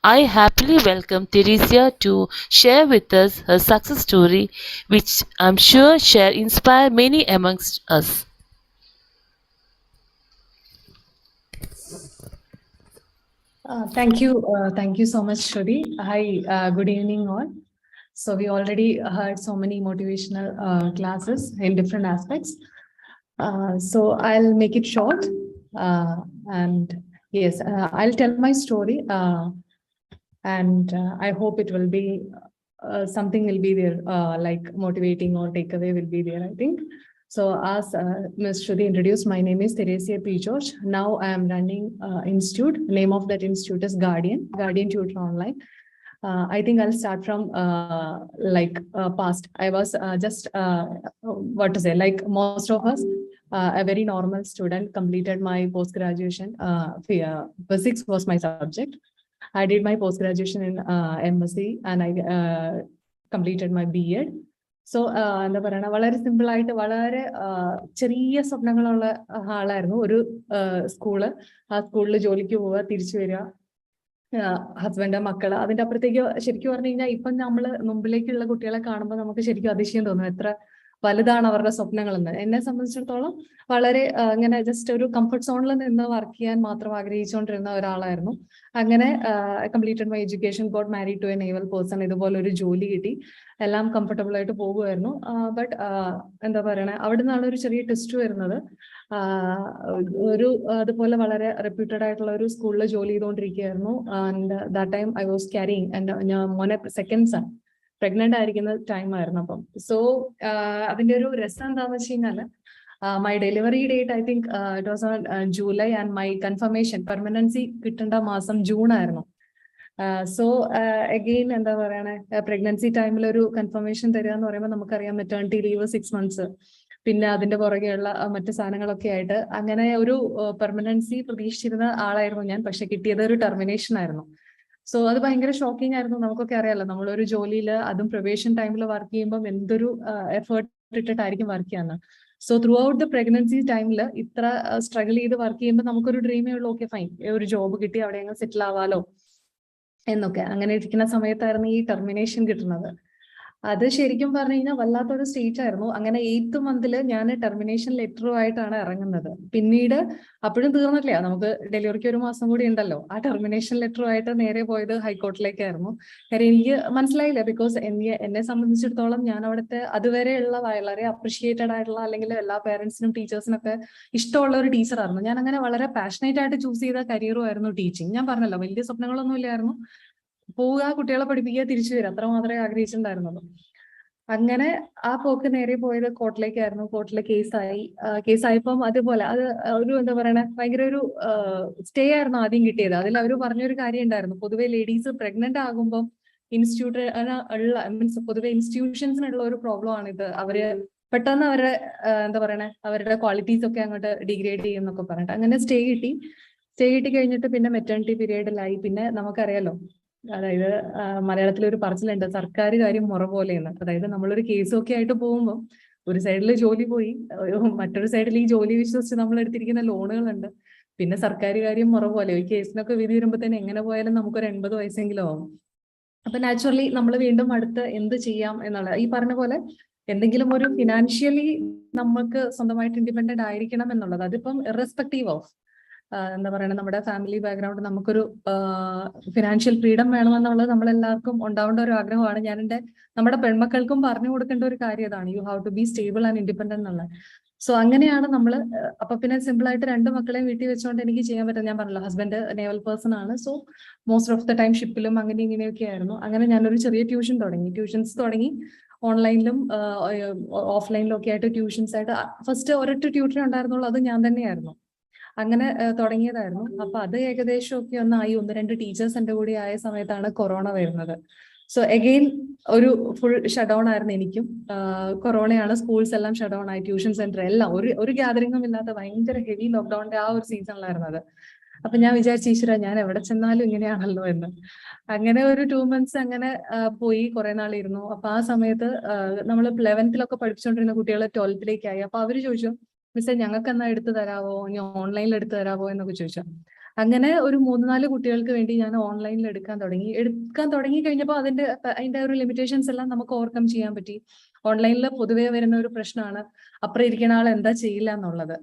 I happily welcome Teresia to share with us her success story, which I'm sure shall inspire many amongst us. Thank you so much, Shruti. Hi, good evening all. So we already heard so many motivational classes in different aspects. So I'll make it short. And yes, I'll tell my story. And I hope it will be something will be there, like motivating or takeaway will be there, I think. So as Ms. Shruti introduced, my name is Teresia P. George. Now I am running institute. Name of that institute is Guardian Tutor Online. I think I'll start from past. I was what to say, like most of us, a very normal student, completed my post-graduation. Physics was my subject. I did my post-graduation in MSc and I completed my B.Ed. So എന്താ പറയുക, വളരെ simple ആയിട്ട് വളരെ ചെറിയ സ്വപ്നങ്ങളുള്ള ആളായിരുന്നു. ഒരു school, ആ സ്കൂളിൽ ജോലിക്ക് പോവുക, തിരിച്ചു വരിക, ഹസ്ബൻഡ്, മക്കള്, അതിന്റെ അപ്പുറത്തേക്ക് ശരിക്കും പറഞ്ഞു കഴിഞ്ഞാൽ ഇപ്പം നമ്മള് മുമ്പിലേക്കുള്ള കുട്ടികളെ കാണുമ്പോൾ നമുക്ക് ശരിക്കും അതിശയം തോന്നും എത്ര വലുതാണ് അവരുടെ സ്വപ്നങ്ങളെന്ന്. എന്നെ സംബന്ധിച്ചിടത്തോളം വളരെ ഇങ്ങനെ ജസ്റ്റ് ഒരു കംഫർട്ട് സോണിൽ നിന്ന് വർക്ക് ചെയ്യാൻ മാത്രം ആഗ്രഹിച്ചുകൊണ്ടിരുന്ന ഒരാളായിരുന്നു. അങ്ങനെ completed my education, got married to a naval person. ഇതുപോലെ ഒരു ജോലി കിട്ടി, എല്ലാം കംഫർട്ടബിൾ ആയിട്ട് പോകുമായിരുന്നു. ബട്ട് എന്താ പറയണേ, അവിടെ നിന്നാണ് ഒരു ചെറിയ ടെസ്റ്റ് വരുന്നത്. ഒരു അതുപോലെ വളരെ റെപ്യൂട്ടഡ് ആയിട്ടുള്ള ഒരു സ്കൂളിൽ ജോലി ചെയ്തുകൊണ്ടിരിക്കുകയായിരുന്നു. And that time I was carrying ഞാൻ മോനെ സെക്കൻഡ് സൺ പ്രഗ്നന്റ് ആയിരിക്കുന്ന ടൈം ആയിരുന്നു. അപ്പം സോ അതിന്റെ ഒരു രസം എന്താന്ന് വെച്ച് കഴിഞ്ഞാല് my delivery date I think it was on July and my confirmation permanency കിട്ടേണ്ട മാസം ജൂൺ ആയിരുന്നു. സോ അഗെയിൻ എന്താ പറയണേ, പ്രഗ്നൻസി ടൈമിൽ ഒരു കൺഫർമേഷൻ തരിക എന്ന് പറയുമ്പോൾ നമുക്കറിയാം മെറ്റേണിറ്റി ലീവ് 6 months, പിന്നെ അതിന്റെ പുറകെയുള്ള മറ്റു സാധനങ്ങളൊക്കെ ആയിട്ട് അങ്ങനെ ഒരു പെർമനൻസി പ്രതീക്ഷിച്ചിരുന്ന ആളായിരുന്നു ഞാൻ. പക്ഷെ കിട്ടിയത് ഒരു ടെർമിനേഷൻ ആയിരുന്നു. സോ അത് ഭയങ്കര ഷോക്കിംഗ് ആയിരുന്നു. നമുക്കൊക്കെ അറിയാലോ, നമ്മളൊരു ജോലിയിൽ അതും പ്രൊബേഷൻ ടൈമിൽ വർക്ക് ചെയ്യുമ്പോൾ എന്തൊരു എഫേർട്ട് ഇട്ടിട്ടായിരിക്കും വർക്ക് ചെയ്യാന്ന്. So through out the pregnancy ടൈമിൽ ഇത്ര സ്ട്രഗിൾ ചെയ്ത് വർക്ക് ചെയ്യുമ്പോൾ നമുക്കൊരു ഡ്രീമേ ഉള്ളൂ, ഓക്കെ ഫൈൻ, ഒരു ജോബ് കിട്ടി അവിടെ അങ്ങ് സെറ്റിൽ ആവാലോ എന്നൊക്കെ. അങ്ങനെ ഇരിക്കുന്ന സമയത്തായിരുന്നു ഈ ടെർമിനേഷൻ കിട്ടുന്നത്. അത് ശരിക്കും പറഞ്ഞു കഴിഞ്ഞാൽ വല്ലാത്തൊരു സ്റ്റേറ്റ് ആയിരുന്നു. അങ്ങനെ 8th month ഞാൻ ടെർമിനേഷൻ ലെറ്ററുമായിട്ടാണ് ഇറങ്ങുന്നത്. പിന്നീട് അപ്പോഴും തീർന്നിട്ടില്ല, നമുക്ക് ഡെലിവറിക്ക് 1 മാസം കൂടി ഉണ്ടല്ലോ. ആ ടെർമിനേഷൻ ലെറ്ററുമായിട്ട് നേരെ പോയത് ഹൈക്കോർട്ടിലേക്കായിരുന്നു. കാര്യം എനിക്ക് മനസ്സിലായില്ല, ബിക്കോസ് എന്നെ സംബന്ധിച്ചിടത്തോളം ഞാൻ അവിടുത്തെ അതുവരെയുള്ള വളരെ അപ്രിഷിയേറ്റഡ് ആയിട്ടുള്ള, അല്ലെങ്കിൽ എല്ലാ പേരൻസിനും ടീച്ചേഴ്സിനും ഒക്കെ ഇഷ്ടമുള്ള ഒരു ടീച്ചറായിരുന്നു. ഞാൻ അങ്ങനെ വളരെ പാഷനേറ്റ് ആയിട്ട് ചൂസ് ചെയ്ത കരിയറും ആയിരുന്നു ടീച്ചിങ്. ഞാൻ പറഞ്ഞല്ലോ, വലിയ സ്വപ്നങ്ങളൊന്നും ഇല്ലായിരുന്നു. പോവുക, കുട്ടികളെ പഠിപ്പിക്കുക, തിരിച്ചു വരിക, അത്ര മാത്രമേ ആഗ്രഹിച്ചിട്ടുണ്ടായിരുന്നുള്ളൂ. അങ്ങനെ ആ പോക്ക് നേരെ പോയത് കോർട്ടിലേക്കായിരുന്നു. കോർട്ടിലെ കേസായപ്പം അതുപോലെ അത് ഒരു എന്താ പറയണേ, ഭയങ്കര ഒരു സ്റ്റേ ആയിരുന്നു ആദ്യം കിട്ടിയത്. അതിൽ അവർ പറഞ്ഞൊരു കാര്യം ഉണ്ടായിരുന്നു, പൊതുവെ ലേഡീസ് പ്രഗ്നന്റ് ആകുമ്പോൾ മീൻസ് പൊതുവെ ഇൻസ്റ്റിറ്റ്യൂഷൻസിനുള്ള ഒരു പ്രോബ്ലം ആണിത്. അവര് പെട്ടെന്ന് അവരുടെ എന്താ പറയണേ, അവരുടെ ക്വാളിറ്റീസ് ഒക്കെ അങ്ങോട്ട് ഡിഗ്രേഡ് ചെയ്യുന്നൊക്കെ പറഞ്ഞിട്ട് അങ്ങനെ സ്റ്റേ കിട്ടി കഴിഞ്ഞിട്ട് പിന്നെ മെറ്റേണിറ്റി പീരീഡിലായി. പിന്നെ നമുക്കറിയാലോ, അതായത് മലയാളത്തിൽ ഒരു പറച്ചിലുണ്ട്, സർക്കാർ കാര്യം മുറ പോലെയെന്ന്. അതായത് നമ്മളൊരു കേസൊക്കെ ആയിട്ട് പോകുമ്പോൾ ഒരു സൈഡിൽ ജോലി പോയി, മറ്റൊരു സൈഡിൽ ഈ ജോലി വിശ്വസിച്ച് നമ്മൾ എടുത്തിരിക്കുന്ന ലോണുകളുണ്ട്. പിന്നെ സർക്കാർ കാര്യം മുറ പോലെ, ഈ കേസിനൊക്കെ വിധി വരുമ്പോൾ തന്നെ എങ്ങനെ പോയാലും നമുക്കൊരു 80 വയസ്സെങ്കിലും ആവും. അപ്പൊ നാച്ചുറലി നമ്മൾ വീണ്ടും അടുത്ത് എന്ത് ചെയ്യാം എന്നുള്ള, ഈ പറഞ്ഞ പോലെ എന്തെങ്കിലും ഒരു ഫിനാൻഷ്യലി നമുക്ക് സ്വന്തമായിട്ട് ഇൻഡിപെൻഡന്റ് ആയിരിക്കണം എന്നുള്ളത്. അതിപ്പം ഇറസ്പെക്റ്റീവ് ഓഫ് എന്താ പറയുക, നമ്മുടെ ഫാമിലി ബാക്ക്ഗ്രൗണ്ട്, നമുക്കൊരു ഫിനാൻഷ്യൽ ഫ്രീഡം വേണമെന്നുള്ളത് നമ്മളെല്ലാവർക്കും ഉണ്ടാവേണ്ട ഒരു ആഗ്രഹമാണ്. നമ്മുടെ പെൺമക്കൾക്കും പറഞ്ഞു കൊടുക്കേണ്ട ഒരു കാര്യം ഇതാണ്, you have to be stable and independent എന്നുള്ളത്. സോ അങ്ങനെയാണ് നമ്മള്. അപ്പൊ പിന്നെ സിമ്പിൾ ആയിട്ട് 2 മക്കളെയും വീട്ടിൽ വെച്ചുകൊണ്ട് എനിക്ക് ചെയ്യാൻ പറ്റും. ഞാൻ പറഞ്ഞല്ലോ, ഹസ്ബൻഡ് നേവൽ പേഴ്സൺ ആണ്. So most of the time ഷിപ്പിലും അങ്ങനെ ഇങ്ങനെയൊക്കെ ആയിരുന്നു. അങ്ങനെ ഞാനൊരു ചെറിയ ട്യൂഷൻസ് തുടങ്ങി. ഓൺലൈനിലും ഓഫ്ലൈനിലും ഒക്കെ ആയിട്ട് ട്യൂഷൻസ് ആയിട്ട്. ഫസ്റ്റ് ഒരൊറ്റ ട്യൂട്ടർ ഉണ്ടായിരുന്നുള്ളൂ, അത് ഞാൻ തന്നെയായിരുന്നു. അങ്ങനെ തുടങ്ങിയതായിരുന്നു. അപ്പൊ അത് ഏകദേശം ഒക്കെ ഒന്നായി. 1-2 ടീച്ചേഴ്സ് എന്റെ കൂടി ആയ സമയത്താണ് കൊറോണ വരുന്നത്. സോ അഗെയിൻ ഒരു ഫുൾ ഷട്ട് ഡൗൺ ആയിരുന്നു എനിക്കും. കൊറോണയാണ്, സ്കൂൾസ് എല്ലാം ഷട്ട് ഡൗൺ ആയി, ട്യൂഷൻ സെന്റർ എല്ലാം ഒരു ഗ്യാതറിംഗും ഇല്ലാത്ത ഭയങ്കര ഹെവി ലോക്ക്ഡൌണിന്റെ ആ ഒരു സീസണിലായിരുന്നത്. അപ്പൊ ഞാൻ വിചാരിച്ചു, ഈശ്വര, ഞാൻ എവിടെ ചെന്നാലും ഇങ്ങനെയാണല്ലോ എന്ന്. അങ്ങനെ ഒരു 2 months അങ്ങനെ പോയി, കുറെ നാളിരുന്നു. അപ്പൊ ആ സമയത്ത് നമ്മൾ 11th പഠിപ്പിച്ചുകൊണ്ടിരുന്ന കുട്ടികൾ 12th ആയി. അപ്പൊ അവര് ചോദിച്ചു, മിസ്സേ ഞങ്ങൾക്ക് എന്നാ എടുത്തു തരാവോ, ഇനി ഓൺലൈനിൽ എടുത്തു തരാവോ എന്നൊക്കെ ചോദിച്ചു. അങ്ങനെ ഒരു 3-4 കുട്ടികൾക്ക് വേണ്ടി ഞാൻ ഓൺലൈനിൽ എടുക്കാൻ തുടങ്ങി കഴിഞ്ഞപ്പോൾ അതിന്റെ ഒരു ലിമിറ്റേഷൻസ് എല്ലാം നമുക്ക് ഓവർകം ചെയ്യാൻ പറ്റി. ഓൺലൈനിൽ പൊതുവേ വരുന്ന ഒരു പ്രശ്നമാണ് അപ്പുറം ഇരിക്കുന്ന ആൾ എന്താ ചെയ്യില്ല എന്നുള്ളത്,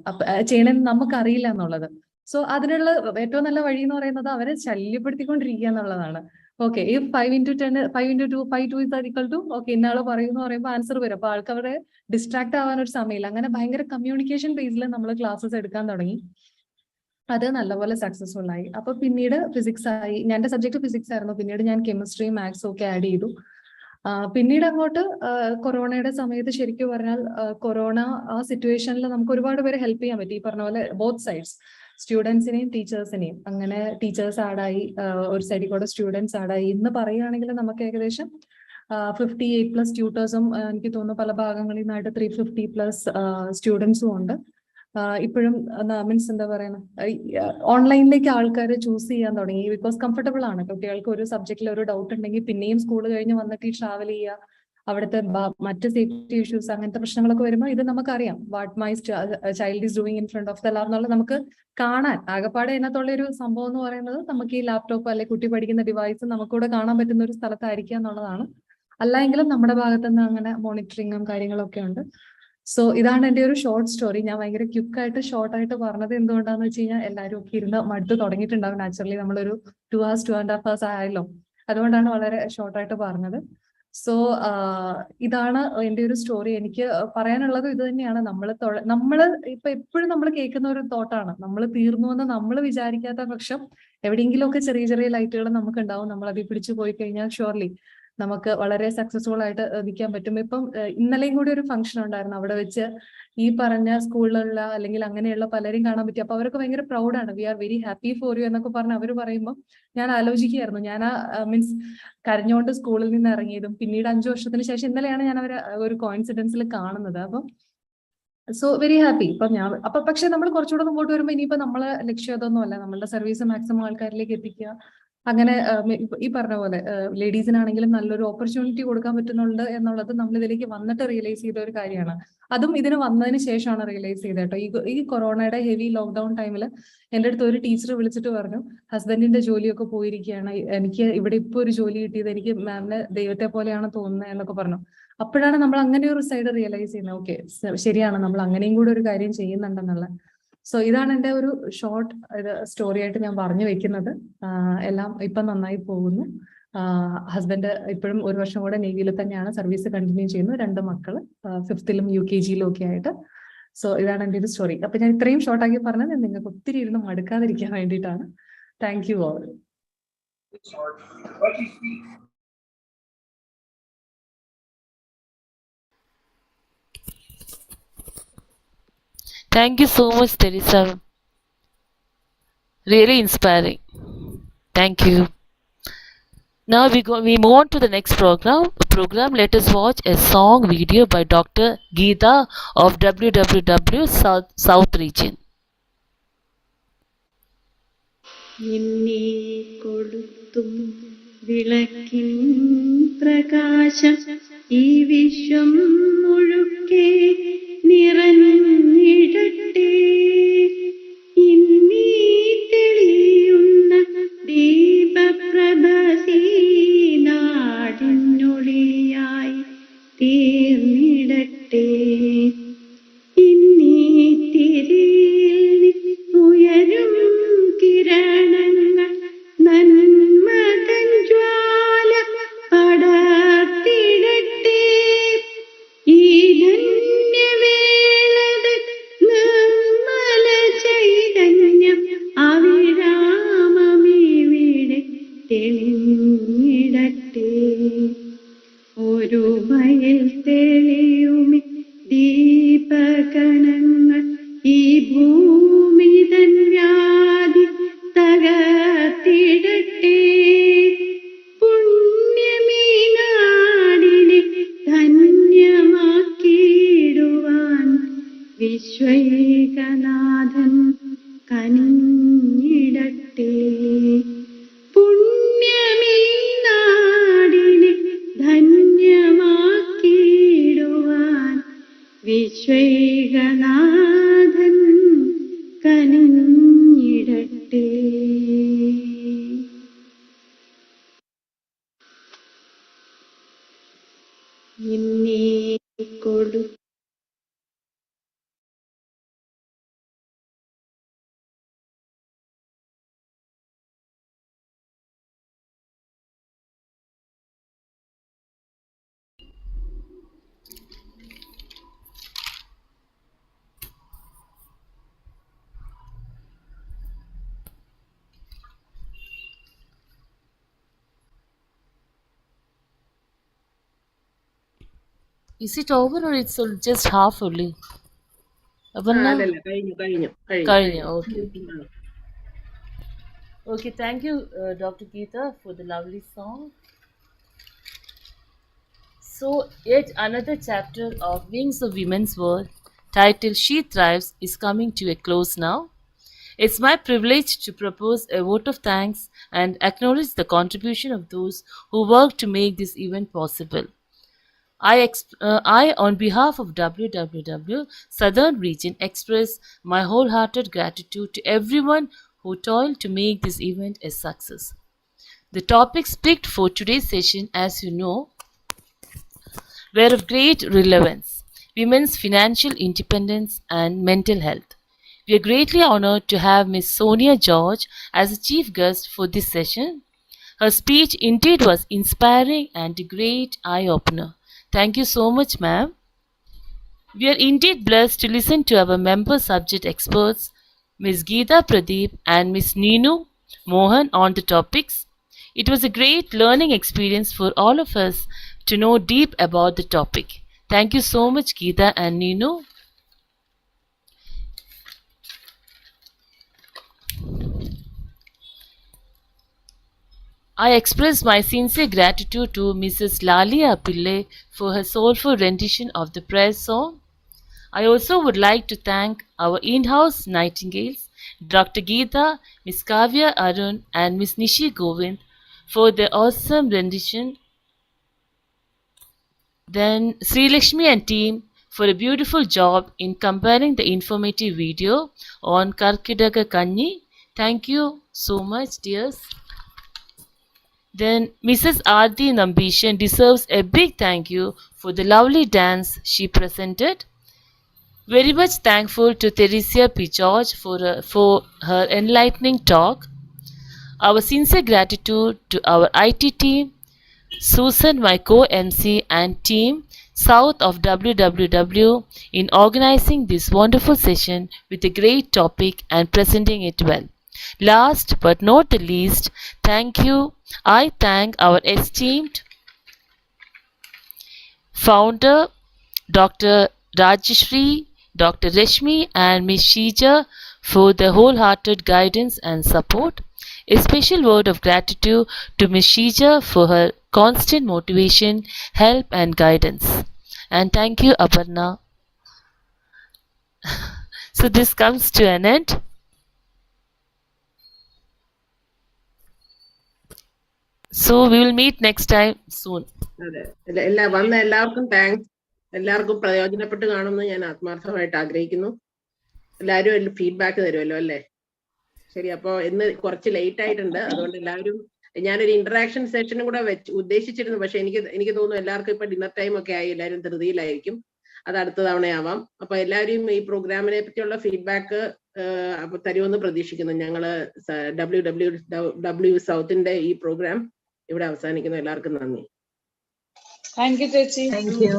ചെയ്യണമെന്ന് നമുക്ക് അറിയില്ല എന്നുള്ളത്. സോ അതിനുള്ള ഏറ്റവും നല്ല വഴി എന്ന് പറയുന്നത് അവരെ ശല്യപ്പെടുത്തിക്കൊണ്ടിരിക്കുക എന്നുള്ളതാണ്. ഓക്കെ, ഈ 5x10 5x2 5 2 = ഓക്കെ ഇന്നാള് പറയുമെന്ന് പറയുമ്പോൾ ആൻസർ വരും. അപ്പൊ ആൾക്ക് അവരെ ഡിസ്ട്രാക്ട് ആവാൻ ഒരു സമയമില്ല. അങ്ങനെ ഭയങ്കര കമ്മ്യൂണിക്കേഷൻ ബേസിൽ നമ്മൾ ക്ലാസ്സസ് എടുക്കാൻ തുടങ്ങി. അത് നല്ലപോലെ സക്സസ്ഫുൾ ആയി. അപ്പൊ പിന്നീട് ഫിസിക്സ് ആയി. എന്റെ സബ്ജക്ട് ഫിസിക്സ് ആയിരുന്നു. പിന്നീട് ഞാൻ കെമിസ്ട്രിയും മാത്സും ഒക്കെ ആഡ് ചെയ്തു. പിന്നീട് അങ്ങോട്ട് കൊറോണയുടെ സമയത്ത് ശരിക്കും പറഞ്ഞാൽ കൊറോണ ആ സിറ്റുവേഷനിൽ നമുക്ക് ഒരുപാട് പേരെ ഹെൽപ്പ് ചെയ്യാൻ പറ്റി. ഈ പറഞ്ഞ പോലെ ബോത്ത് സൈഡ്സ്, സ്റ്റുഡൻസിനെയും ടീച്ചേഴ്സിനെയും. അങ്ങനെ ടീച്ചേഴ്സ് ആഡായി, ഒരു സൈഡിൽ കൂടെ സ്റ്റുഡൻസ് ആഡായി. ഇന്ന് പറയുകയാണെങ്കിൽ നമുക്ക് ഏകദേശം 58+ ട്യൂട്ടേഴ്സും എനിക്ക് തോന്നുന്നു പല ഭാഗങ്ങളിൽ നിന്നായിട്ട് 350+ സ്റ്റുഡൻസും ഉണ്ട്. ഇപ്പോഴും മീൻസ് എന്താ പറയുക, ഓൺലൈനിലേക്ക് ആൾക്കാർ ചൂസ് ചെയ്യാൻ തുടങ്ങി. ബിക്കോസ് കംഫർട്ടബിൾ ആണ്. കുട്ടികൾക്ക് ഒരു സബ്ജക്റ്റിൽ ഒരു ഡൗട്ട് ഉണ്ടെങ്കിൽ പിന്നെയും സ്കൂൾ കഴിഞ്ഞ് വന്നിട്ട് ട്രാവൽ ചെയ്യുക, അവിടുത്തെ മറ്റ് സേഫ്റ്റി ഇഷ്യൂസ് അങ്ങനത്തെ പ്രശ്നങ്ങളൊക്കെ വരുമ്പോൾ ഇത് നമുക്കറിയാം. What my child is doing in front of the lab എന്നുള്ളത് നമുക്ക് കാണാൻ ആകെപ്പാടെ ഇതിനകത്തുള്ള ഒരു സംഭവം എന്ന് പറയുന്നത് നമുക്ക് ഈ ലാപ്ടോപ്പ് അല്ലെങ്കിൽ കുട്ടി പഠിക്കുന്ന ഡിവൈസ് നമുക്കിവിടെ കാണാൻ പറ്റുന്ന ഒരു സ്ഥലത്തായിരിക്കുക എന്നുള്ളതാണ്. അല്ലെങ്കിലും നമ്മുടെ ഭാഗത്തുനിന്ന് അങ്ങനെ മോണിറ്ററിങ്ങും കാര്യങ്ങളൊക്കെ ഉണ്ട്. സോ ഇതാണ് എൻ്റെ ഒരു ഷോർട്ട് സ്റ്റോറി. ഞാൻ ഭയങ്കര ക്വിക്കായിട്ട് ഷോർട്ടായിട്ട് പറഞ്ഞത് എന്തുകൊണ്ടാന്ന് വെച്ച് കഴിഞ്ഞാൽ എല്ലാവരും ഒക്കെ ഇരുന്ന് മടുത്ത് തുടങ്ങിയിട്ടുണ്ടാവും. നാച്ചുറലി നമ്മളൊരു 2 hours 2.5 hours ആയല്ലോ, അതുകൊണ്ടാണ് വളരെ ഷോർട്ടായിട്ട് പറഞ്ഞത്. സോ ഇതാണ് എൻ്റെ ഒരു സ്റ്റോറി. എനിക്ക് പറയാനുള്ളത് ഇത് തന്നെയാണ്. നമ്മൾ ഇപ്പൊ എപ്പോഴും നമ്മൾ കേൾക്കുന്ന ഒരു തോട്ടാണ്, നമ്മൾ തീർന്നു എന്ന് നമ്മൾ വിചാരിക്കാത്ത പക്ഷം എവിടെയെങ്കിലുമൊക്കെ ചെറിയ ചെറിയ ലൈറ്റുകൾ നമുക്ക് ഉണ്ടാവും. നമ്മൾ അതിൽ പിടിച്ചു പോയി കഴിഞ്ഞാൽ ഷുവർലി നമുക്ക് വളരെ സക്സസ്ഫുൾ ആയിട്ട് നിൽക്കാൻ പറ്റും. ഇപ്പം ഇന്നലെയും കൂടി ഒരു ഫംഗ്ഷൻ ഉണ്ടായിരുന്നു. അവിടെ വെച്ച് ഈ പറഞ്ഞ സ്കൂളിലുള്ള അല്ലെങ്കിൽ അങ്ങനെയുള്ള പലരെയും കാണാൻ പറ്റി. അപ്പൊ അവരൊക്കെ ഭയങ്കര പ്രൗഡാണ്. We are very happy for you എന്നൊക്കെ പറഞ്ഞ് അവർ പറയുമ്പോൾ ഞാൻ ആലോചിക്കുകയായിരുന്നു. ഞാൻ മീൻസ് കരഞ്ഞുകൊണ്ട് സ്കൂളിൽ നിന്ന് ഇറങ്ങിയതും പിന്നീട് 5 വർഷത്തിന് ശേഷം ഇന്നലെയാണ് ഞാൻ അവരെ ഒരു കോയിൻസിഡൻസിൽ കാണുന്നത്. അപ്പം സോ വെരി ഹാപ്പി. അപ്പൊ പക്ഷെ നമ്മൾ കുറച്ചുകൂടെ മുമ്പോട്ട് വരുമ്പോൾ ഇനിയിപ്പോ നമ്മളെ ലക്ഷ്യം അതൊന്നും അല്ല. നമ്മളുടെ സർവീസ് മാക്സിമം ആൾക്കാരിലേക്ക് എത്തിക്കുക. അങ്ങനെ ഈ പറഞ്ഞ പോലെ ലേഡീസിനാണെങ്കിലും നല്ലൊരു ഓപ്പർച്യൂണിറ്റി കൊടുക്കാൻ പറ്റുന്നുണ്ട് എന്നുള്ളത് നമ്മൾ ഇതിലേക്ക് വന്നിട്ട് റിയലൈസ് ചെയ്ത ഒരു കാര്യമാണ്. അതും ഇതിന് വന്നതിന് ശേഷമാണ് റിയലൈസ് ചെയ്തത് കേട്ടോ. ഈ കൊറോണയുടെ ഹെവി ലോക്ക്ഡൌൺ ടൈമിൽ എൻ്റെ അടുത്ത് ഒരു ടീച്ചർ വിളിച്ചിട്ട് പറഞ്ഞു, ഹസ്ബൻഡിന്റെ ജോലിയൊക്കെ പോയിരിക്കുകയാണ്, എനിക്ക് ഇവിടെ ഇപ്പോൾ ഒരു ജോലി കിട്ടിയത് എനിക്ക് മാമിനെ ദൈവത്തെ പോലെയാണ് തോന്നുന്നത് എന്നൊക്കെ പറഞ്ഞു. അപ്പോഴാണ് നമ്മൾ അങ്ങനെ ഒരു സൈഡ് റിയലൈസ് ചെയ്യുന്നത്. ഓക്കെ, ശരിയാണ്, നമ്മൾ അങ്ങനെയും കൂടെ ഒരു കാര്യം ചെയ്യുന്നുണ്ടെന്നുള്ള. സോ ഇതാണ് എൻ്റെ ഒരു ഷോർട്ട് സ്റ്റോറി ആയിട്ട് ഞാൻ പറഞ്ഞു വെക്കുന്നത്. എല്ലാം ഇപ്പം നന്നായി പോകുന്നു. ഹസ്ബൻഡ് ഇപ്പോഴും 1 വർഷം കൂടെ നേവിയിൽ തന്നെയാണ് സർവീസ് കണ്ടിന്യൂ ചെയ്യുന്നു. 2 മക്കള് 5th-ലും UKG-ലും ഒക്കെ ആയിട്ട്. സോ ഇതാണ് എൻ്റെ ഒരു സ്റ്റോറി. അപ്പൊ ഞാൻ ഇത്രയും ഷോർട്ടാക്കി പറഞ്ഞത് നിങ്ങൾക്ക് ഒത്തിരി ഇരുന്ന് മടുക്കാതിരിക്കാൻ വേണ്ടിയിട്ടാണ്. Thank you all. Thank you so much, Teresa. Really inspiring. Thank you. Now we move on to the next program. Let us watch a song video by Dr. Geeta of WWW South Region. നിന്നെ കൊളുത്തും വിളക്കിൻ പ്രകാശം ഈ വിശ്വം മുഴുക്കെ നിറഞ്ഞിടട്ടെ. ഇന്നീ തെളിയുന്ന ദീപപ്രഭസി നാടിനൊളിയായി തീർന്നിടട്ടെ. ഇന്നീ തിരിയിൽ ഉയരും കിരണങ്ങൾ നന്മതൻ ജ്വാല പടർത്തിടട്ടെ. ഈ ധന്യവേളകൾ നിർമ്മല ചൈതന്യം അവിരാമമിവിടെ തെളിഞ്ഞിടട്ടെ. ഒരു മയിൽ തെളിയുമി ദീപകണങ്ങൾ ഈ ഭൂമി തൻ വ്യാധി തകർത്തിടട്ടെ. പുണ്യമീ നാടിനെ ധന്യമാക്കിയിടുവാൻ വിശ്വൈകനാഥൻ കനിഞ്ഞിടട്ടെ. പുണ്യമീ നാടിനെ ധന്യമാക്കിയിടുവാൻ വിശ്വൈകനാഥൻ കനിഞ്ഞിടട്ടെ. വീട്ടിൽ ഇന്നീ കൊടു Is it over or it's just half only? Aparna? അല്ലല്ല കഴിഞ്ഞു. Okay. Okay, thank you, Dr. Geeta, for the lovely song. So, yet another chapter of Wings of Women's World, titled She Thrives, is coming to a close now. It's my privilege to propose a vote of thanks and acknowledge the contribution of those who worked to make this event possible. I, on behalf of WWW Southern Region, express my wholehearted gratitude to everyone who toiled to make this event a success. The topics picked for today's session, as you know, were of great relevance: women's financial independence and mental health. We are greatly honored to have Ms. Sonia George as a chief guest for this session. Her speech indeed was inspiring and a great eye-opener. Thank you so much, ma'am. We are indeed blessed to listen to our member subject experts, Ms. Geeta Pradeep and Ms. Neenu Mohan, on the topics. It was a great learning experience for all of us to know deep about the topic. Thank you so much, Geeta and Neenu. I express my sincere gratitude to Mrs. Lalia Pillai for her soulful rendition of the prayer song. I also would like to thank our in-house nightingales, Dr. Geeta, Ms. Kavya Arun, and Ms. Nishi Govind for their awesome rendition. Then Sri Lakshmi and team for a beautiful job in comparing the informative video on Karkidaga Kanyi. Thank you so much, dears. Then Mrs. Aarti Nambishan deserves a big thank you for the lovely dance she presented. Very much thankful to Theresia P. George for her enlightening talk. Our sincere gratitude to our IT team, Susan, my co-MC, and team south of WWW in organizing this wonderful session with a great topic and presenting it well. Last but not the least, I thank our esteemed founder, Dr. Rajeshri, Dr. Reshmi, and Ms. Sheeja for their wholehearted guidance and support. A special word of gratitude to Ms. Sheeja for her constant motivation, help, and guidance. And thank you, Aparna. So this comes to an end. So we will meet next time soon. അതെ, വന്ന എല്ലാവർക്കും thanks. എല്ലാവർക്കും പ്രയോജനപ്പെട്ട് കാണുമെന്ന് ഞാൻ ആത്മാർത്ഥമായിട്ട് ആഗ്രഹിക്കുന്നു. എല്ലാവരും feedback തരുമല്ലോ അല്ലേ? ശരി, അപ്പൊ ഇന്ന് കുറച്ച് ലേറ്റ് ആയിട്ടുണ്ട്. അതുകൊണ്ട് എല്ലാവരും, ഞാനൊരു ഇന്ററാക്ഷൻ സെഷനും കൂടെ ഉദ്ദേശിച്ചിരുന്നു. പക്ഷെ എനിക്ക് തോന്നുന്നു എല്ലാവർക്കും ഇപ്പൊ ഡിന്നർ ടൈം ഒക്കെ ആയി, എല്ലാവരും ധൃതിയിലായിരിക്കും. അത് അടുത്ത തവണയാവാം. അപ്പൊ എല്ലാവരും ഈ പ്രോഗ്രാമിനെ പറ്റിയുള്ള ഫീഡ്ബാക്ക് തരുമെന്ന് പ്രതീക്ഷിക്കുന്നു. ഞങ്ങള് WWW സൗത്തിന്റെ ഈ പ്രോഗ്രാം ഇവിടെ അവസാനിക്കുന്നു. എല്ലാവർക്കും നന്ദി. താങ്ക് യു ചേച്ചി. Thank you.